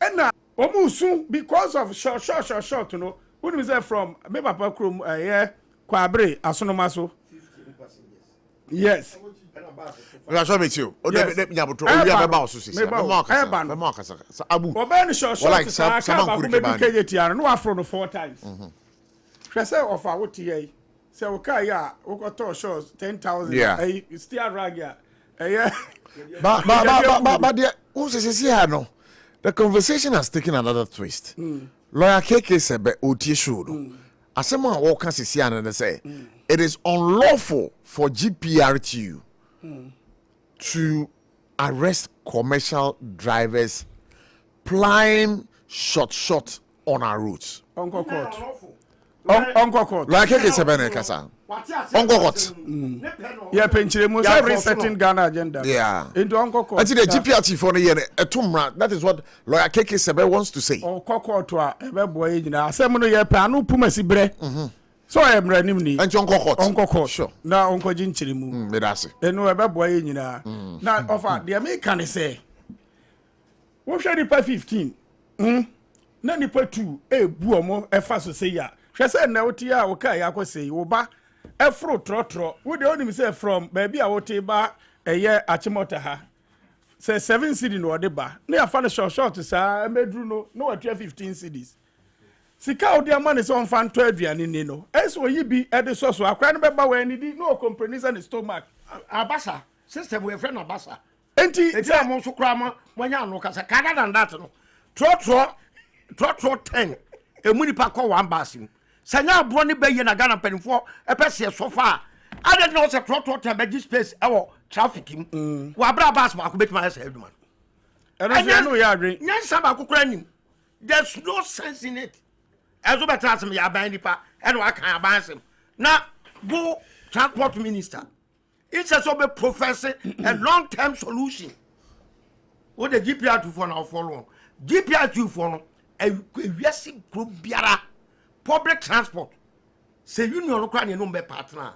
and omo soon because of short you know who me say from me papa krom kwabre asonomaso yes I show me too. Oh, let me have to. We have about so. Marcus. Abu. Oben short like some could be KJT no afro no 4 times. Say offer what here. Say okay ya, we got to show 10,000. Eh, still rag ya. Eh. But the who says here no. The conversation has taken another twist. Lawyer KK said be OT show. Asema wo kan sisi and say it is unlawful for GPRTU to arrest commercial drivers plying short on our routes. Uncle Court. Like it is a benekasa. Uncle Court. Yeah, penchire mo say resetting Ghana agenda. Yeah. Into Uncle Court. Until the GPRT for the year etumra. That is what lawyer Keke Sebe wants to say. Uncle Court to ebe boy nyina. Asem no ye pa anu puma si bre. So I am running ni. And Uncle Court. Uncle Court. Sure. Na Uncle Jinchiri mu. Me that's it. Enu ebe boy nyina. Na offer the American say. Wo hwe nipa 15. Na nipa 2 bu omo e fa so say ya. Hwe say na woti a wo kai akose wo ba efro trotro. Wo de onim say from baby a wote ba eye achimota ha. Say 7 cedi no de ba. Na ya fa no short sa medru no wa 15 cedis. Sika odi amane so mfa nto aduane ni no eso yi bi e de so akra no beba wa ni di no compromise and stomach abasa system we friend abasa enti am so kra ma wanya no kasa kada than that no trotro 10 emuni pa ko one basim sanya abro ne be ye na Ghana penfo e pese so fa ade no se trotro 10 be space e wo traffic im wa bra bas ma ko betima ese eduma eno no ya adwen nyansa ba kokra nim there's no sense in it. As over time, you are buying the pa, and I can't buy him. Now, go transport minister. It's a sort of professor and long-term solution. What the GPR2 for now follow? GPR2 for a yes group biara public transport. Say you know no be partner.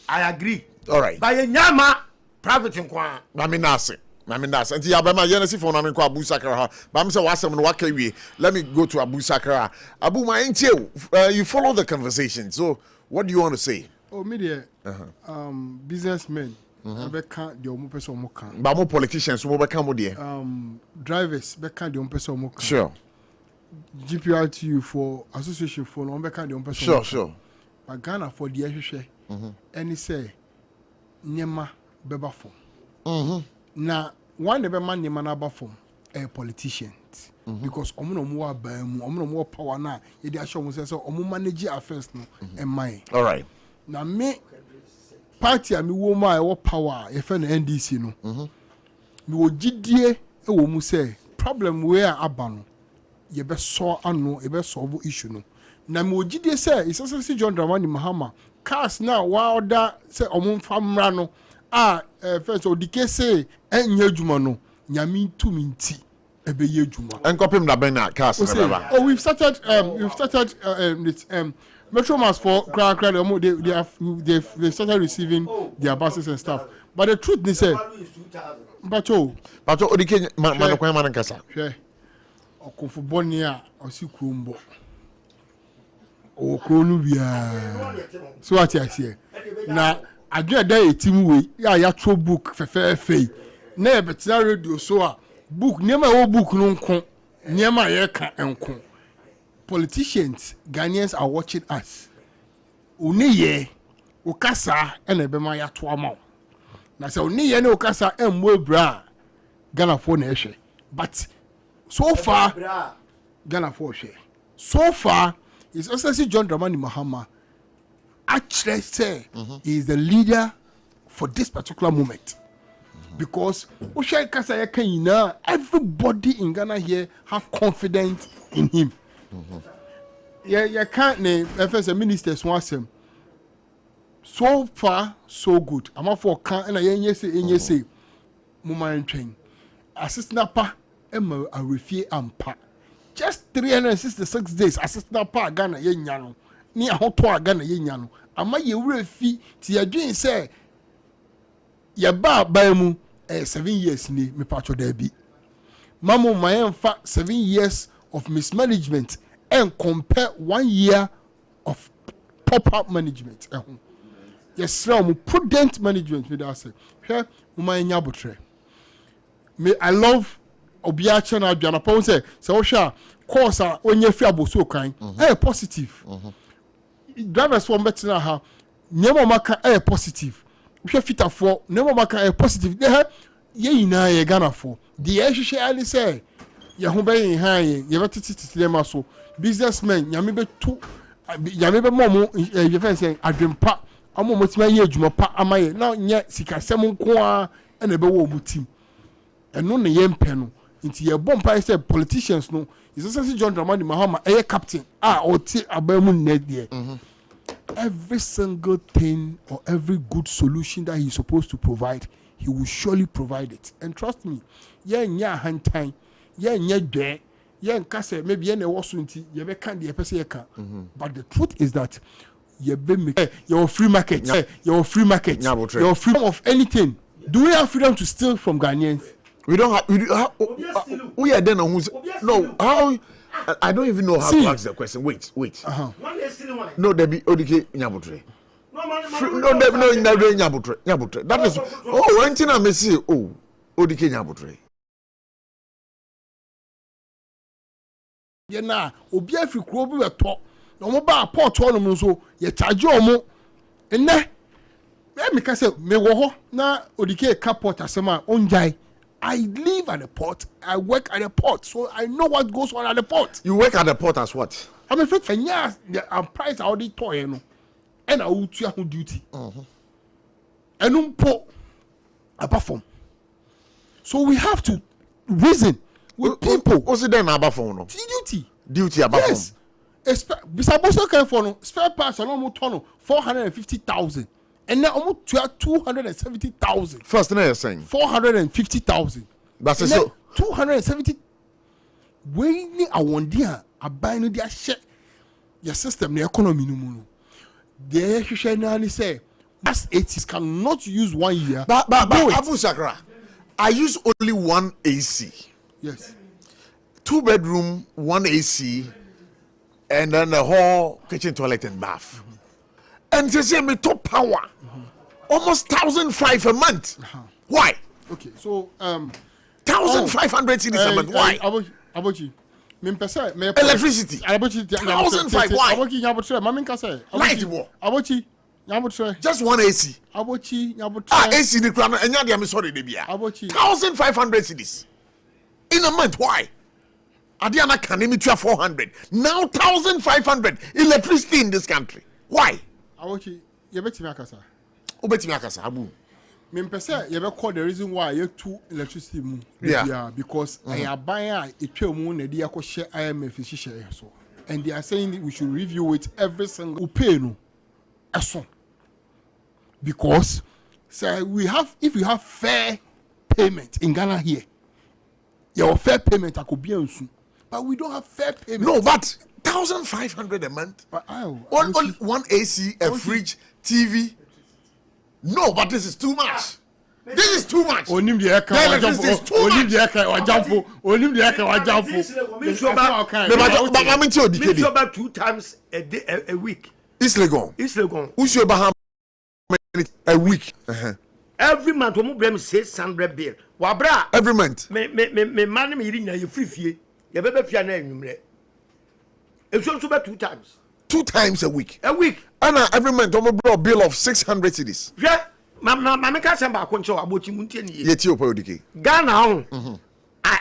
I agree. All right. By a nyama private inquiry. That's and Abama Yenesi for Namin Abu Sakara. Bam say wasam no wakawi. Let me go to Abu Sakara. Abu my you follow the conversation. So what do you want to say? Oh media businessmen beka de omo pese omo kan. Ba mo politicians mo beka mo de. Drivers beka de omo pese omo kan. Sure. GPRTU for association for no beka de omo pese omo kan. Sure. But Ghana for the hwehwe. Any say nyema beba for. Na one the man nyema na ba for politicians because omo no mo aba mu omo no mo power na ye dey assure mo say omo manage affairs no and mine. All right. Na me party a me wo ma e wo power e fe na NDC no. Me wo gidie e wo mu say problem we aba no ye be so ano e be solve issue no. Na me wo gidie say isese John Dramani Mahama cars na wa order say omo famra no first odike say enye adwuma no nyame tumi nti ebe ye adwuma enkopim na ben na cars na baba. Oh, we've started Metro Mass for crack they started receiving their buses and stuff. But the truth they say but odike manokwan mankasa hwe okofo boni a osikrombo o kronu bia so what I say na adwe da etim we ya tro book fefe na e betia radio so a book niema wo book no nko niema ye ka enko. Politicians, Ghanaians are watching us. Uniye, ukasa, and a bema ya tuama. Na se uniye ne ukasa emwe bra Ghana for But so far, Ghana for share. So far, His Excellency John Dramani Mahama actually say he is the leader for this particular moment. Because everybody in Ghana here have confidence in him. You can't name FS ministers once him. So far, so good. I'm up for can and I say Muma train. Assistant pa Emma a refie ampa. Just 366 days. Assistant pa Ghana yen yano. Ni a hot Ghana yen yano. Ama ye refi ti ya dream say ya ba mu 7 years ni me patcho there be. Mamu my fa 7 years of mismanagement and compare 1 year of top-up management. Yes, prudent management with us. Here, I love Obiacha na Jana Pon say, so sure, course when you feel so kind, positive. Drivers from better ha, never maka positive. If you fit for never maka positive. Ye na ye Ghana for. The issue I say, ya humbe in high, you better them so. Businessmen, yamibe two, yamibe momo, you say, I dream pa, I'm almost my age, my pa, am I now yet, Sika Samon Kwa, and a bow team. And no yem penal. Into your bomb pie said politicians no. Is essentially John Dramani Mahama, air captain, or T. Abemun Ned there. Every single thing or every good solution that he's supposed to provide, he will surely provide it. And trust me, hand time, there. Maybe any was you can't but the truth is that you're free market, you're free market, you're freedom of anything. Do we have freedom to steal from Ghanaians? We don't have. We are then who's no. How? I don't even know how to ask the question. Wait. No, there be ODK Nyabutre. No, there be no Nyabutre. That is. Oh, one thing I may say. Oh, ODK Nyabutre. Yeah, na obi afri kuro bi weto no mo ba port ho no so ye charge omo enne me ka say me wo ho na odike ka port asema onjai. I live at the port, I work at the port, so I know what goes on at the port. You work at the port as what? I'm afraid for years I'm price already toy no and I will do duty. And apart from. So we have to reason with people. What's it then about for no? Duty about yes. Bisaboso can for no spare parts on almost 450,000. And now almost 270,000. First thing you're saying 450,000. That's so 270. When I want there, I buy no their share your system, the economy no more. The Shishani say as it is cannot use 1 year. But Abu Sakra, I use only one AC. Yes. 2 bedroom, 1 AC, and then the whole kitchen, toilet, and bath. And they say me top power, almost 1,500 a month. Why? Okay, so 1,500 cities a month. Why? Abochi, electricity. 1,500. Why? Light war. Abochi, just 1 AC. Abochi, AC the crown and I'm sorry, Debia. 1,500 cities in a month. Why? Adiana can limit 400. Now 1,500 electricity in this country. Why? Abochi, you bet me akasa. O bet me akasa. Abu. Me pese you be call the reason why you two electricity mu. Yeah, because I buy a twa mu na dey akọ IMF share so. And they are saying we should review it every single pay no. Eso. Because so if we have fair payment in Ghana here. Your fair payment could be soon. But we don't have fair payment. No, but 1,500 a month. But only 1 AC, a fridge, TV. No, but this is too much. This is too much. Onim the eka wa jampo. Onim the eka wa jampo. Onim the eka wa jampo. But I'm into the about 2 times a day a week. It's legon. Who's your Baham a week? Every month we blame 600 bill. Wabra. Every month. Me money me reading you free fee. You better fee na enumre. It's also about 2 times. 2 times a week. A week. And every month we brought a bill of 600 cedis. Yeah. Mama ka samba koncho abochi muntie ni. Yeti opodike. Ghana on.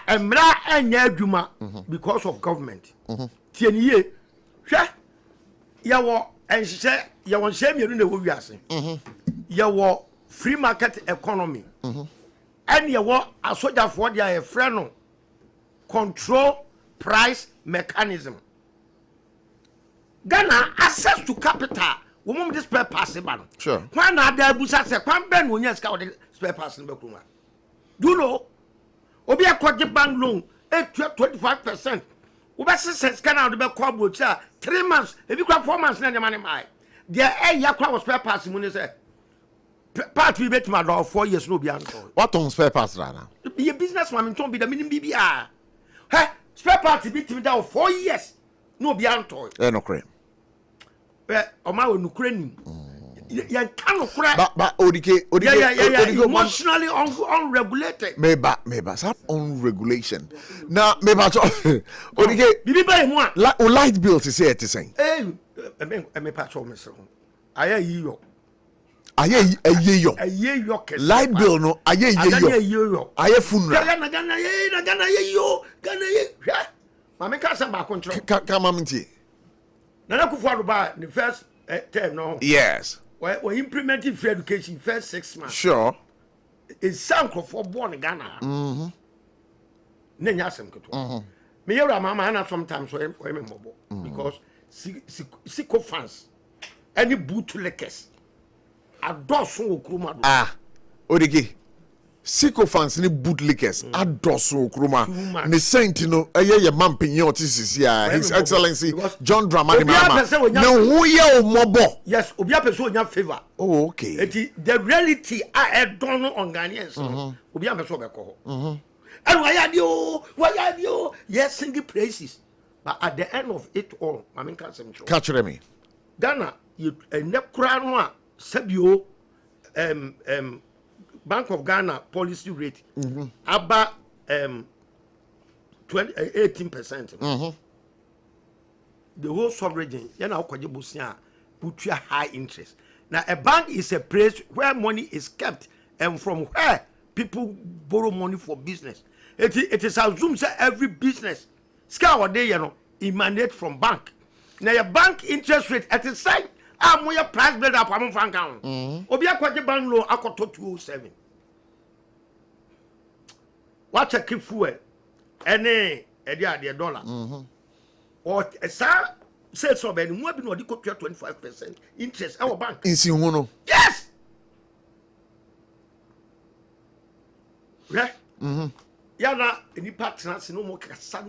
Emra enya adwuma because of government. Tie ni ye. Hwe yawo enhye yawo nhye mienu na wo wiase yawo free market economy and yawo asojafo dia ye frɛ no control price mechanism. Ghana access to capital woman this spare pass man. Sure. When na there busa say kwan ben wo nya ska wo spare pass no bekruma. Do you know? Obi akwaje bank loan 25%. Wo be sense Ghana wo be kwa bocha 3 months, ebi kwa 4 months na money mai. There yakwa wo spare pass mu ne say part we bet my law 4 years no be anto. What on spare pass now? Be a businessman ton be the minimum BBR. Hey, spare part be me down 4 years. No be anto. No crane. Oma we nukure nim. Ya kan nukure. But Odike emotionally unregulated. Meba some unregulation. Now meba Odike bibi ba mu a light bill to say it is saying. Me pa cho me so. Aya yiyo. Aye yo. Light bill no aye yo. Aye funeral. Gana yo. Mama ka sa ba control. Come on nti. Nana Kufuor ba the first term no. Yes. We implementing free education first 6 months. Sure. It's sanko for born in Ghana. Nenya sem keto. Me yera mama na sometimes we me mobo because siko fans any bootleggers adoso okruma do. Odigi. Siko fans ni bootlickers adoso okruma ne saint no ye mampinye otisisi his excellency John Dramani Mahama ne hu ye omobo. Yes, obi apeso onya favor. Oh, okay. The reality I don on Ghanaians obi apeso be ko ho. And why you yes singing praises, but at the end of it all I mean catch me Ghana you nekura no a sabio Bank of Ghana policy rate about 18%. The whole sub-region, you know, put your high interest. Now, a bank is a place where money is kept and from where people borrow money for business. It is assumed that every business, scour day, you know, emanate from bank. Now, your bank interest rate at the same I'm your price build up among fan count. Obia kwaje bank loan akoto 207. What a keep fuel. Any the dollar. Or sa says so ben mo bi no di ko 25% interest our bank. Insi hono. Yes. Yeah. Yana any partner no more kasa.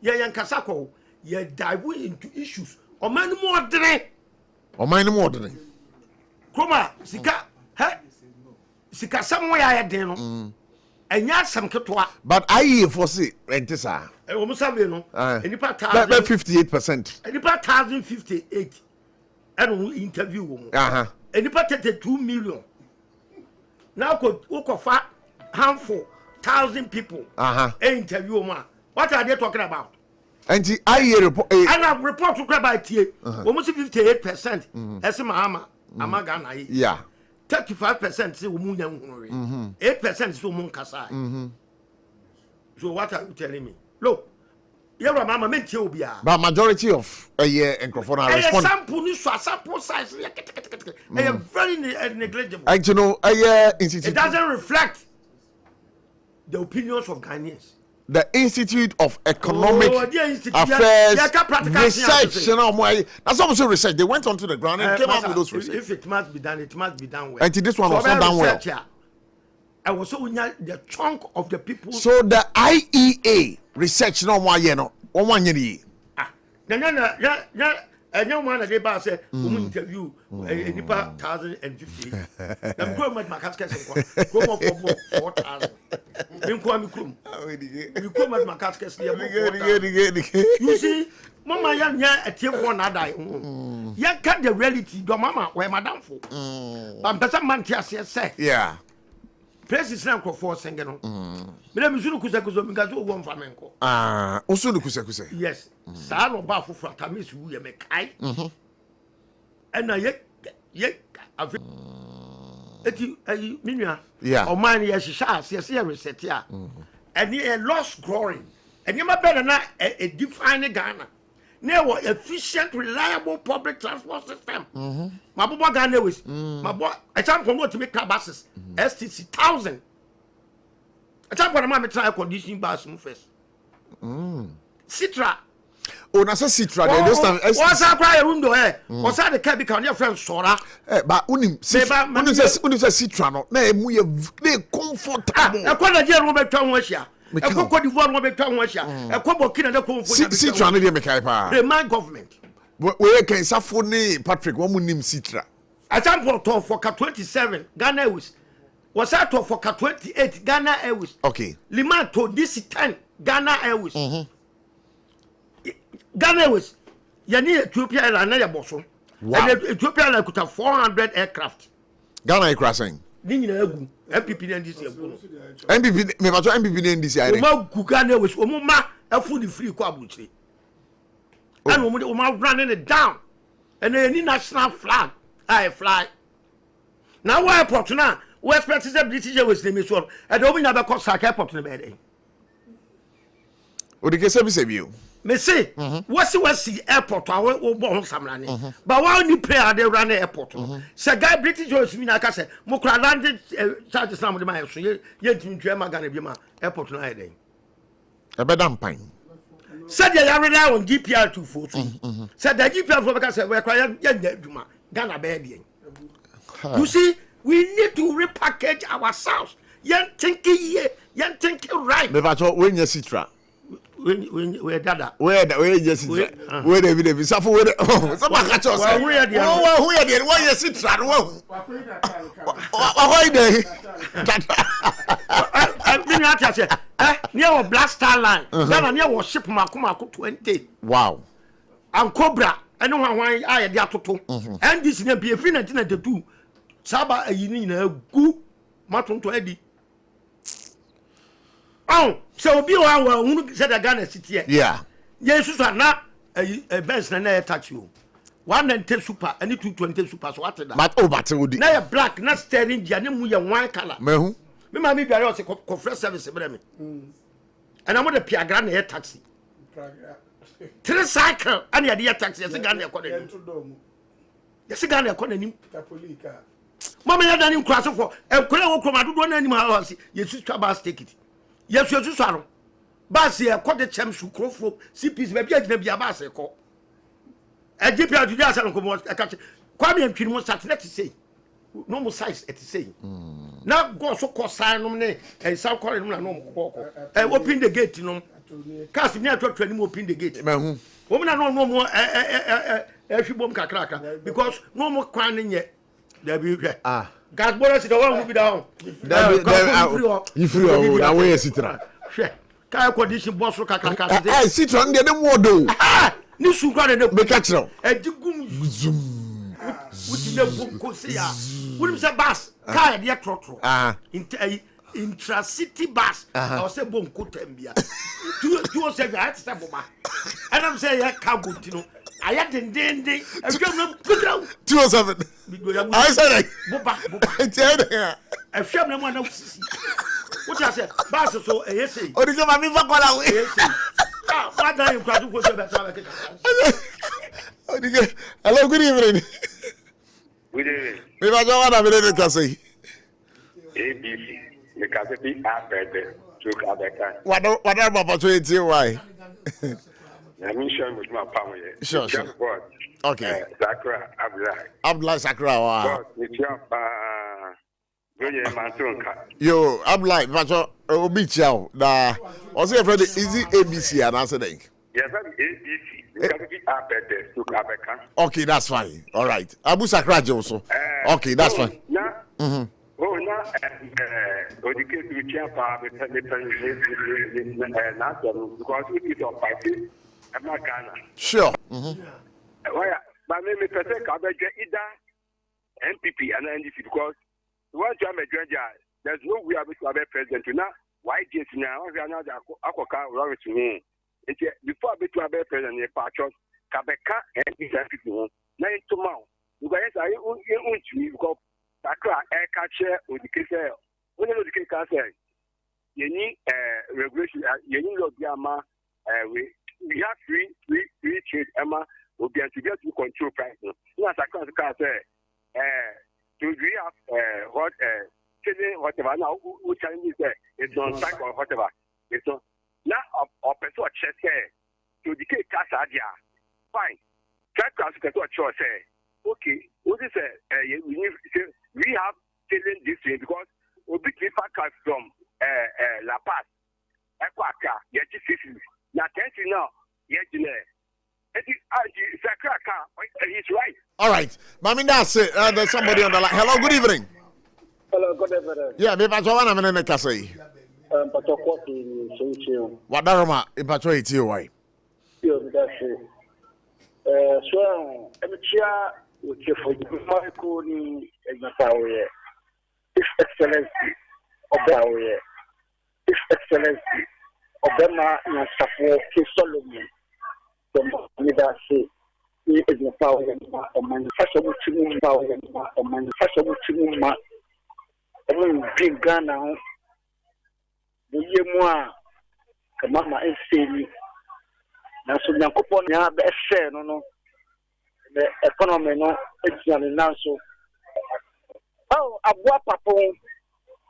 Ya yan kasa ko. Ya dive into issues. O man more dre. Kuma sika sika somewhere I den no enya sam ketwa but I foresee rent sir e wo musabe no enipa 58% enipa 1058 and we interview wo enipa 32 million now ko fa handful 1,000 people interview wo what are they talking about? And I report and I report to grab IT almost 58% ese mahama amagana yeah 35% say umunya hunori 8% say umun kasai so what are you telling me? Look, you mama mentie obia but majority of a year enkrofona respond sample ni so sample size very negligible and you know it doesn't reflect the opinions of Ghanaians. The Institute of Economic Affairs Research. That's almost research. They went onto the ground and came out with those research. If it must be done, it must be done well. And this one was not done well. I was so the chunk of the people. So the IEA research no one year no 1 year. And young man they ba say interview nipa 1,050. Them go met my casket go for 4,000. You come at my casket you see mama ya a team one die. Ya cut the reality your mama where madam for. But person man say yeah. Place now for singing no. Me dem sunu kusa because o won flamenco. Osunu kusa. Yes. Sa no ba for fratamis wu ye me kai. And na ye eti minua. Yeah. O man ye shisha se reset ya. And ye lost growing. And you ma better na a define Ghana. Now, efficient, reliable public transport system. My boy Ghana was my boy. I can't promote to make car buses. STC 1,000. I can't put a try condition bus first. Citra. Oh, na Citra. Those time. What's that cry room door? What's that the cabin can your friend Sora? But unim Citra no. Na emu ye comfortable. I call the general room town Russia. I call the one room town Russia. I call Burkina the Citra no dey make pa. The man government. We can safo ne Patrick wo mu nim Citra. I can't put for 27 Ghana Airways. Was that for 28 Ghana Airways? Okay. Liman to this 10 Ghana Airways. Ghana Airways. Yani Ethiopia Airlines na ya boso. And Ethiopia Airlines could have 400 aircraft. Ghana aircraft saying. Ni nyina agu. MPP na ndisi agu. MPP me bato MPP na ndisi ayre. O ma gu Ghana Airways. O mo ma afu the free kwa abuchire. And o ma running it down. And any national flag. I fly. Now why airport now? We expect the British Airways name so. And o never call Saka airport na be dey. O de ke se bi o. Me say, what's the airport? I will go on some running. But why only play at the run airport? Say, guy British Joyce, me, like I said, Mokra landed charges some of the miles. So, yet in German airport night. A bad pine. Said they are rely on GPR 240. Said the GPR for because we're crying, young Ghana baby. You see, we need to repackage ourselves. Young thinking right. Me bato when you Citra. Where dada where just where the be safo where oh some catch us oh who there why you sit trad wo why there me na tia say near Black Star Line na near wo ship mako 20 wow and Cobra eno hwan aye de atoto and this na be 1992 saba ayi na gu matonto adi. Oh, so be one who said a Ghana city. Yeah. Yes, so now a Benz na touch you. 110 super, any 220 super. So what that? But would now black, not staring, Janemu, one color. Me, mammy, I also conference service. And I'm going to pay a grand air taxi. 3 cycle, and the idea taxi as a Ghana economy. Yes, a Ghana economy. Mamma, I done him cross for a color from I don't animal. Yes, you bus ticket. Yes, you sorrow. Bassy, I caught the champs who crow for CPs, maybe I can be a bass. I give you to just a catch. Kwame and Kin was at next to say. No more size at the same. Now go so called sign on me and some calling no more. I open the gate, you know. Cast me out to any open the gate. Woman, I don't know more. Every bomb cracker because no more crying yet. There be God bless the one who be down. You free now where Citra. Car condition boss look at I Citra and the more do. Ni su kwa de be catch now. E digum zoom. Wuti na buko se ya. Wuri se bus car de trotro. Intra-city bus. I was say bonko tembia. Tu say I step ba. And I'm say ya cargo tino. I had the day. I come 207. I said Boba. I feel no one else. What I said, Bass so a yes. Or is my viva call away? What are you trying to go to? Hello, good evening. Good evening. We are going to be able to say ABC. The Cassidy Apple to Quebec. Whatever opportunity, why? I'm sure with my power. Sure. Okay. Sakra Abdullah Sakra. Wow. Yo, Abdullah, but Obi Chow. Da. Also, your friend is it ABC and answer them. Yes, ABC. Okay, that's fine. All right. Abu Sakra also. Okay, that's fine. Oh, now, the case with Champa, because it is on party. I'm not Ghana. Sure. Why? But maybe Professor either MPP and NDC because once you are a judge, there's no way to have a president. Now, why just now? We are not Aquaca wrong to me. Before I to have a president, a patron, Kabeka and NDC. Now, tomorrow, you guys are in because Sakra air catcher or the case. When you the case, you need regulation, you need your Yama. we have free trade, Emma, will be to get to control price. Not a class car say, do we have what whatever now who Chinese say it's on site or whatever. It's on now or person check to the case cash idea. Fine. Track class to say, okay, what is we have selling this thing because we be packers from La Paz, Equaca, yet now tension now, yet he's right. All right. Mami, that's it. There's somebody on the line. Hello, good evening. Hello, good evening. Yeah, me pacho wana mene ne kasei. Pacho kwati so. Wadaroma, pacho iti why? Yo, that's it. So, emchia uchefo Marco ni egnapawe. His Excellency Obawe. His Excellency Obama na Safo Solomon. Midase ni egnapawe o manifesto mutimumba o manifesto mutimumba. Ewe bigana ho. Ye moi kama enseni na so nyankopon ya be share no the economy no ejian na so aboa papo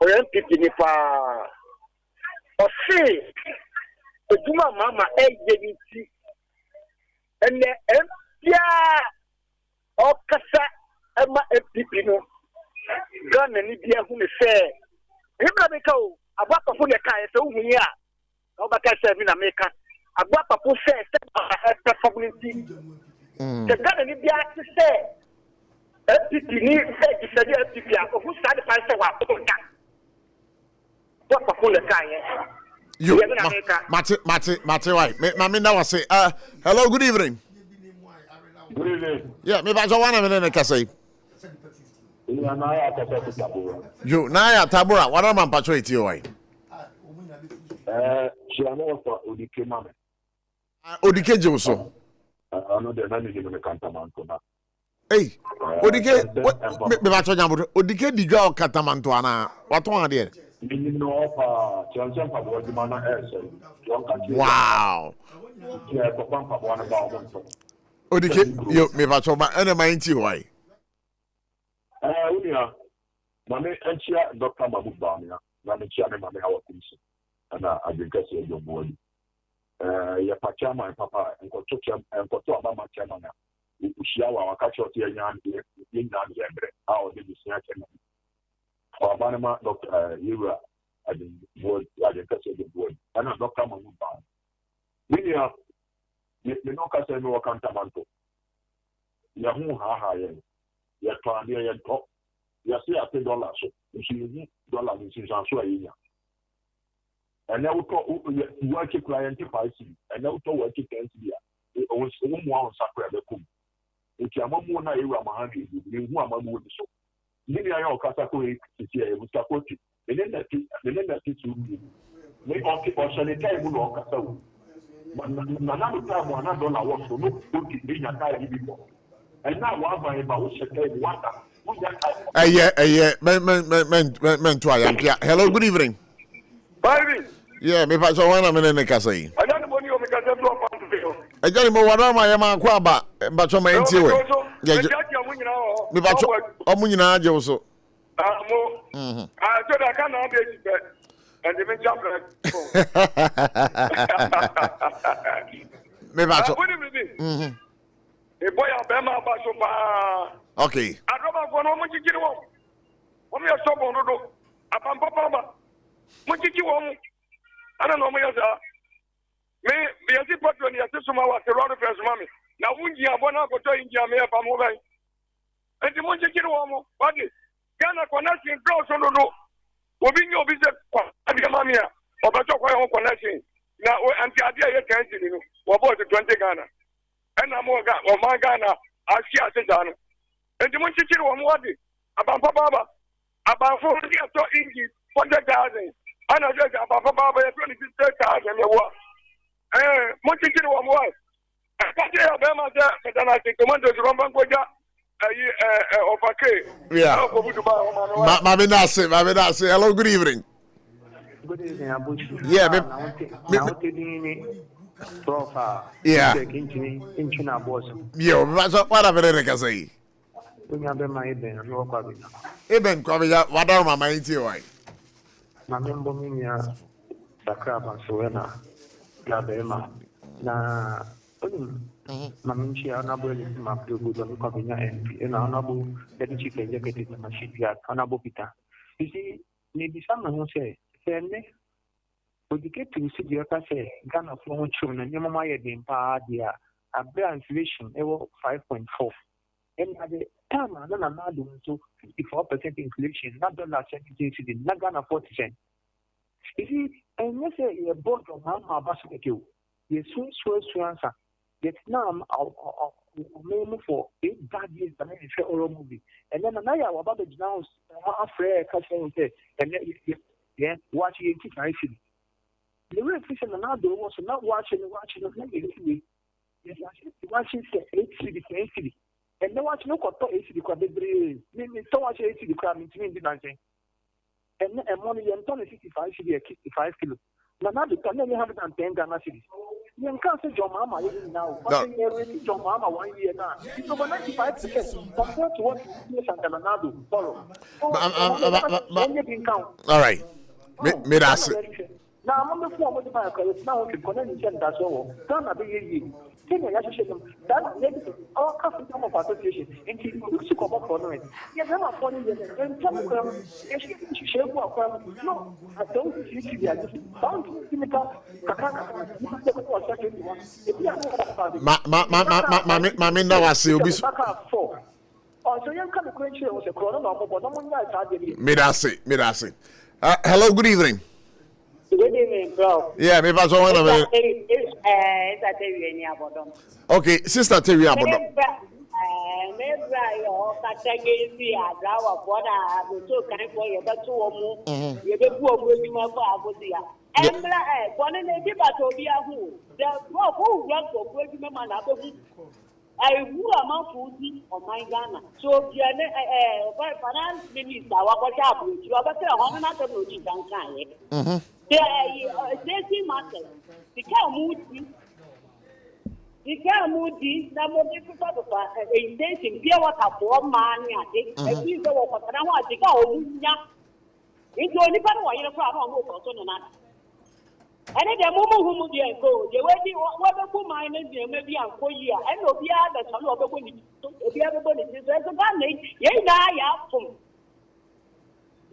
o MPP ni pa o se eduma mama ejeniti ene empia o kasa ema MPP no Ghana ni bia hu ne se hebra be ka o aboa papo ne ka se hu ni a o ba ka se bi na meka aboa papo se performance the Ghana ni bia se FPP ni se di FPP a ofu sa de pa se wa ko ka aboa papo ne ka You Mate why me na was say hello, good evening. Good evening. Yeah, me ba jo wana me ne ka say. You na tabura wada man pacho iti why? Chiano for Odike mame. Odike Joso. Ano de na ni me kantamanto na. Hey, Odike me ba cho nyambo. Odike digwa o kantamanto ana. Waton ade. Wow. Odike yo me ba cho ma ene ma nti why? Unia, mame enchia Dr. Mahmoud Bamia, mame chia me mame hawa kumsi. Ana adikasi ejo bodi. Ya pachama ya papa, enkoto abama chama na. Ushiawa wakati wote yenyani yembre. Ao de bisinya chama. Kwa banema Dr. Yura adikasi ejo bodi. Ana Dr. Mahmoud Bamia. Unia, me no kasa me wakanta manto. Ya hu ha yen. Ya twambia ya to ya see a $10 so you $1 in so ayinya and now to work client price and now to work 10 dia o so mo on sakra be kum enti amamu na ewa mahandi ni hu amamu bi so ni ya okasa ko e ti e bu support e na ti tu ni o ki o shale kai mu no okasa wo na mu ta mo na $1 wo so no ko ki ni nya kai bi bo and now what about we should take water. Men to Ayampia. Hello, good evening. Baby. Yeah, me pa so wana me ne kasa yi. I don't want you me kasa do apa to. Ajani mo wada ma yama kwa ba so ma enti we. Yeah. Me ba so omu nyina aje wo so. So that can na be be. And the jump. Me ba so. A boy of Bema Basopa. Okay. I don't know for no Mujiki. When we are so on the upon Papa Mujiki. I don't know me as a me as a patron, yes, Suma was the road of his mommy. Now, wouldn't you have one go to India? Me up mobile. And the Mujiki, what is Ghana connection close on the road? Will be your visit at the Mamia or Bato connection. Now, and the idea can't see you. What about the 20 Ghana? And I'm more my Ghana, I see a Satan. And the Munchiki one wadi about Baba about 40 English 40,000. And I just about Baba 26,000. Munchiki one was. I can't tell Bama there, but then I think the Monday to Rambangoja of a yeah. Mammy Nasi, hello, good evening. Good evening, Abuchi. Yeah, Prof. Yeah. Inchina boss. Yo, what have I say? We have been my Eben, no Quabina. Eben, Quabia, what are my mind to you? My member Minia, Sakrab and Suena, Labema. Na, Maminchi, honorable Mabdu, Quabina, and honorable Deputy Chief Executive of my shipyard, honorable Peter. You see, maybe someone who say, we get to see the other say, Ghana for children, and your mamma in Padia, a bear inflation, 5.4. And at the time, I'm not doing so 54% inflation, not dollar 17 city, not Ghana 40 cents. You see, and you say you're bored of Mama Basket, you soon answer. Yet now, I'll for 8 bad years, and then a horror movie. And then another about the house, afraid, and then watch it. The real fish and another was not watching, watching 8 city. And no watch no quarter 8 city, maybe so much 8 city crab into me, and money and 65 city, 65 kilos. Now, the can only have 10 Ghana cities. You can't say John Mama now. John Mama 1 year now. It's over 95% compared to what you see and Leonardo follow. All right. Now, I'm on the phone with the Bible. It's now to connect and that's all. Don't have a that all custom of association and to come up for it. Yes, I'm not funny and tell them, no, I don't see the bound to hello, good evening. Good evening, bro. Yeah, maybe I don't want to. Okay, Sister Terry Abodom. I grew among food on my Ghana. So, finance minister, what happened? You are better on another notice than kind. They matter. The can't move this, number difficult of a intention. Dear, what a poor man, I think the work, but I want to go. It's only part of your problem. And then the moment who would go, the way the wonderful miners, maybe I'm for you, and no be other son of everybody is as a bandit, yea, I have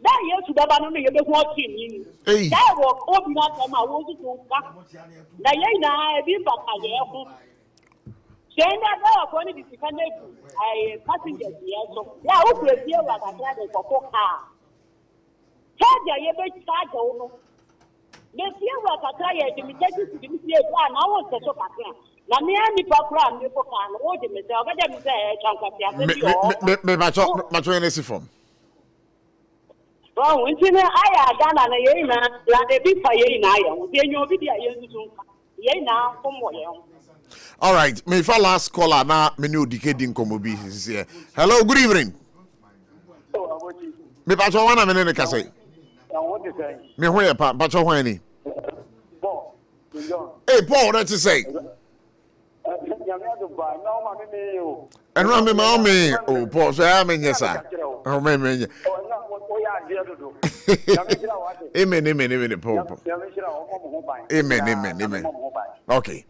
that year to the banana, you don't want him. That was open up on my water to that yea, I be back at the airport. Saying that I was going to be I passengers here, so yeah, who could hear what I tried for 4 cars. Tell you, better charge over. The fear of a tire, the messages to the Messiah, and I was the Sopa. Now, me and the program, you can hold him, from. Well, when I done an ayana, like a big fire in iron, then you'll be the ayana from what. All right, me for last caller now, menu decaying comobi is here. Hello, good evening. Me patrol 1 minute, can say. Me where patrol when any. Hey, Paul, that's to say. And run me, mommy. Oh, Paul, say I'm in yes, sir. Oh, man. Amen, Paul. Amen. Okay.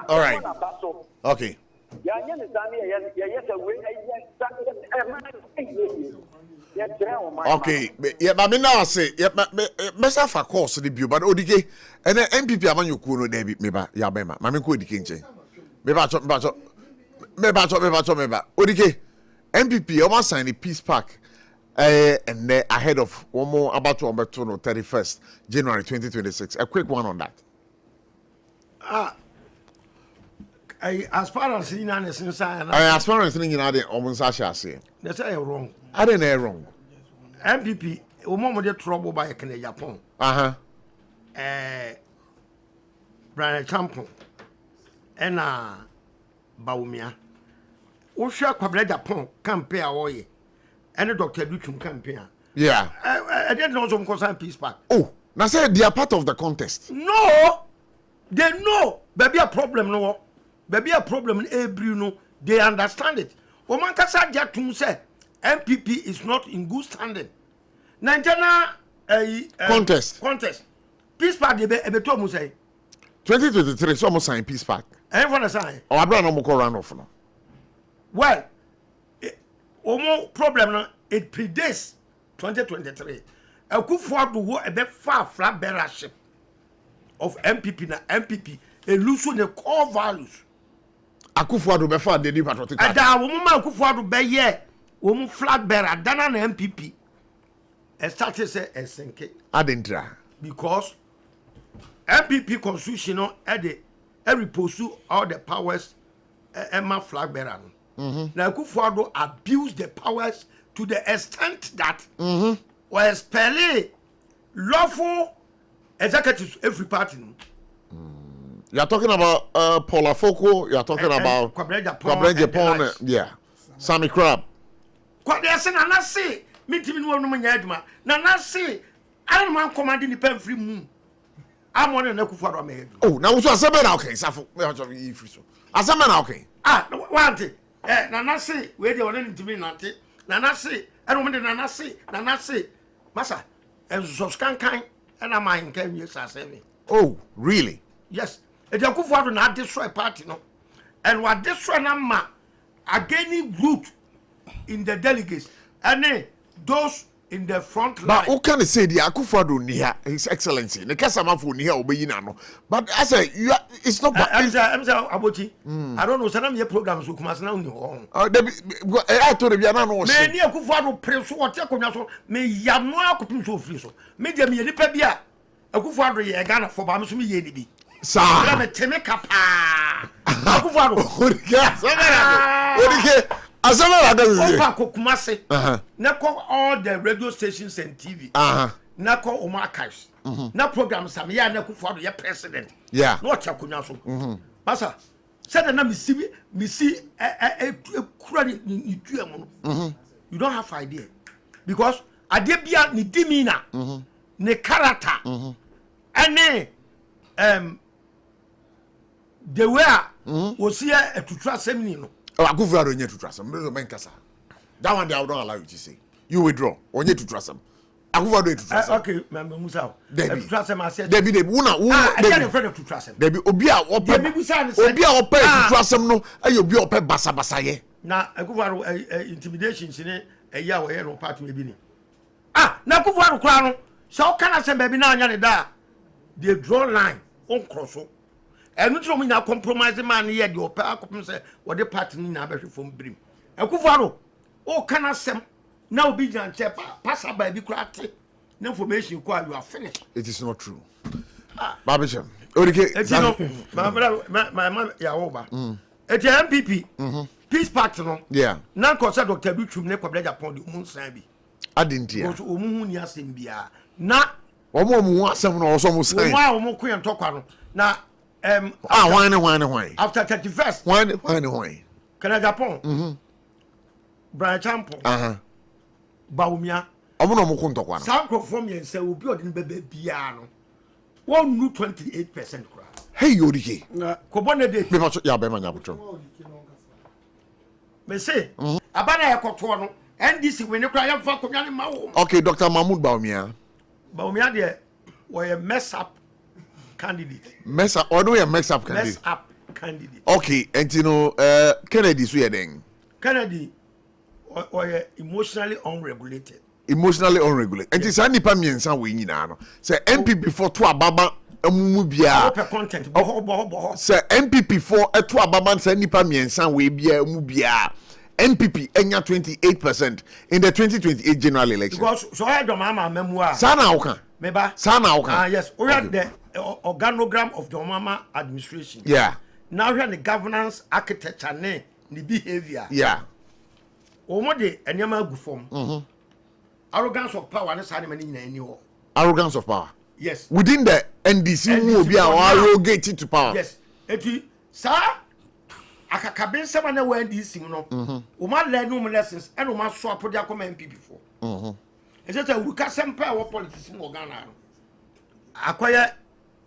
All right. Okay. Okay, yeah, but me now say, yeah, myself for course the view, but ODK and then MPP among you kuno David, me ba, ya bema, mammy could the king. Me ba chop, Meba. Odike, MPP almost signed a peace pact and ahead of one more about to 31st January 2026. A quick one on that. As far as you know, as far as you know, they almost say that's wrong. I didn't know wrong. MPP, we get trouble by a Japan. Brian Champion and Baumia. Osha Kwabla Japan campaign away. And the Dr. Dutum campaign. Yeah. I didn't know some concern peace pact. Oh, now say they are part of the contest. No, they know. Baby a problem no. Baby a problem in Bruno. They understand it. Oman kasa jatum say MPP is not in good standing. Nigeria contest. Peace pact they be to mu say 2023 so almost sign peace pact. Everyone sign. Or Abraham no more run off no. Well, omo problem no it predates 2023. Akufo-Addo wo e be far flag bearership of MPP na MPP e lose the core values. Akufo-Addo be far the patriotic. Ada wo ma Akufo-Addo be ye wo mu flag bearer dana na MPP. E start say esenke. Adentra. Because MPP constitution no e dey pursue all the powers Emma flag bearer. Now Akufo-Addo abused the powers to the extent that was expelling lawful executives every party. You are talking about Paul Afoko, you are talking about Kwabena Japan, yeah. Sammy Crab. What they say na say me timi no no nya aduma. Na say I man commanding the pen free moon. I'm one na Akufo-Addo am. Oh, now so aseme na okay, safo. Aseme na okay. One thing. Nana say we dey on ntimi nante. Nana say Nana say masa enso skankan na man kan wi sa say me. Oh, really? Yes. E dey Akufo-Addo na destroy party no. And what destroy na ma gaining root in the delegates and those in the front line. But who can say the Akufo-Addo near His Excellency? The Kasama for near Obeyina no. But I say it's not. I'm Abochi. I don't know. Some your programs will come as now. I told you no. Me ni Akufo-Addo press so what akonya so me yam no akopim so free so. Me dem ye nipa bia Akufo-Addo ye Ghana for ba me so me ye ni bi. Sa. Me teme kapa. Akufo-Addo. Odike. Asama Opa Kokumase. Nako all the radio stations and TV. Nako Oma archives. Na program sam ya na Akufo-Addo ye president. Yeah. No chakunya so. Masa said na me see kura ni tuamu no. You don't have idea. Because adebia ni dimina. Ne character. Ane the way was here to trust him no. Oh, Akufo-Addo onye to trust him. That one day I don't allow you to say. You withdraw. Onye to trust him. Akufo-Addo to trust him. Okay, Musa. Debbie. To trust him I said. Debbie, I get in front of to trust him. Debbie, obi a ope to trust him no. Ayo obi ope basa ye. Na Akufo-Addo intimidation sine eya wo ye no part we bi ni. Na Akufo-Addo kra no. So kana say baby na anya ne da. They draw line on cross. And no me na compromise man here the opa akopim say what the party ni na behwe from brim. Akufo-Addo o kana sem na obi jan che pass by bi kurate. No information you are finished. It is not true. Babisham. Odike. My ya oba. Et MPP. Peace pact no. Yeah. Na ko say Dr. Dutum ne Kwabena Japan di umun san bi. Adintia. Because omu ni asem bia. Na omu asem no so mu san. Omu ko yentokwa no. Na why? After 31st. Why? Can Japan? Brian Champo. Baumia. Omo no mo kontokwa no. Sanko from yen say obi odin bebe bia no. 128% kra. Hey Odike. Ko bonne dey. Me macho ya be manya botro. Me say, abana yakoto no. NDC we ne kra ya fa konwa ne mawo. Okay, Dr. Mahmoud Baumia. Baumia dey we mess up candidate. Mess up candidate. Okay, and you know Kennedy so then. Kennedy or emotionally unregulated. And it's any nipa miensa we nyina no. Say MPP for to ababa amumu bia open content bo say MPP for eto abaman say nipa miensan we bia amu bia MPP enya 28% in the 2028 general election. Because so I do mama memua. Sana oka. Meba. Sana oka. Yes, we have the organogram of the mama administration. Yeah. Now we have the governance architecture ne the behavior. Yeah. Omo de enyama gu form. Arrogance of power ne sane mani nyina ani ho. Arrogance of power. Yes. Within the NDC who will be arrogant to power. Yes. Eti sa akakaben sama na wa NDC no. O ma learn no lessons and o ma so apodi akoma MPP for. Is it a we can sempa our politics mo Ghana.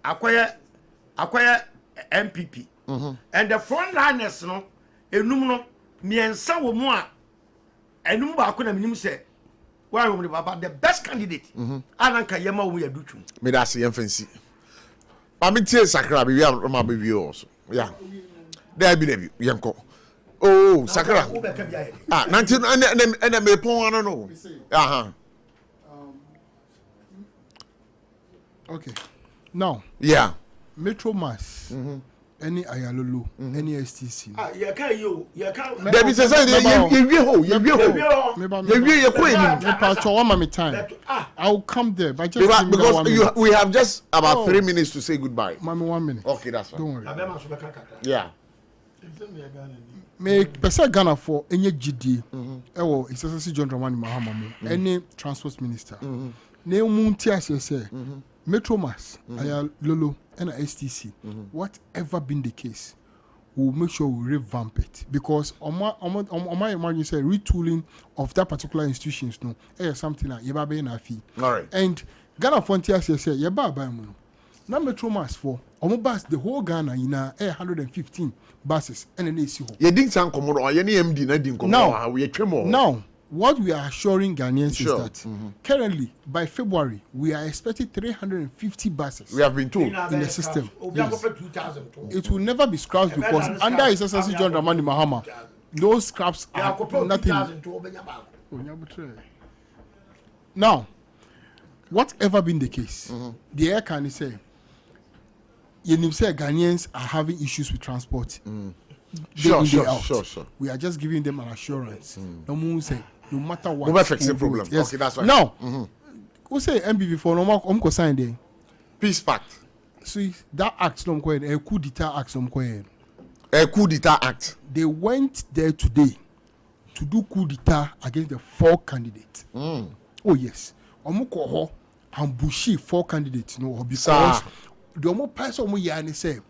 Akwaya MPP. And the front liners no enum no miensa wo mu a enum ba akona minim se why we baba the best candidate ananka yema wo ya dutu me da se yemfansi pamitie sakra be wi ma be wi also yeah there be na yenko oh sakra nanti and me pon ano no okay now yeah Metro Mass any ayalolo any STC you can there be say I'll come there but just because we have just about 3 minutes to say goodbye. Mami 1 minute. Okay, that's fine. Don't worry. Yeah. Me pesa Ghana for any GD ewo isese John Dramani Mahama mo any transport minister na munti asese Metro Mass ayalolo and STC, whatever been the case, we'll make sure we revamp it because on my imagine say retooling of that particular institutions no, something like yeba be na fee. All right. And Ghana Frontier say yeba ba mu no. Na Metro Mass for bus the whole Ghana in 115 buses and an AC. You didn't sound common or any MD na didn't come now we tremor. Now what we are assuring Ghanaians is that currently by February we are expecting 350 buses. We have been told in the system. Yes. It will never be scrapped because under His Excellency John Dramani Mahama, those scraps are nothing. Now, whatever been the case, the air can say, you say Ghanaians are having issues with transport. Sure. We are just giving them an assurance. No matter what. We'll fix the problem. Yes. Okay, that's right. Now, who say MPP for no sign there? Peace Pact. See, that act, a coup d'etat act, a coup d'etat act. They went there today to do coup d'etat against the 4 candidates. Oh, yes. Omukoko and Bushi 4 candidates, no, because the only person we say